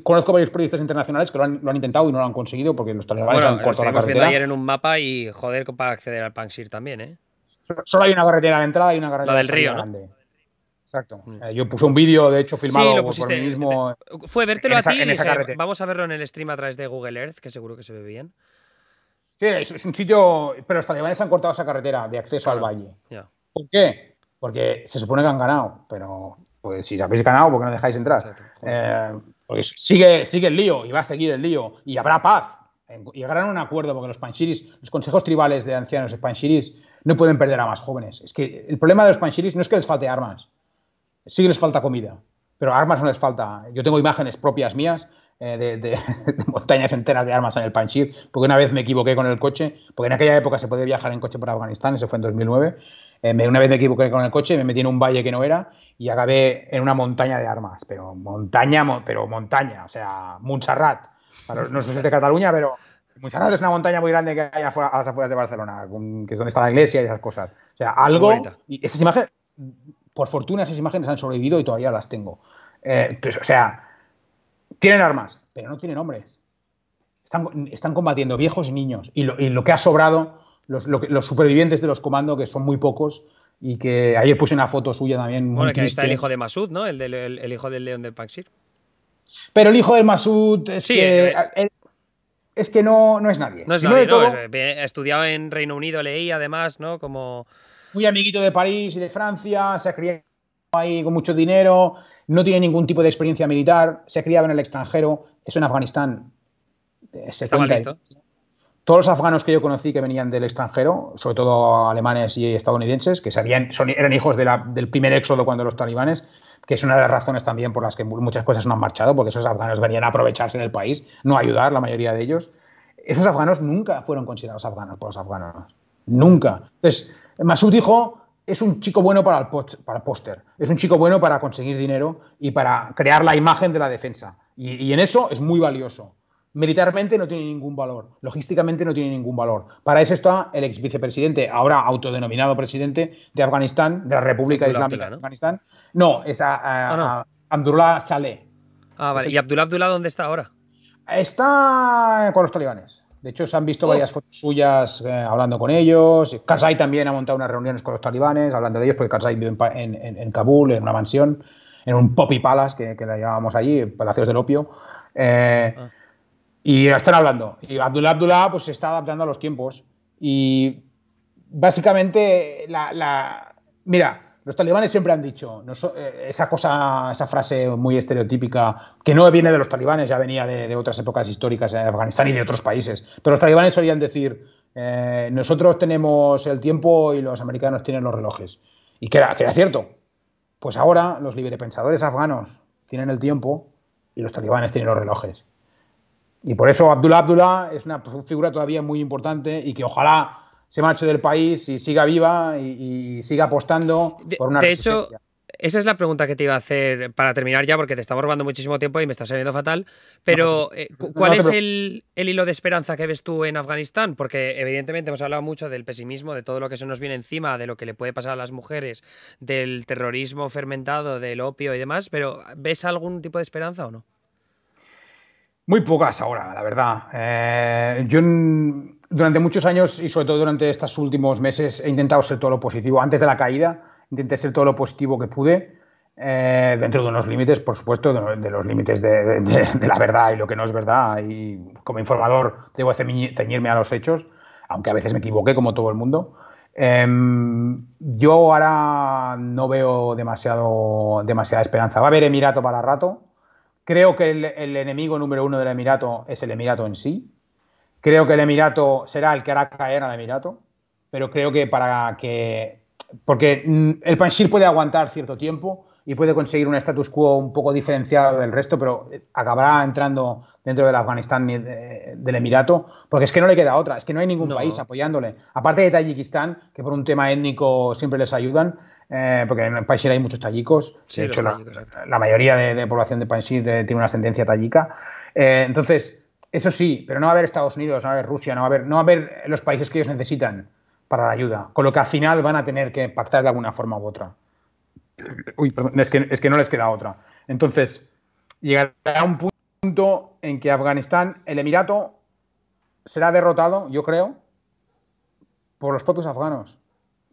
Conozco varios periodistas internacionales que lo han intentado y no lo han conseguido porque los talibanes han cortado la carretera. Viendo ayer en un mapa y, joder, para acceder al Panjshir también, ¿eh? Solo hay una carretera de entrada y una carretera del río, grande. ¿No? Exacto. Yo puse un vídeo, de hecho, filmado lo pusiste, por mí mismo. Fue vértelo a ti y dije, vamos a verlo en el stream a través de Google Earth, que seguro que se ve bien. Sí, es un sitio... Pero los talibanes han cortado esa carretera de acceso al valle. Ya. ¿Por qué? Porque se supone que han ganado, pero pues si habéis ganado, ¿por qué no dejáis entrar? Porque sigue el lío y va a seguir el lío y habrá paz. Llegarán a un acuerdo porque los panjshiris, los consejos tribales de ancianos de panjshiris no pueden perder a más jóvenes. Es que el problema de los panjshiris no es que les falte armas, sí que les falta comida, pero armas no les falta. Yo tengo imágenes propias mías de montañas enteras de armas en el Panjshir, porque una vez me equivoqué con el coche, porque en aquella época se podía viajar en coche por Afganistán, eso fue en 2009. Una vez me equivoqué con el coche, me metí en un valle que no era y acabé en una montaña de armas, pero montaña, o sea, Montserrat. No sé si es de Cataluña, pero Montserrat es una montaña muy grande que hay a las afueras de Barcelona, que es donde está la iglesia y esas cosas. O sea, algo... Y esas imágenes, por fortuna, esas imágenes han sobrevivido y todavía las tengo. Entonces, o sea, tienen armas, pero no tienen hombres. Están combatiendo viejos y niños. Y lo que ha sobrado, los supervivientes de los comandos, que son muy pocos, y que ayer puse una foto suya también. Bueno, que ahí está el hijo de Masud, ¿no? El hijo del león del Panjshir. Pero el hijo del Masud es que no es nadie. No es nadie, no. Ha estudiado en Reino Unido, leí además, ¿no? Como... Muy amiguito de París y de Francia, se ha criado ahí con mucho dinero, no tiene ningún tipo de experiencia militar, se ha criado en el extranjero, es en Afganistán. Está mal visto. Todos los afganos que yo conocí que venían del extranjero, sobre todo alemanes y estadounidenses, que eran hijos del primer éxodo cuando los talibanes, que es una de las razones también por las que muchas cosas no han marchado, porque esos afganos venían a aprovecharse del país, no a ayudar, la mayoría de ellos. Esos afganos nunca fueron considerados afganos por los afganos. Nunca. Entonces, Masud dijo, es un chico bueno para el póster, es un chico bueno para conseguir dinero y para crear la imagen de la defensa. Y en eso es muy valioso. Militarmente no tiene ningún valor, logísticamente no tiene ningún valor. Para eso está el ex vicepresidente, ahora autodenominado presidente de Afganistán, de la República Islámica de Afganistán. No, es Abdullah Saleh. Ah, vale. ¿Y Abdullah dónde está ahora? Está con los talibanes. De hecho, se han visto varias fotos suyas hablando con ellos. Karzai también ha montado unas reuniones con los talibanes, hablando de ellos, porque Karzai vive en Kabul, en una mansión, en un Poppy Palace, que la llamábamos allí, Palacios del Opio. Y están hablando. Y Abdullah pues se está adaptando a los tiempos. Y básicamente, mira, los talibanes siempre han dicho esa frase muy estereotípica, que no viene de los talibanes, ya venía de otras épocas históricas de Afganistán y de otros países. Pero los talibanes solían decir, nosotros tenemos el tiempo y los americanos tienen los relojes. Y que era cierto. Pues ahora los librepensadores afganos tienen el tiempo y los talibanes tienen los relojes. Y por eso Abdullah es una figura todavía muy importante y que ojalá se marche del país y siga viva y siga apostando por una resistencia. De hecho, esa es la pregunta que te iba a hacer para terminar ya, porque te estamos robando muchísimo tiempo y me está saliendo fatal. Pero, ¿cuál es el hilo de esperanza que ves tú en Afganistán? Porque evidentemente hemos hablado mucho del pesimismo, de todo lo que se nos viene encima, de lo que le puede pasar a las mujeres, del terrorismo fermentado, del opio y demás, pero ¿ves algún tipo de esperanza o no? Muy pocas ahora, la verdad. Yo durante muchos años y sobre todo durante estos últimos meses he intentado ser todo lo positivo. Antes de la caída intenté ser todo lo positivo que pude, dentro de unos límites, por supuesto, de los límites de la verdad y lo que no es verdad. Y como informador debo ceñirme a los hechos, aunque a veces me equivoqué como todo el mundo. Yo ahora no veo demasiada esperanza. Va a haber Emirato para rato. Creo que el enemigo número uno del Emirato es el Emirato en sí. Creo que el Emirato será el que hará caer al Emirato, pero creo que porque el Panjshir puede aguantar cierto tiempo, y puede conseguir un status quo un poco diferenciado del resto, pero acabará entrando dentro del Afganistán del Emirato, porque es que no le queda otra, es que no hay ningún país apoyándole. Aparte de Tayikistán, que por un tema étnico siempre les ayudan, porque en el país hay muchos tayikos, Sí, de hecho tayikos, la mayoría de población de Panjshir tiene una ascendencia tayika. Entonces, eso sí, pero no va a haber Estados Unidos, no va a haber Rusia, no va a haber los países que ellos necesitan para la ayuda, con lo que al final van a tener que pactar de alguna forma u otra. Uy, perdón, es que no les queda otra. Entonces, llegará un punto en que Afganistán, el Emirato, será derrotado, yo creo, por los propios afganos,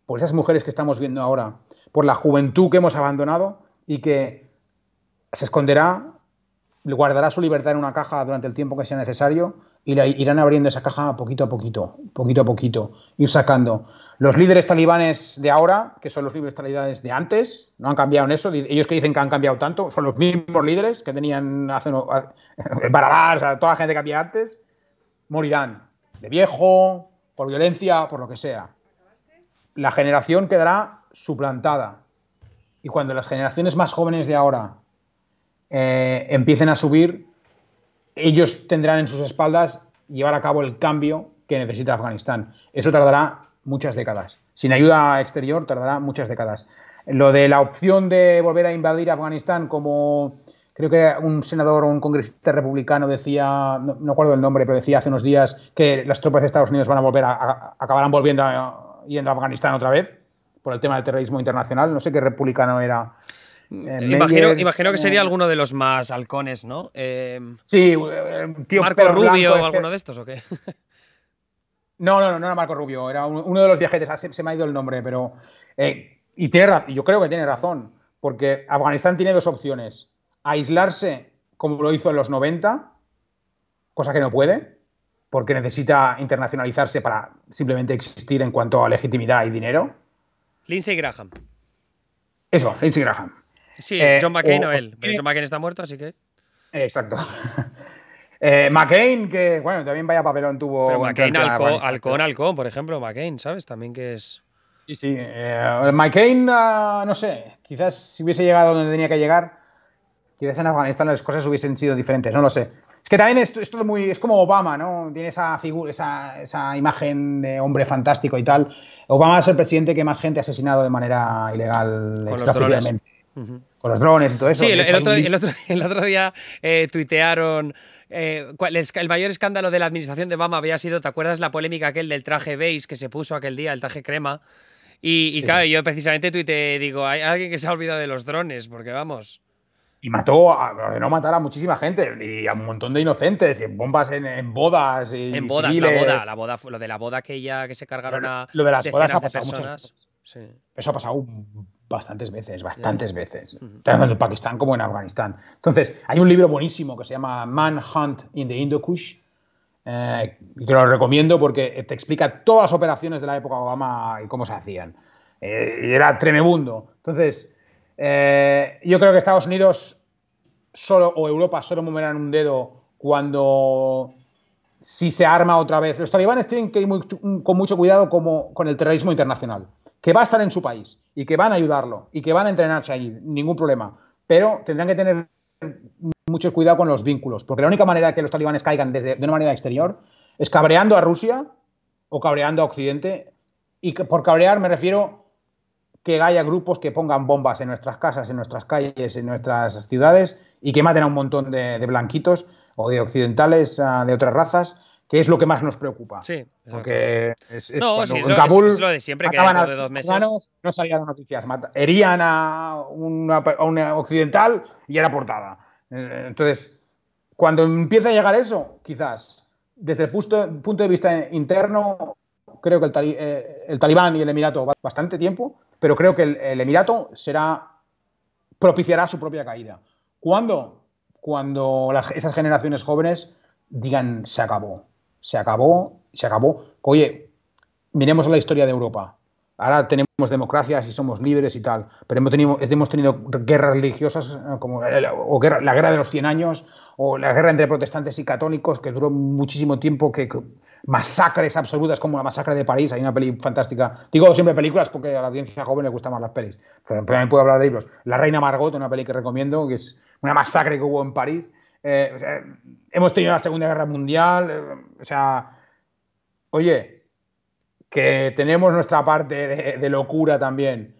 por esas mujeres que estamos viendo ahora, por la juventud que hemos abandonado y que se esconderá, guardará su libertad en una caja durante el tiempo que sea necesario y la irán abriendo esa caja poquito a poquito, ir sacando. Los líderes talibanes de ahora, que son los líderes talibanes de antes, no han cambiado en eso, ellos que dicen que han cambiado tanto, son los mismos líderes que tenían Baradar, o sea, toda la gente que había antes, morirán de viejo, por violencia, por lo que sea. La generación quedará suplantada. Y cuando las generaciones más jóvenes de ahora empiecen a subir, ellos tendrán en sus espaldas llevar a cabo el cambio que necesita Afganistán. Eso tardará muchas décadas. Sin ayuda exterior tardará muchas décadas. Lo de la opción de volver a invadir Afganistán, como creo que un senador o un congresista republicano decía, no acuerdo el nombre, pero decía hace unos días que las tropas de Estados Unidos van a volver acabarán volviendo yendo a Afganistán otra vez por el tema del terrorismo internacional. No sé qué republicano era. Imagino que sería alguno de los más halcones, ¿no? Sí, tío Marco Rubio blanco, o alguno de estos, ¿o qué? No era Marco Rubio, era uno de los viajeros, se me ha ido el nombre, pero... y yo creo que tiene razón, porque Afganistán tiene dos opciones. Aislarse, como lo hizo en los 90, cosa que no puede, porque necesita internacionalizarse para simplemente existir en cuanto a legitimidad y dinero. Lindsey Graham. Eso, Lindsey Graham. Sí, John McCain o él. Pero John McCain está muerto, así que... Exacto. McCain, que bueno, también vaya papelón tuvo. Pero McCain, halcón, por ejemplo, McCain, ¿sabes? También que es... Sí. McCain, no sé, quizás si hubiese llegado donde tenía que llegar, quizás en Afganistán las cosas hubiesen sido diferentes, no lo sé. Es que también es todo muy... Es como Obama, ¿no? Tiene esa figura, esa imagen de hombre fantástico y tal. Obama es el presidente que más gente ha asesinado de manera ilegal, extraoficialmente. Con los drones y todo eso. Sí, el otro día tuitearon... el mayor escándalo de la administración de Obama había sido, ¿te acuerdas la polémica aquel del traje beige que se puso aquel día, el traje crema? Y claro, yo precisamente tuiteé, digo, hay alguien que se ha olvidado de los drones, porque vamos... Y ordenó matar a muchísima gente y a un montón de inocentes, y bombas en bodas. En bodas, civiles. lo de la boda que se cargaron a lo de las bodas decenas de personas. Sí. Eso ha pasado bastantes veces. Tanto en Pakistán como en Afganistán. Entonces, hay un libro buenísimo que se llama Manhunt in the Hindu Kush, y que lo recomiendo porque te explica todas las operaciones de la época Obama y cómo se hacían. Y era tremebundo. Entonces, yo creo que Estados Unidos o Europa solo moverán un dedo cuando, si se arma otra vez. Los talibanes tienen que ir con mucho cuidado con el terrorismo internacional, que va a estar en su país y que van a ayudarlo y que van a entrenarse allí, ningún problema. Pero tendrán que tener mucho cuidado con los vínculos, porque la única manera de que los talibanes caigan de una manera exterior es cabreando a Rusia o cabreando a Occidente. Y por cabrear me refiero que haya grupos que pongan bombas en nuestras casas, en nuestras calles, en nuestras ciudades y que maten a un montón de blanquitos o de occidentales, de otras razas, que es lo que más nos preoca. Sí, porque en Kabul es lo de siempre, que dentro de 2 meses no salían las noticias, herían a una occidental y era portada. Entonces, cuando empieza a llegar eso, quizás, desde el punto de vista interno, creo que el Talibán y el Emirato va bastante tiempo, pero creo que el Emirato propiciará su propia caída. ¿Cuándo? Cuando esas generaciones jóvenes digan se acabó. Oye, miremos la historia de Europa. Ahora tenemos democracias y somos libres y tal, pero hemos tenido guerras religiosas como la guerra de los 100 años o la guerra entre protestantes y católicos que duró muchísimo tiempo, que masacres absolutas como la masacre de París. Hay una peli fantástica. Digo siempre películas porque a la audiencia joven le gustan más las pelis. Pero también puedo hablar de libros. La Reina Margot, una peli que recomiendo, que es una masacre que hubo en París. O sea, hemos tenido la Segunda Guerra Mundial. O sea, oye, que tenemos nuestra parte de locura también.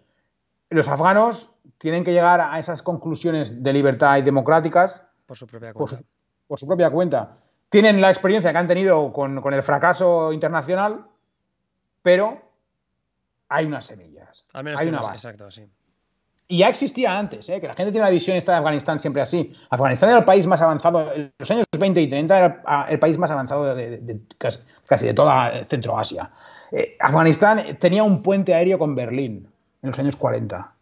Los afganos tienen que llegar a esas conclusiones de libertad y democráticas Por su propia por cuenta. por su propia cuenta. Tienen la experiencia que han tenido con el fracaso internacional, pero hay unas semillas, Al menos hay tiene una unas, base. exacto, sí. Y ya existía antes, ¿eh? Que la gente tiene la visión esta de Afganistán siempre así. Afganistán era el país más avanzado, en los años 20 y 30 era el país más avanzado de casi de toda Centroasia. Afganistán tenía un puente aéreo con Berlín en los años 40.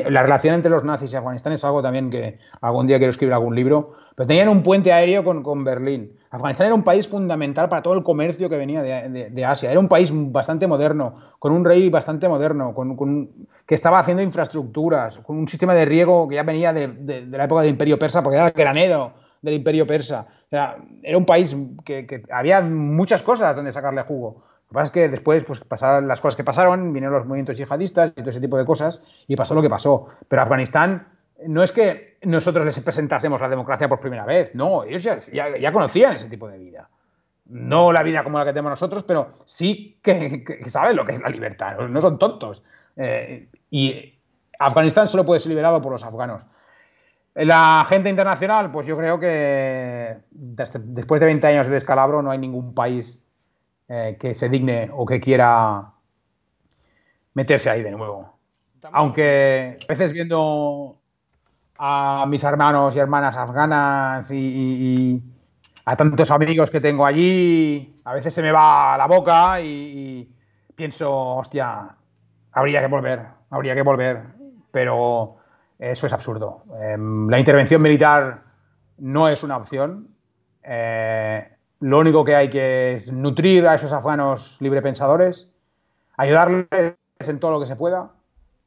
La relación entre los nazis y Afganistán es algo también que algún día quiero escribir algún libro, pero tenían un puente aéreo con Berlín. Afganistán era un país fundamental para todo el comercio que venía de Asia. Era un país bastante moderno, con un rey bastante moderno, que estaba haciendo infraestructuras, con un sistema de riego que ya venía de la época del Imperio Persa, porque era el granero del Imperio Persa. O sea, era un país que había muchas cosas donde sacarle jugo. Lo que pasa es que después pues, pasaron las cosas que pasaron, vinieron los movimientos yihadistas y todo ese tipo de cosas, y pasó lo que pasó. Pero Afganistán no es que nosotros les presentásemos la democracia por primera vez, no, ellos ya conocían ese tipo de vida. No la vida como la que tenemos nosotros, pero sí que saben lo que es la libertad, no son tontos. Y Afganistán solo puede ser liberado por los afganos. La gente internacional, pues yo creo que después de 20 años de descalabro no hay ningún país que se digne o que quiera meterse ahí de nuevo. Aunque a veces viendo a mis hermanos y hermanas afganas y a tantos amigos que tengo allí, a veces se me va la boca y pienso, hostia, habría que volver, pero eso es absurdo. La intervención militar no es una opción. Lo único que hay que es nutrir a esos afganos librepensadores, ayudarles en todo lo que se pueda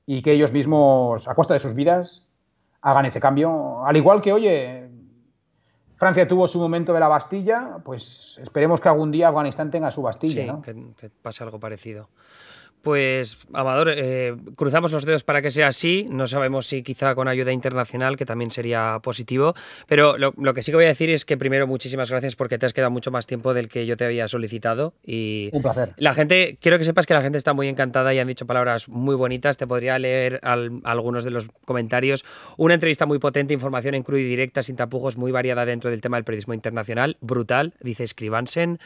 y que ellos mismos, a costa de sus vidas, hagan ese cambio. Al igual que, oye, Francia tuvo su momento de la Bastilla, pues esperemos que algún día Afganistán tenga su Bastilla, Sí, ¿no? que pase algo parecido. Pues, Amador, cruzamos los dedos para que sea así. No sabemos si quizá con ayuda internacional, que también sería positivo. Pero lo que sí que voy a decir es que primero muchísimas gracias porque te has quedado mucho más tiempo del que yo te había solicitado. Y Un placer. la gente, quiero que sepas que la gente está muy encantada y han dicho palabras muy bonitas. Te podría leer algunos de los comentarios. Una entrevista muy potente, información en crudo y directa, sin tapujos, muy variada dentro del tema del periodismo internacional. Brutal, dice Scribansen.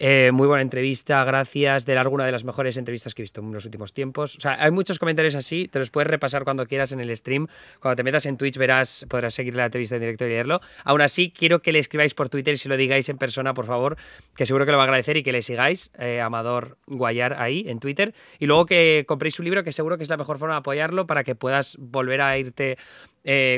Muy buena entrevista, gracias. De largo, una de las mejores entrevistas que he visto en los últimos tiempos. O sea, hay muchos comentarios así, te los puedes repasar cuando quieras en el stream. Cuando te metas en Twitch podrás seguir la entrevista en directo y leerlo. Aún así, quiero que le escribáis por Twitter y se lo digáis en persona, por favor, que seguro que lo va a agradecer, y que le sigáis, Amador Guayar, ahí en Twitter. Y luego que compréis su libro, que seguro que es la mejor forma de apoyarlo para que puedas volver a irte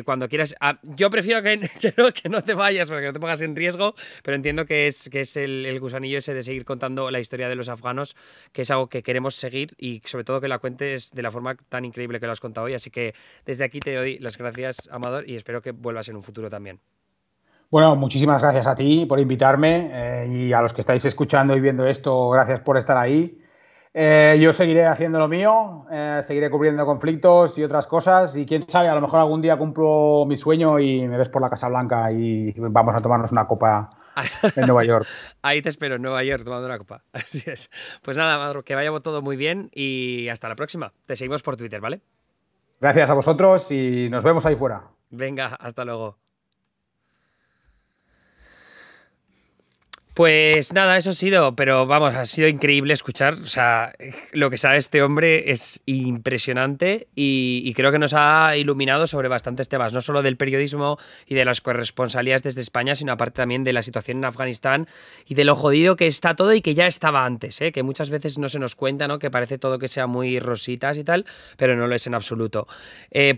cuando quieras. Yo prefiero que no te vayas porque no te pongas en riesgo, pero entiendo que es el gusanillo ese de seguir contando la historia de los afganos, que es algo que queremos seguir y sobre todo que la cuentes de la forma tan increíble que lo has contado hoy. Así que desde aquí te doy las gracias, Amador, y espero que vuelvas en un futuro también. Bueno, muchísimas gracias a ti por invitarme y a los que estáis escuchando y viendo esto, gracias por estar ahí. Yo seguiré haciendo lo mío, seguiré cubriendo conflictos y otras cosas y quién sabe, a lo mejor algún día cumplo mi sueño y me ves por la Casa Blanca y vamos a tomarnos una copa en Nueva York. Ahí te espero en Nueva York tomando una copa. Así es. Pues nada, Amador, que vaya todo muy bien y hasta la próxima. Te seguimos por Twitter, ¿vale? Gracias a vosotros y nos vemos ahí fuera. Venga, hasta luego. Pues nada, eso ha sido, pero vamos, ha sido increíble escuchar, o sea, lo que sabe este hombre es impresionante y creo que nos ha iluminado sobre bastantes temas, no solo del periodismo y de las corresponsalías desde España, sino aparte también de la situación en Afganistán y de lo jodido que está todo y que ya estaba antes, que muchas veces no se nos cuenta, ¿no? Que parece todo que sea muy rositas y tal, pero no lo es en absoluto.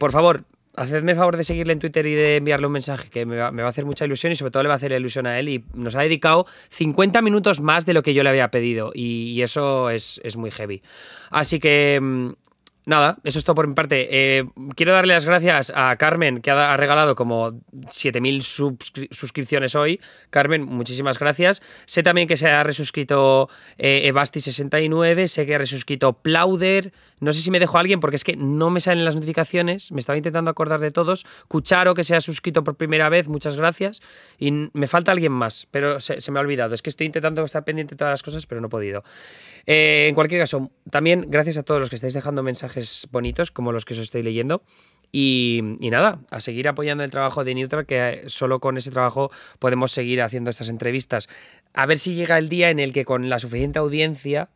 Por favor, hacedme el favor de seguirle en Twitter y de enviarle un mensaje, que me va a hacer mucha ilusión y sobre todo le va a hacer ilusión a él. Y nos ha dedicado 50 minutos más de lo que yo le había pedido y eso es muy heavy. Así que... nada, eso es todo por mi parte. Quiero darle las gracias a Carmen, que ha regalado como 7.000 suscripciones hoy. Carmen, muchísimas gracias. Sé también que se ha resuscrito Ebasti69, sé que ha resuscrito Plauder. No sé si me dejo a alguien porque es que no me salen las notificaciones. Me estaba intentando acordar de todos. Cucharo, que se ha suscrito por primera vez, muchas gracias. Y me falta alguien más, pero se me ha olvidado. Es que estoy intentando estar pendiente de todas las cosas, pero no he podido. En cualquier caso, también gracias a todos los que estáis dejando mensajes bonitos, como los que os estoy leyendo. Y nada, a seguir apoyando el trabajo de Neutral, que solo con ese trabajo podemos seguir haciendo estas entrevistas. A ver si llega el día en el que con la suficiente audiencia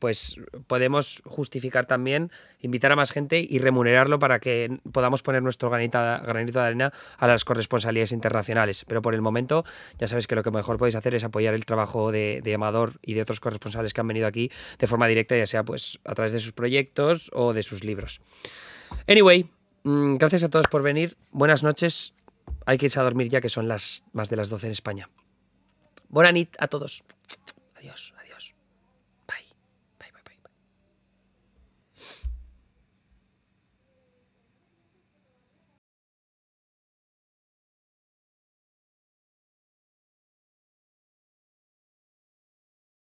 pues podemos justificar también, invitar a más gente y remunerarlo para que podamos poner nuestro granito de arena a las corresponsalías internacionales. Pero por el momento ya sabéis que lo que mejor podéis hacer es apoyar el trabajo de Amador y de otros corresponsales que han venido aquí de forma directa, ya sea pues a través de sus proyectos o de sus libros. Anyway, gracias a todos por venir. Buenas noches. Hay que irse a dormir ya, que son más de las 12 en España. Bona nit a todos. Adiós.